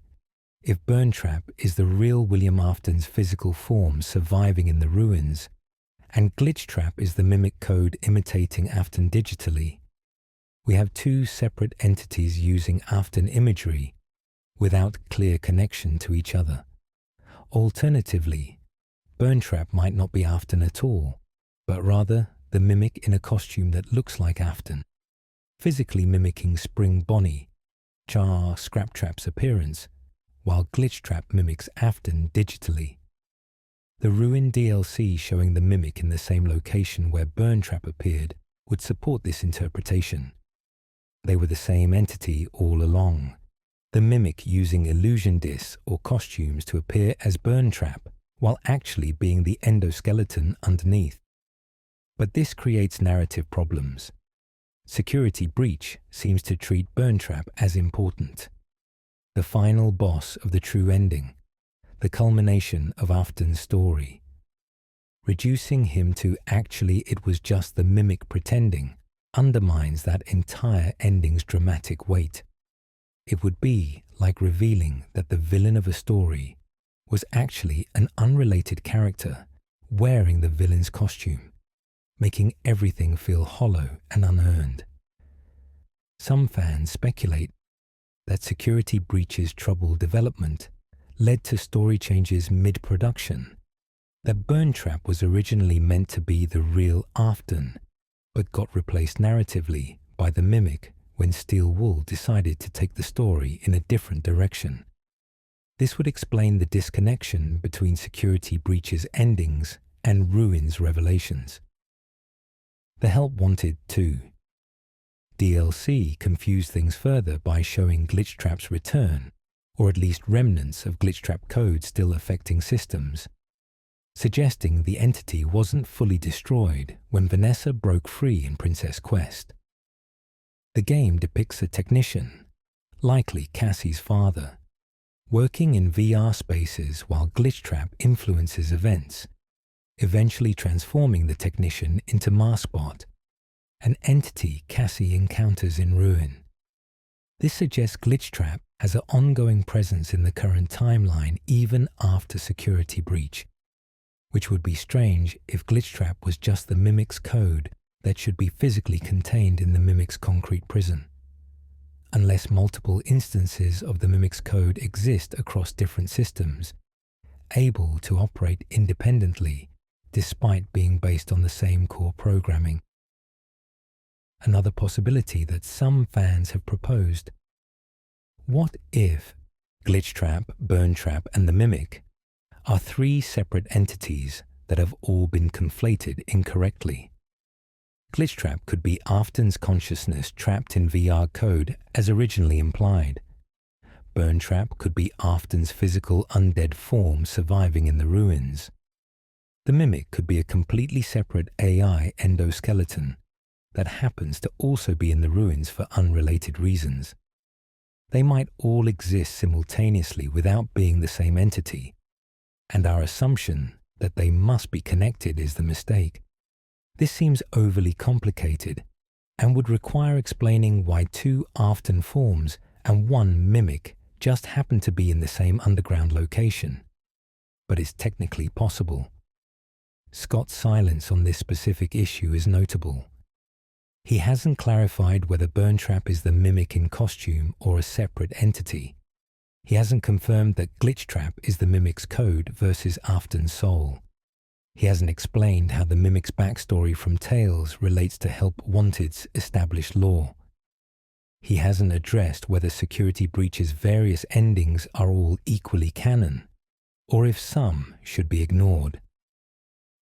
If Burntrap is the real William Afton's physical form surviving in the ruins, and Glitchtrap is the mimic code imitating Afton digitally, we have two separate entities using Afton imagery without clear connection to each other. Alternatively, Burntrap might not be Afton at all, but rather the mimic in a costume that looks like Afton, physically mimicking Spring Bonnie, Char Scraptrap's appearance, while Glitchtrap mimics Afton digitally. The Ruin DLC showing the mimic in the same location where Burntrap appeared would support this interpretation. They were the same entity all along, the mimic using illusion discs or costumes to appear as Burntrap while actually being the endoskeleton underneath. But this creates narrative problems. Security Breach seems to treat Burntrap as important, the final boss of the true ending, the culmination of Afton's story. Reducing him to actually it was just the mimic pretending undermines that entire ending's dramatic weight. It would be like revealing that the villain of a story was actually an unrelated character wearing the villain's costume, making everything feel hollow and unearned. Some fans speculate that Security Breach's troubled development led to story changes mid-production, that Burntrap was originally meant to be the real Afton, but got replaced narratively by the Mimic when Steel Wool decided to take the story in a different direction. This would explain the disconnection between Security Breach's endings and Ruin's revelations. The Help Wanted 2 DLC confused things further by showing Glitchtrap's return, or at least remnants of Glitchtrap code still affecting systems, suggesting the entity wasn't fully destroyed when Vanessa broke free in Princess Quest. The game depicts a technician, likely Cassie's father, working in VR spaces while Glitchtrap influences events, eventually transforming the technician into Maskbot, an entity Cassie encounters in Ruin. This suggests Glitchtrap has an ongoing presence in the current timeline even after Security Breach, which would be strange if Glitchtrap was just the Mimic's code that should be physically contained in the Mimic's concrete prison. Unless multiple instances of the Mimic's code exist across different systems, able to operate independently despite being based on the same core programming. Another possibility that some fans have proposed: what if Glitchtrap, Burntrap, and the Mimic are three separate entities that have all been conflated incorrectly? Glitchtrap could be Afton's consciousness trapped in VR code as originally implied. Burntrap could be Afton's physical undead form surviving in the ruins. The Mimic could be a completely separate AI endoskeleton that happens to also be in the ruins for unrelated reasons. They might all exist simultaneously without being the same entity, and our assumption that they must be connected is the mistake. This seems overly complicated and would require explaining why two Afton forms and one Mimic just happen to be in the same underground location, but it's technically possible. Scott's silence on this specific issue is notable. He hasn't clarified whether Burntrap is the Mimic in costume or a separate entity. He hasn't confirmed that Glitchtrap is the Mimic's code versus Afton's soul. He hasn't explained how the Mimic's backstory from Tales relates to Help Wanted's established lore. He hasn't addressed whether Security Breach's various endings are all equally canon, or if some should be ignored.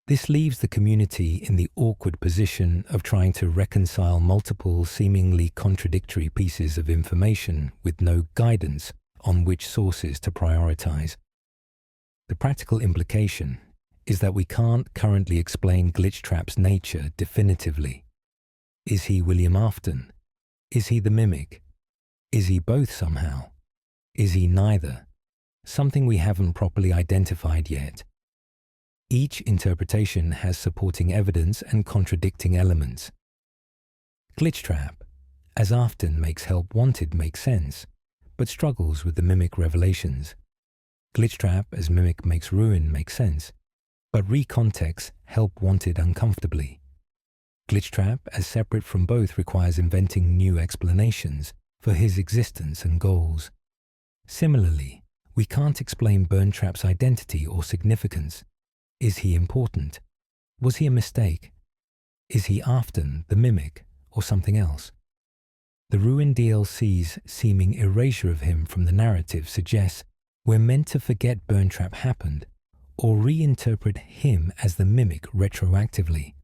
This leaves the community in the awkward position of trying to reconcile multiple seemingly contradictory pieces of information with no guidance on which sources to prioritize. The practical implication is that we can't currently explain Glitchtrap's nature definitively. Is he William Afton? Is he the Mimic? Is he both somehow? Is he neither? Something we haven't properly identified yet. Each interpretation has supporting evidence and contradicting elements. Glitchtrap, as Afton makes Help Wanted make sense, but struggles with the Mimic revelations. Glitchtrap as Mimic makes Ruin make sense, but recontexts Help Wanted uncomfortably. Glitchtrap as separate from both requires inventing new explanations for his existence and goals. Similarly, we can't explain Burntrap's identity or significance. Is he important? Was he a mistake? Is he Afton, the Mimic, or something else? The Ruin DLC's seeming erasure of him from the narrative suggests we're meant to forget Burntrap happened, or reinterpret him as the Mimic retroactively.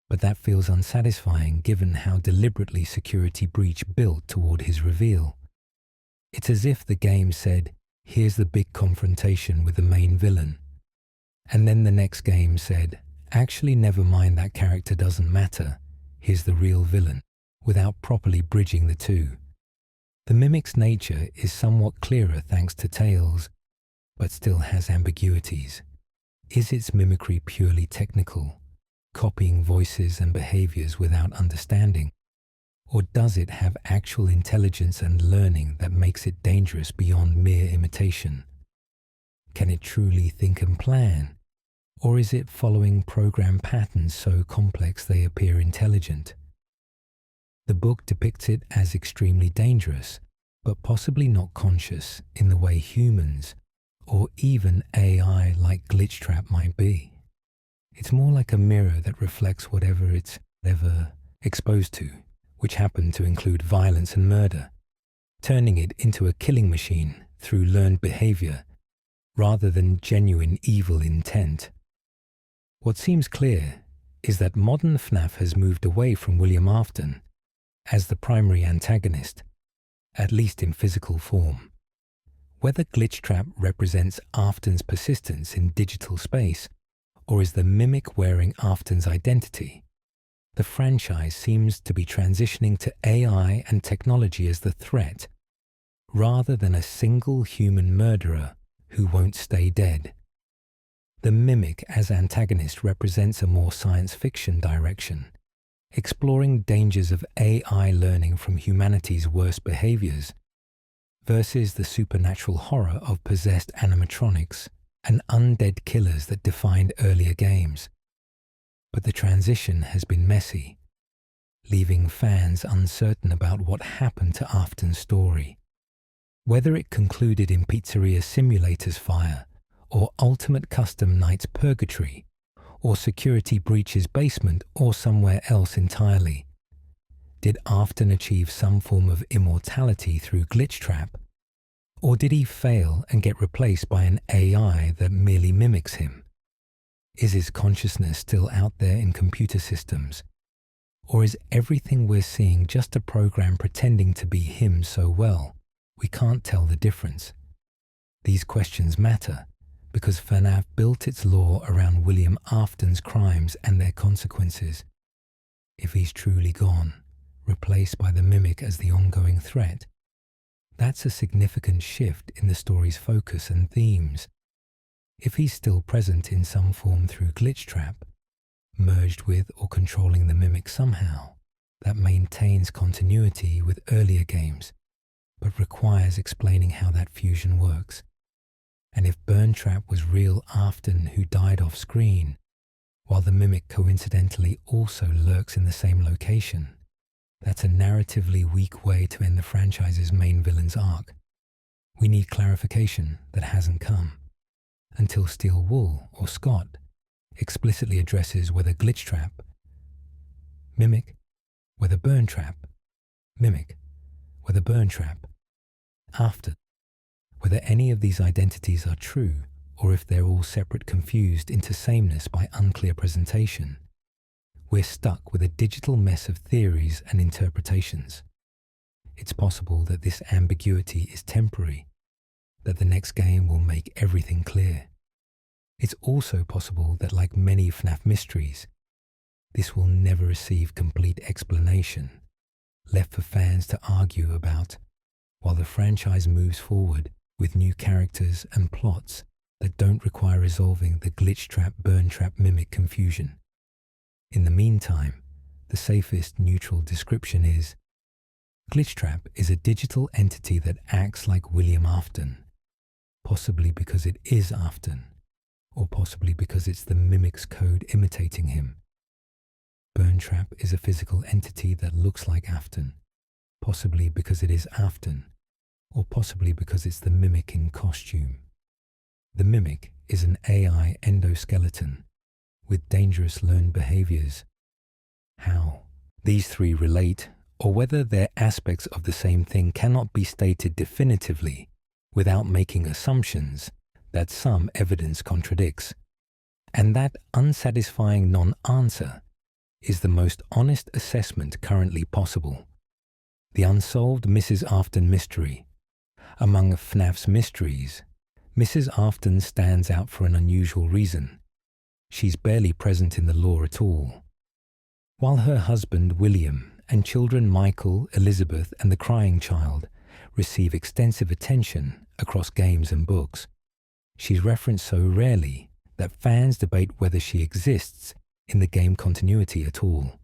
But that feels unsatisfying given how deliberately Security Breach built toward his reveal. It's as if the game said, here's the big confrontation with the main villain. And then the next game said, actually never mind, that character doesn't matter, here's the real villain, without properly bridging the two. The Mimic's nature is somewhat clearer thanks to Tales, but still has ambiguities. Is its mimicry purely technical, copying voices and behaviors without understanding? Or does it have actual intelligence and learning that makes it dangerous beyond mere imitation? Can it truly think and plan? Or is it following program patterns so complex they appear intelligent? The book depicts it as extremely dangerous, but possibly not conscious in the way humans, or even AI like Glitchtrap might be. It's more like a mirror that reflects whatever it's ever exposed to, which happened to include violence and murder, turning it into a killing machine through learned behavior rather than genuine evil intent. What seems clear is that modern FNAF has moved away from William Afton as the primary antagonist, at least in physical form. Whether Glitchtrap represents Afton's persistence in digital space or is the mimic wearing Afton's identity, the franchise seems to be transitioning to AI and technology as the threat, rather than a single human murderer who won't stay dead. The mimic as antagonist represents a more science fiction direction, exploring dangers of AI learning from humanity's worst behaviors versus the supernatural horror of possessed animatronics and undead killers that defined earlier games. But the transition has been messy, leaving fans uncertain about what happened to Afton's story. Whether it concluded in Pizzeria Simulator's fire, or Ultimate Custom Night's purgatory, or Security Breach's basement, or somewhere else entirely. Did Afton achieve some form of immortality through Glitchtrap? Or did he fail and get replaced by an AI that merely mimics him? Is his consciousness still out there in computer systems? Or is everything we're seeing just a program pretending to be him so well we can't tell the difference? These questions matter because FNAF built its lore around William Afton's crimes and their consequences. If he's truly gone, replaced by the mimic as the ongoing threat, that's a significant shift in the story's focus and themes. If he's still present in some form through Glitchtrap, merged with or controlling the mimic somehow, that maintains continuity with earlier games, but requires explaining how that fusion works. And if Burntrap was real Afton who died off screen, while the mimic coincidentally also lurks in the same location, that's a narratively weak way to end the franchise's main villain's arc. We need clarification that hasn't come, until Steel Wool or Scott explicitly addresses whether Glitchtrap, mimic, whether Burntrap, mimic, whether Burntrap, Afton, whether any of these identities are true or if they're all separate confused into sameness by unclear presentation. We're stuck with a digital mess of theories and interpretations. It's possible that this ambiguity is temporary, that the next game will make everything clear. It's also possible that, like many FNAF mysteries, this will never receive complete explanation, left for fans to argue about, while the franchise moves forward with new characters and plots that don't require resolving the Glitchtrap Burntrap mimic confusion. In the meantime, the safest neutral description is, Glitchtrap is a digital entity that acts like William Afton, possibly because it is Afton, or possibly because it's the mimic's code imitating him. Burntrap is a physical entity that looks like Afton, possibly because it is Afton, or possibly because it's the mimic in costume. The mimic is an AI endoskeleton with dangerous learned behaviors. How these three relate, or whether they're aspects of the same thing, cannot be stated definitively without making assumptions that some evidence contradicts. And that unsatisfying non-answer is the most honest assessment currently possible. The unsolved Mrs. Afton mystery. Among FNAF's mysteries, Mrs. Afton stands out for an unusual reason. She's barely present in the lore at all. While her husband, William, and children Michael, Elizabeth, and the crying child receive extensive attention across games and books, she's referenced so rarely that fans debate whether she exists in the game continuity at all.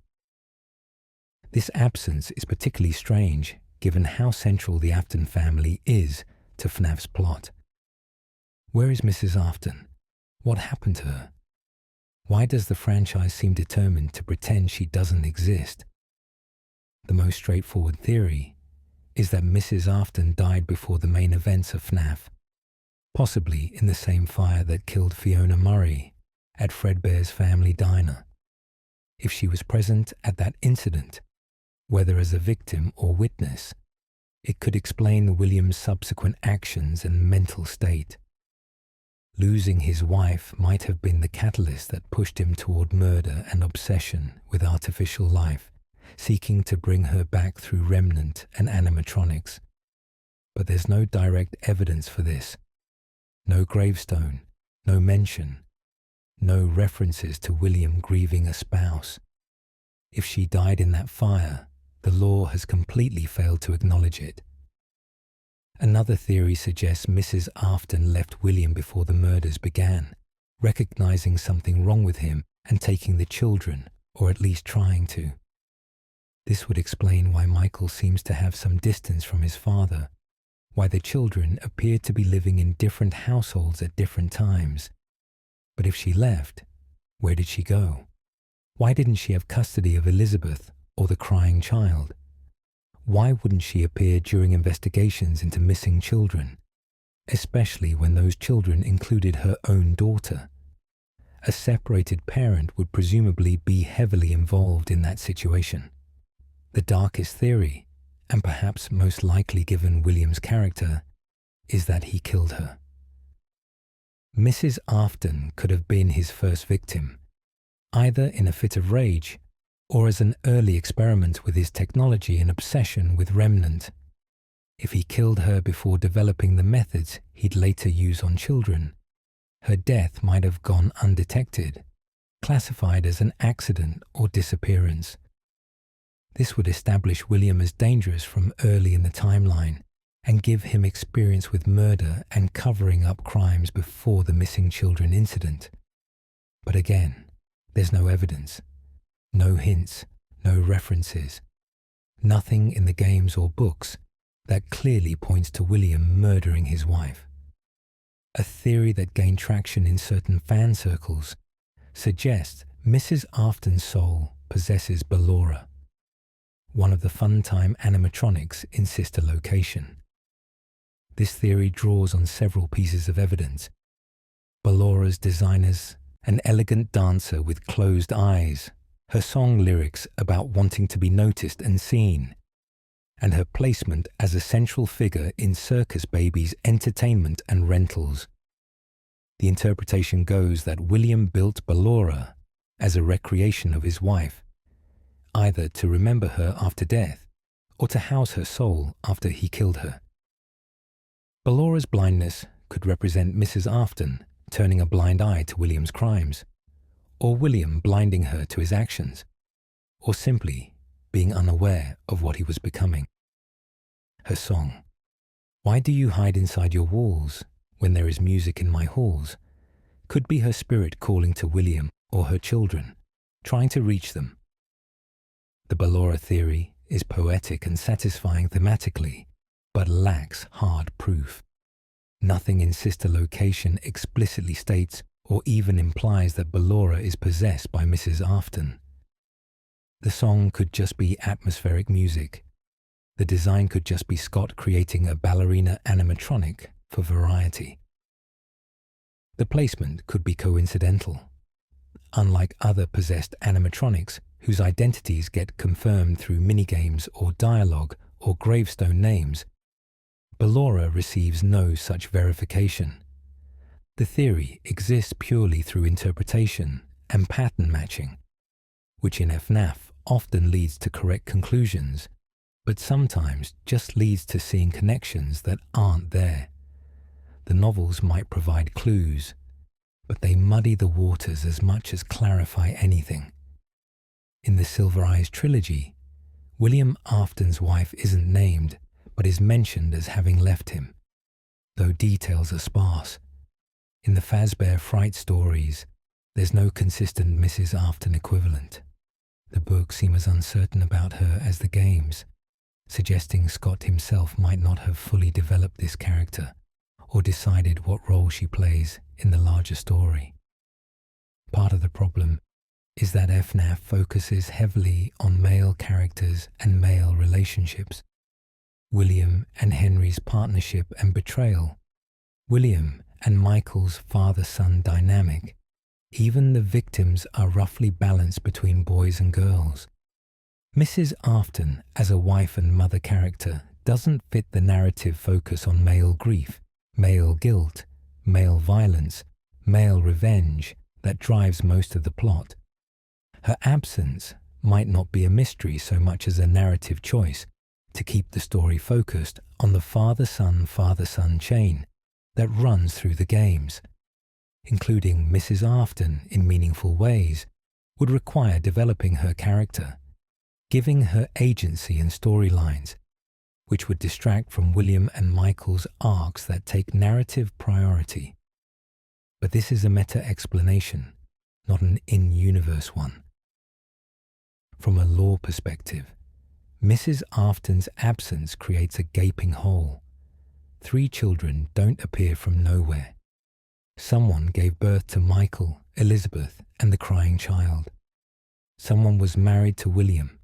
This absence is particularly strange given how central the Afton family is to FNAF's plot. Where is Mrs. Afton? What happened to her? Why does the franchise seem determined to pretend she doesn't exist? The most straightforward theory is that Mrs. Afton died before the main events of FNAF. possibly in the same fire that killed Fiona Murray at Fredbear's family diner. If she was present at that incident, whether as a victim or witness, it could explain William's subsequent actions and mental state. Losing his wife might have been the catalyst that pushed him toward murder and obsession with artificial life, seeking to bring her back through remnant and animatronics. But there's no direct evidence for this. No gravestone, no mention, no references to William grieving a spouse. If she died in that fire, the law has completely failed to acknowledge it. Another theory suggests Mrs. Afton left William before the murders began, recognizing something wrong with him and taking the children, or at least trying to. This would explain why Michael seems to have some distance from his father, why the children appeared to be living in different households at different times. But if she left, where did she go? Why didn't she have custody of Elizabeth or the crying child? Why wouldn't she appear during investigations into missing children, especially when those children included her own daughter? A separated parent would presumably be heavily involved in that situation. The darkest theory, and perhaps most likely given William's character, is that he killed her. Mrs. Afton could have been his first victim, either in a fit of rage or as an early experiment with his technology and obsession with remnant. If he killed her before developing the methods he'd later use on children, her death might have gone undetected, classified as an accident or disappearance. This would establish William as dangerous from early in the timeline and give him experience with murder and covering up crimes before the missing children incident. But again, there's no evidence, no hints, no references, nothing in the games or books that clearly points to William murdering his wife. A theory that gained traction in certain fan circles suggests Mrs. Afton's soul possesses Ballora, one of the Funtime animatronics in sister location. This theory draws on several pieces of evidence. Ballora's designers, an elegant dancer with closed eyes, her song lyrics about wanting to be noticed and seen, and her placement as a central figure in Circus Baby's entertainment and rentals. The interpretation goes that William built Ballora as a recreation of his wife, either to remember her after death or to house her soul after he killed her. Ballora's blindness could represent Mrs. Afton turning a blind eye to William's crimes, or William blinding her to his actions, or simply being unaware of what he was becoming. Her song, "Why do you hide inside your walls when there is music in my halls?" could be her spirit calling to William or her children, trying to reach them. The Ballora theory is poetic and satisfying thematically, but lacks hard proof. Nothing in sister location explicitly states or even implies that Ballora is possessed by Mrs. Afton. The song could just be atmospheric music. The design could just be Scott creating a ballerina animatronic for variety. The placement could be coincidental. Unlike other possessed animatronics whose identities get confirmed through minigames or dialogue or gravestone names, Ballora receives no such verification. The theory exists purely through interpretation and pattern matching, which in FNAF often leads to correct conclusions, but sometimes just leads to seeing connections that aren't there. The novels might provide clues, but they muddy the waters as much as clarify anything. In the Silver Eyes trilogy, William Afton's wife isn't named, but is mentioned as having left him, though details are sparse. In the Fazbear Fright stories, there's no consistent Mrs. Afton equivalent. The books seem as uncertain about her as the games, suggesting Scott himself might not have fully developed this character or decided what role she plays in the larger story. Part of the problem is that FNAF focuses heavily on male characters and male relationships. William and Henry's partnership and betrayal, William and Michael's father-son dynamic. Even the victims are roughly balanced between boys and girls. Mrs. Afton, as a wife and mother character, doesn't fit the narrative focus on male grief, male guilt, male violence, male revenge that drives most of the plot. Her absence might not be a mystery so much as a narrative choice to keep the story focused on the father-son chain that runs through the games. Including Mrs. Afton in meaningful ways would require developing her character, giving her agency and storylines, which would distract from William and Michael's arcs that take narrative priority. But this is a meta-explanation, not an in-universe one. From a lore perspective, Mrs. Afton's absence creates a gaping hole. 3 children don't appear from nowhere. Someone gave birth to Michael, Elizabeth, and the crying child. Someone was married to William.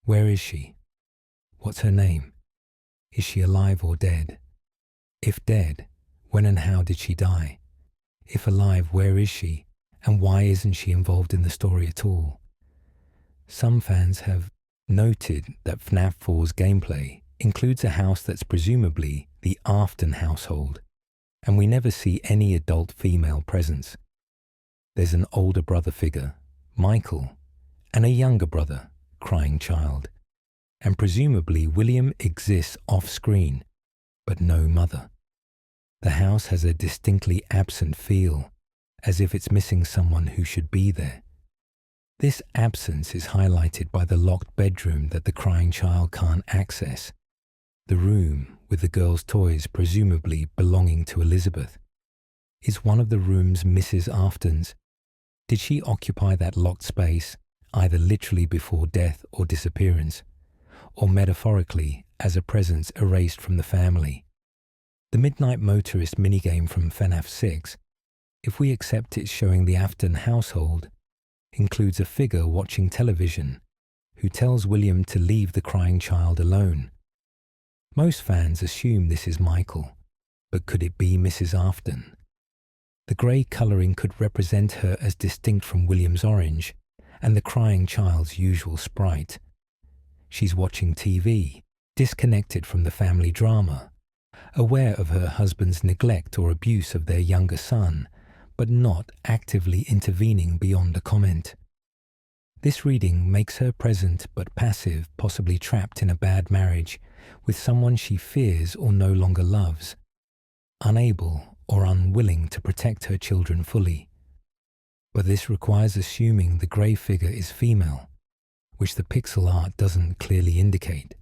Where is she? What's her name? Is she alive or dead? If dead, when and how did she die? If alive, where is she? And why isn't she involved in the story at all? Some fans have noted that FNAF 4's gameplay includes a house that's presumably the Afton household, and we never see any adult female presence. There's an older brother figure, Michael, and a younger brother, crying child, and presumably William exists off-screen, but no mother. The house has a distinctly absent feel, as if it's missing someone who should be there. This absence is highlighted by the locked bedroom that the crying child can't access, the room with the girl's toys presumably belonging to Elizabeth. Is one of the rooms Mrs. Afton's? Did she occupy that locked space, either literally before death or disappearance, or metaphorically as a presence erased from the family? The Midnight Motorist minigame from FNAF 6, if we accept it showing the Afton household, includes a figure watching television who tells William to leave the crying child alone. Most fans assume this is Michael, but could it be Mrs. Afton? The grey colouring could represent her as distinct from William's orange and the crying child's usual sprite. She's watching TV, disconnected from the family drama, aware of her husband's neglect or abuse of their younger son, but not actively intervening beyond a comment. This reading makes her present but passive, possibly trapped in a bad marriage with someone she fears or no longer loves, unable or unwilling to protect her children fully. But this requires assuming the grey figure is female, which the pixel art doesn't clearly indicate.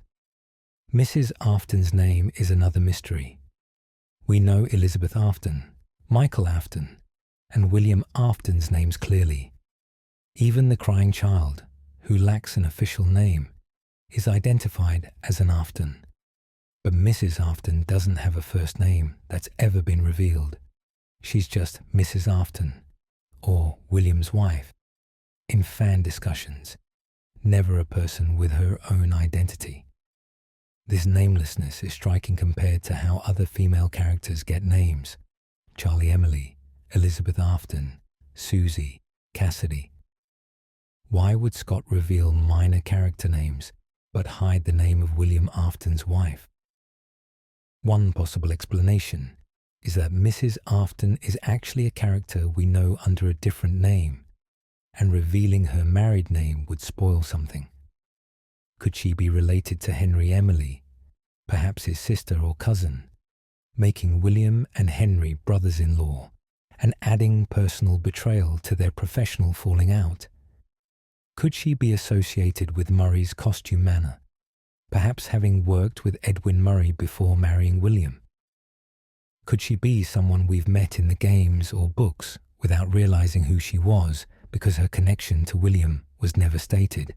Mrs. Afton's name is another mystery. We know Elizabeth Afton, Michael Afton, and William Afton's names clearly. Even the crying child, who lacks an official name, is identified as an Afton. But Mrs. Afton doesn't have a first name that's ever been revealed. She's just Mrs. Afton, or William's wife, in fan discussions, never a person with her own identity. This namelessness is striking compared to how other female characters get names: Charlie Emily, Elizabeth Afton, Susie, Cassidy. Why would Scott reveal minor character names but hide the name of William Afton's wife? One possible explanation is that Mrs. Afton is actually a character we know under a different name, and revealing her married name would spoil something. Could she be related to Henry Emily, perhaps his sister or cousin, making William and Henry brothers-in-law and adding personal betrayal to their professional falling out? Could she be associated with Murray's costume manner, perhaps having worked with Edwin Murray before marrying William? Could she be someone we've met in the games or books without realizing who she was because her connection to William was never stated?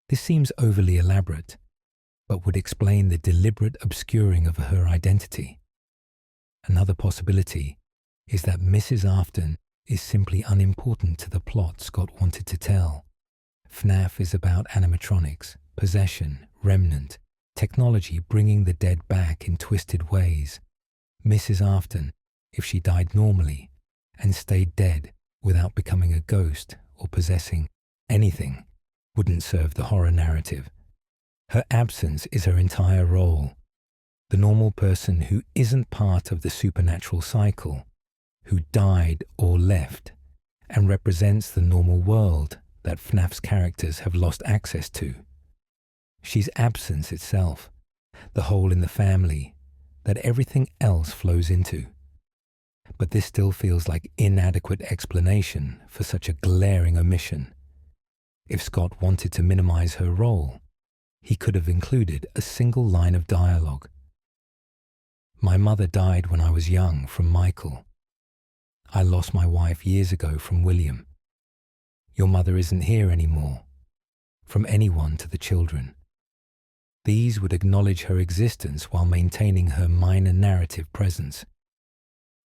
This seems overly elaborate, but would explain the deliberate obscuring of her identity. Another possibility is that Mrs. Afton is simply unimportant to the plot Scott wanted to tell. FNAF is about animatronics, possession, remnant, technology bringing the dead back in twisted ways. Mrs. Afton, if she died normally and stayed dead without becoming a ghost or possessing anything, wouldn't serve the horror narrative. Her absence is her entire role. The normal person who isn't part of the supernatural cycle, who died or left, and represents the normal world that FNAF's characters have lost access to. She's absence itself, the hole in the family that everything else flows into. But this still feels like inadequate explanation for such a glaring omission. If Scott wanted to minimize her role, he could have included a single line of dialogue. My mother died when I was young from Michael. I lost my wife years ago from William. Your mother isn't here anymore. From anyone to the children. These would acknowledge her existence while maintaining her minor narrative presence.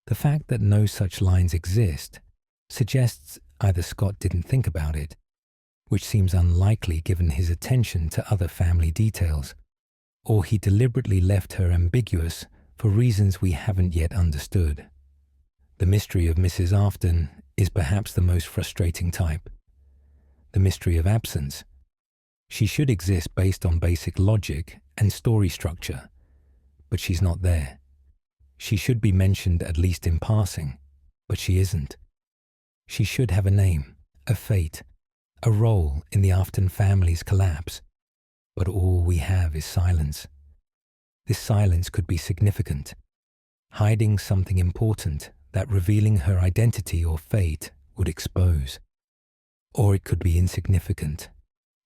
The fact that no such lines exist suggests either Scott didn't think about it, which seems unlikely given his attention to other family details, or he deliberately left her ambiguous for reasons we haven't yet understood. The mystery of Mrs. Afton is perhaps the most frustrating type. The mystery of absence. She should exist based on basic logic and story structure, but she's not there. She should be mentioned at least in passing, but she isn't. She should have a name, a fate, a role in the Afton family's collapse, but all we have is silence. This silence could be significant, hiding something important that revealing her identity or fate would expose. Or it could be insignificant,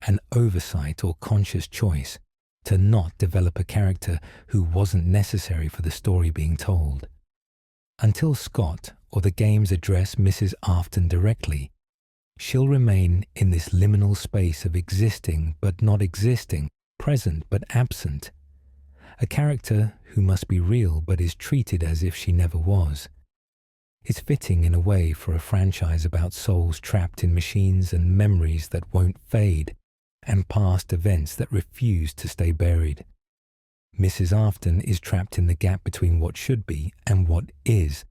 an oversight or conscious choice to not develop a character who wasn't necessary for the story being told. Until Scott or the games address Mrs. Afton directly, she'll remain in this liminal space of existing but not existing, present but absent. A character who must be real but is treated as if she never was. It's fitting in a way for a franchise about souls trapped in machines and memories that won't fade, and past events that refuse to stay buried. Mrs. Afton is trapped in the gap between what should be and what is.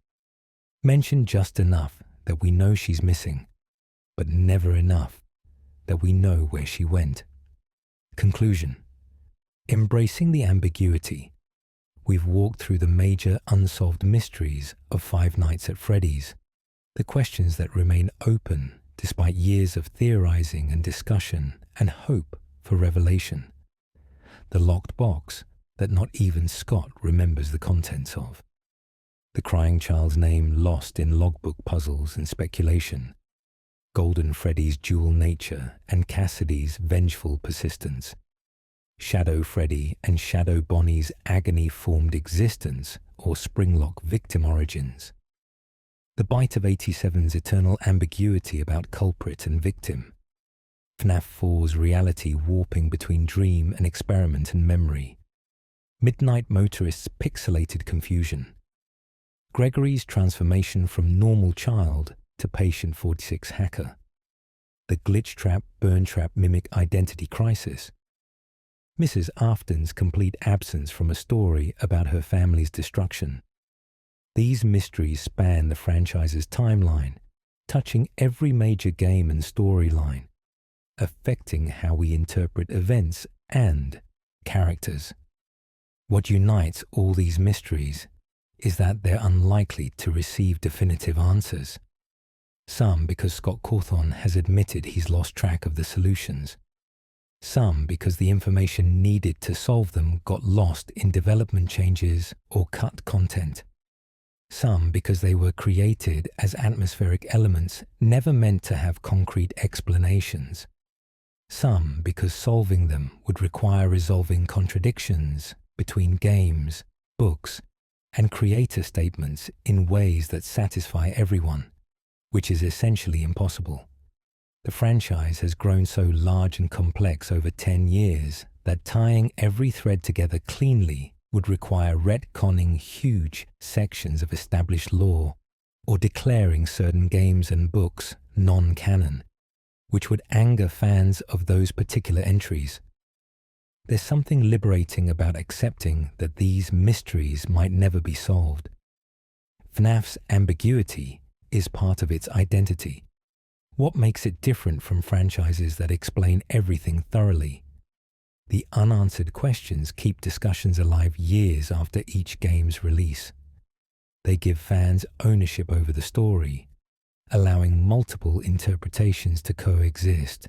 Mentioned just enough that we know she's missing, but never enough that we know where she went. Conclusion. Embracing the ambiguity, we've walked through the major unsolved mysteries of Five Nights at Freddy's, the questions that remain open despite years of theorizing and discussion and hope for revelation. The locked box that not even Scott remembers the contents of. The crying child's name lost in logbook puzzles and speculation. Golden Freddy's dual nature and Cassidy's vengeful persistence. Shadow Freddy and Shadow Bonnie's agony-formed existence or Springlock victim origins. The bite of 87's eternal ambiguity about culprit and victim. FNAF 4's reality warping between dream and experiment and memory. Midnight Motorist's pixelated confusion. Gregory's transformation from normal child to Patient 46 hacker. The Glitchtrap Burntrap mimic identity crisis. Mrs. Afton's complete absence from a story about her family's destruction. These mysteries span the franchise's timeline, touching every major game and storyline, affecting how we interpret events and characters. What unites all these mysteries is that they're unlikely to receive definitive answers. Some because Scott Cawthon has admitted he's lost track of the solutions. Some because the information needed to solve them got lost in development changes or cut content. Some because they were created as atmospheric elements never meant to have concrete explanations. Some because solving them would require resolving contradictions between games, books, and creator statements in ways that satisfy everyone, which is essentially impossible. The franchise has grown so large and complex over 10 years that tying every thread together cleanly would require retconning huge sections of established lore or declaring certain games and books non-canon, which would anger fans of those particular entries. There's something liberating about accepting that these mysteries might never be solved. FNAF's ambiguity is part of its identity. What makes it different from franchises that explain everything thoroughly? The unanswered questions keep discussions alive years after each game's release. They give fans ownership over the story, allowing multiple interpretations to coexist.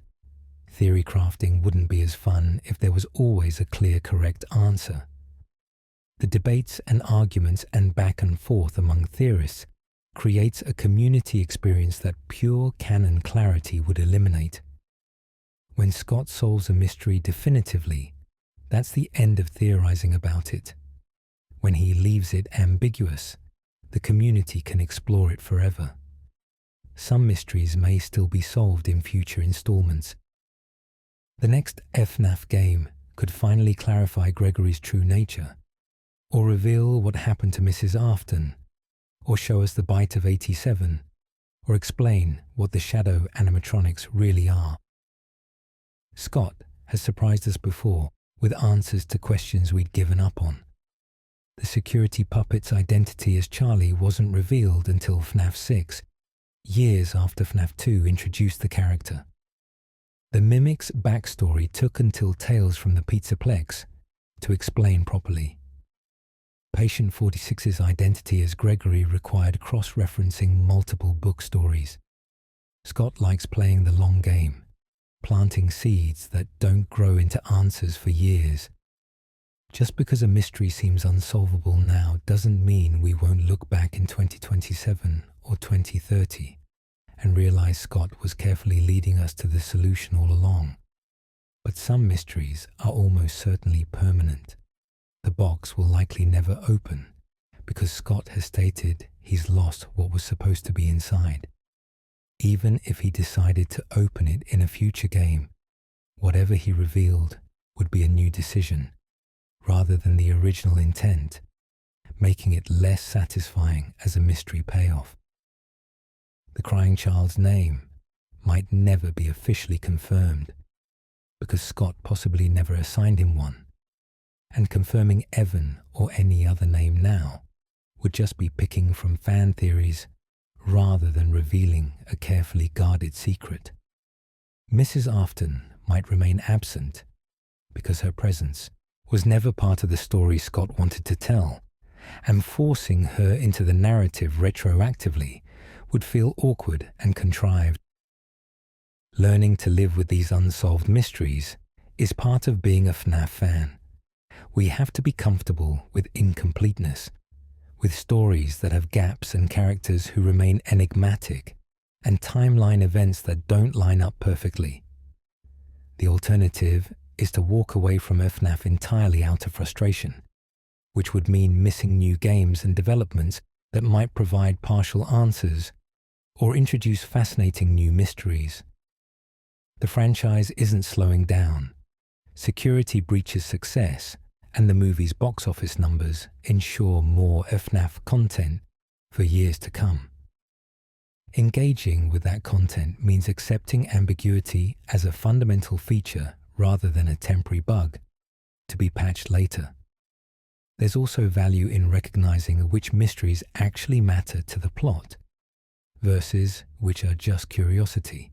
Theory crafting wouldn't be as fun if there was always a clear, correct answer. The debates and arguments and back and forth among theorists creates a community experience that pure canon clarity would eliminate. When Scott solves a mystery definitively, that's the end of theorizing about it. When he leaves it ambiguous, the community can explore it forever. Some mysteries may still be solved in future installments. The next FNAF game could finally clarify Gregory's true nature, or reveal what happened to Mrs. Afton, or show us the bite of 87, or explain what the shadow animatronics really are. Scott has surprised us before with answers to questions we'd given up on. The security puppet's identity as Charlie wasn't revealed until FNAF 6, years after FNAF 2 introduced the character. The mimic's backstory took until Tales from the Pizzaplex to explain properly. Patient 46's identity as Gregory required cross-referencing multiple book stories. Scott likes playing the long game, planting seeds that don't grow into answers for years. Just because a mystery seems unsolvable now doesn't mean we won't look back in 2027 or 2030 and realize Scott was carefully leading us to the solution all along. But some mysteries are almost certainly permanent. The box will likely never open because Scott has stated he's lost what was supposed to be inside. Even if he decided to open it in a future game, whatever he revealed would be a new decision, rather than the original intent, making it less satisfying as a mystery payoff. The crying child's name might never be officially confirmed, because Scott possibly never assigned him one, and confirming Evan or any other name now would just be picking from fan theories rather than revealing a carefully guarded secret. Mrs. Afton might remain absent because her presence was never part of the story Scott wanted to tell, and forcing her into the narrative retroactively would feel awkward and contrived. Learning to live with these unsolved mysteries is part of being a FNAF fan. We have to be comfortable with incompleteness, with stories that have gaps and characters who remain enigmatic, and timeline events that don't line up perfectly. The alternative is to walk away from FNAF entirely out of frustration, which would mean missing new games and developments that might provide partial answers or introduce fascinating new mysteries. The franchise isn't slowing down. Security breaches success, and the movie's box office numbers ensure more FNAF content for years to come. Engaging with that content means accepting ambiguity as a fundamental feature rather than a temporary bug to be patched later. There's also value in recognizing which mysteries actually matter to the plot versus which are just curiosity.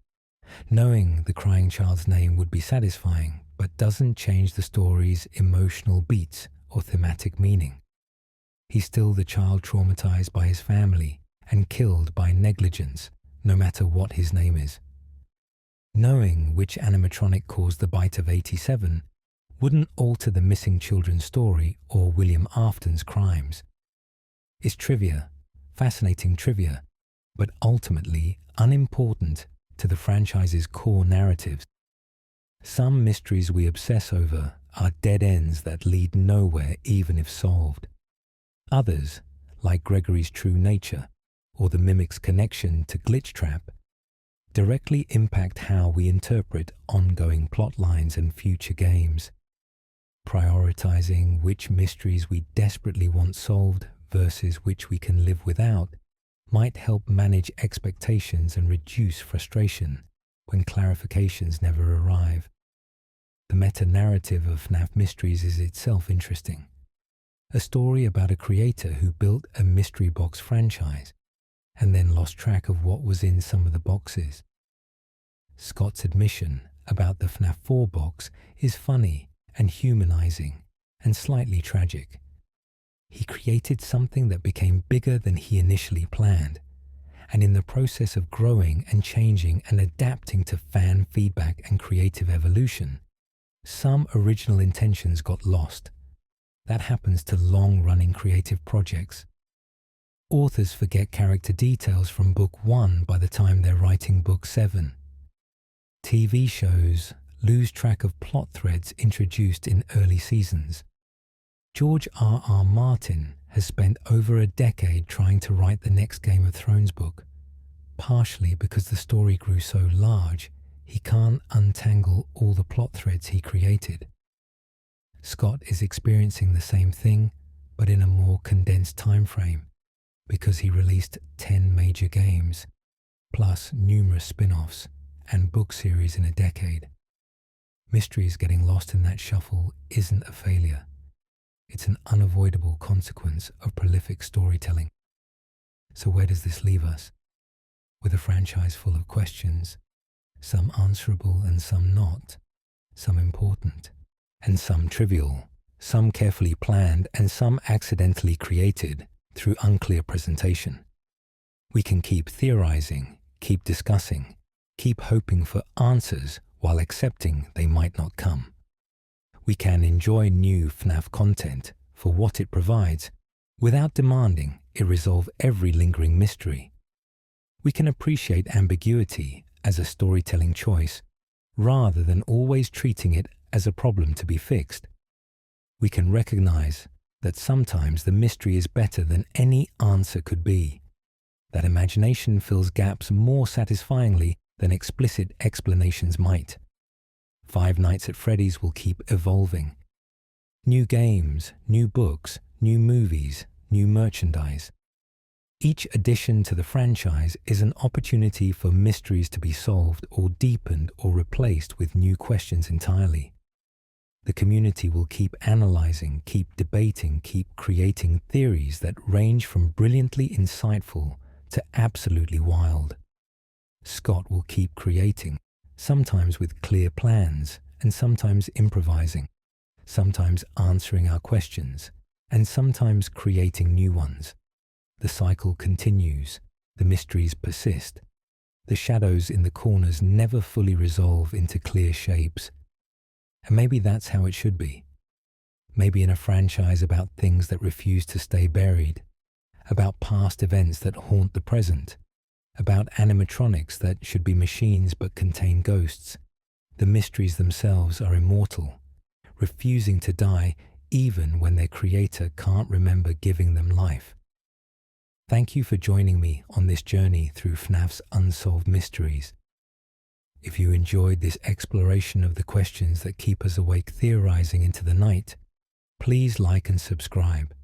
Knowing the crying child's name would be satisfying, but doesn't change the story's emotional beats or thematic meaning. He's still the child traumatized by his family and killed by negligence, no matter what his name is. Knowing which animatronic caused the bite of 87 wouldn't alter the missing children's story or William Afton's crimes. It's trivia, fascinating trivia, but ultimately unimportant to the franchise's core narratives. Some mysteries we obsess over are dead ends that lead nowhere even if solved. Others, like Gregory's true nature or the mimic's connection to Glitchtrap, directly impact how we interpret ongoing plot lines and future games. Prioritizing which mysteries we desperately want solved versus which we can live without might help manage expectations and reduce frustration when clarifications never arrive. The meta-narrative of FNAF Mysteries is itself interesting. A story about a creator who built a mystery box franchise and then lost track of what was in some of the boxes. Scott's admission about the FNAF 4 box is funny and humanizing and slightly tragic. He created something that became bigger than he initially planned, and in the process of growing and changing and adapting to fan feedback and creative evolution, some original intentions got lost. That happens to long-running creative projects. Authors forget character details from book 1 by the time they're writing book 7. TV shows lose track of plot threads introduced in early seasons. George R.R. Martin has spent over a decade trying to write the next Game of Thrones book, partially because the story grew so large he can't untangle all the plot threads he created. Scott is experiencing the same thing, but in a more condensed time frame, because he released 10 major games, plus numerous spin-offs and book series in a decade. Mysteries getting lost in that shuffle isn't a failure. It's an unavoidable consequence of prolific storytelling. So where does this leave us? With a franchise full of questions, some answerable and some not, some important and some trivial, some carefully planned and some accidentally created through unclear presentation. We can keep theorizing, keep discussing, keep hoping for answers while accepting they might not come. We can enjoy new FNAF content for what it provides without demanding it resolve every lingering mystery. We can appreciate ambiguity as a storytelling choice rather than always treating it as a problem to be fixed. We can recognize that sometimes the mystery is better than any answer could be, that imagination fills gaps more satisfyingly than explicit explanations might. Five Nights at Freddy's will keep evolving. New games, new books, new movies, new merchandise. Each addition to the franchise is an opportunity for mysteries to be solved or deepened or replaced with new questions entirely. The community will keep analyzing, keep debating, keep creating theories that range from brilliantly insightful to absolutely wild. Scott will keep creating, sometimes with clear plans and sometimes improvising, sometimes answering our questions and sometimes creating new ones. The cycle continues, the mysteries persist. The shadows in the corners never fully resolve into clear shapes. And maybe that's how it should be. Maybe in a franchise about things that refuse to stay buried, about past events that haunt the present, about animatronics that should be machines but contain ghosts. The mysteries themselves are immortal, refusing to die even when their creator can't remember giving them life. Thank you for joining me on this journey through FNAF's unsolved mysteries. If you enjoyed this exploration of the questions that keep us awake theorizing into the night, please like and subscribe.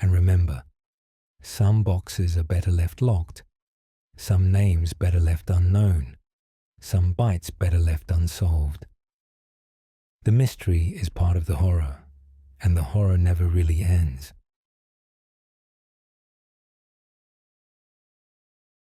And remember, some boxes are better left locked, some names better left unknown, some bites better left unsolved. The mystery is part of the horror, and the horror never really ends.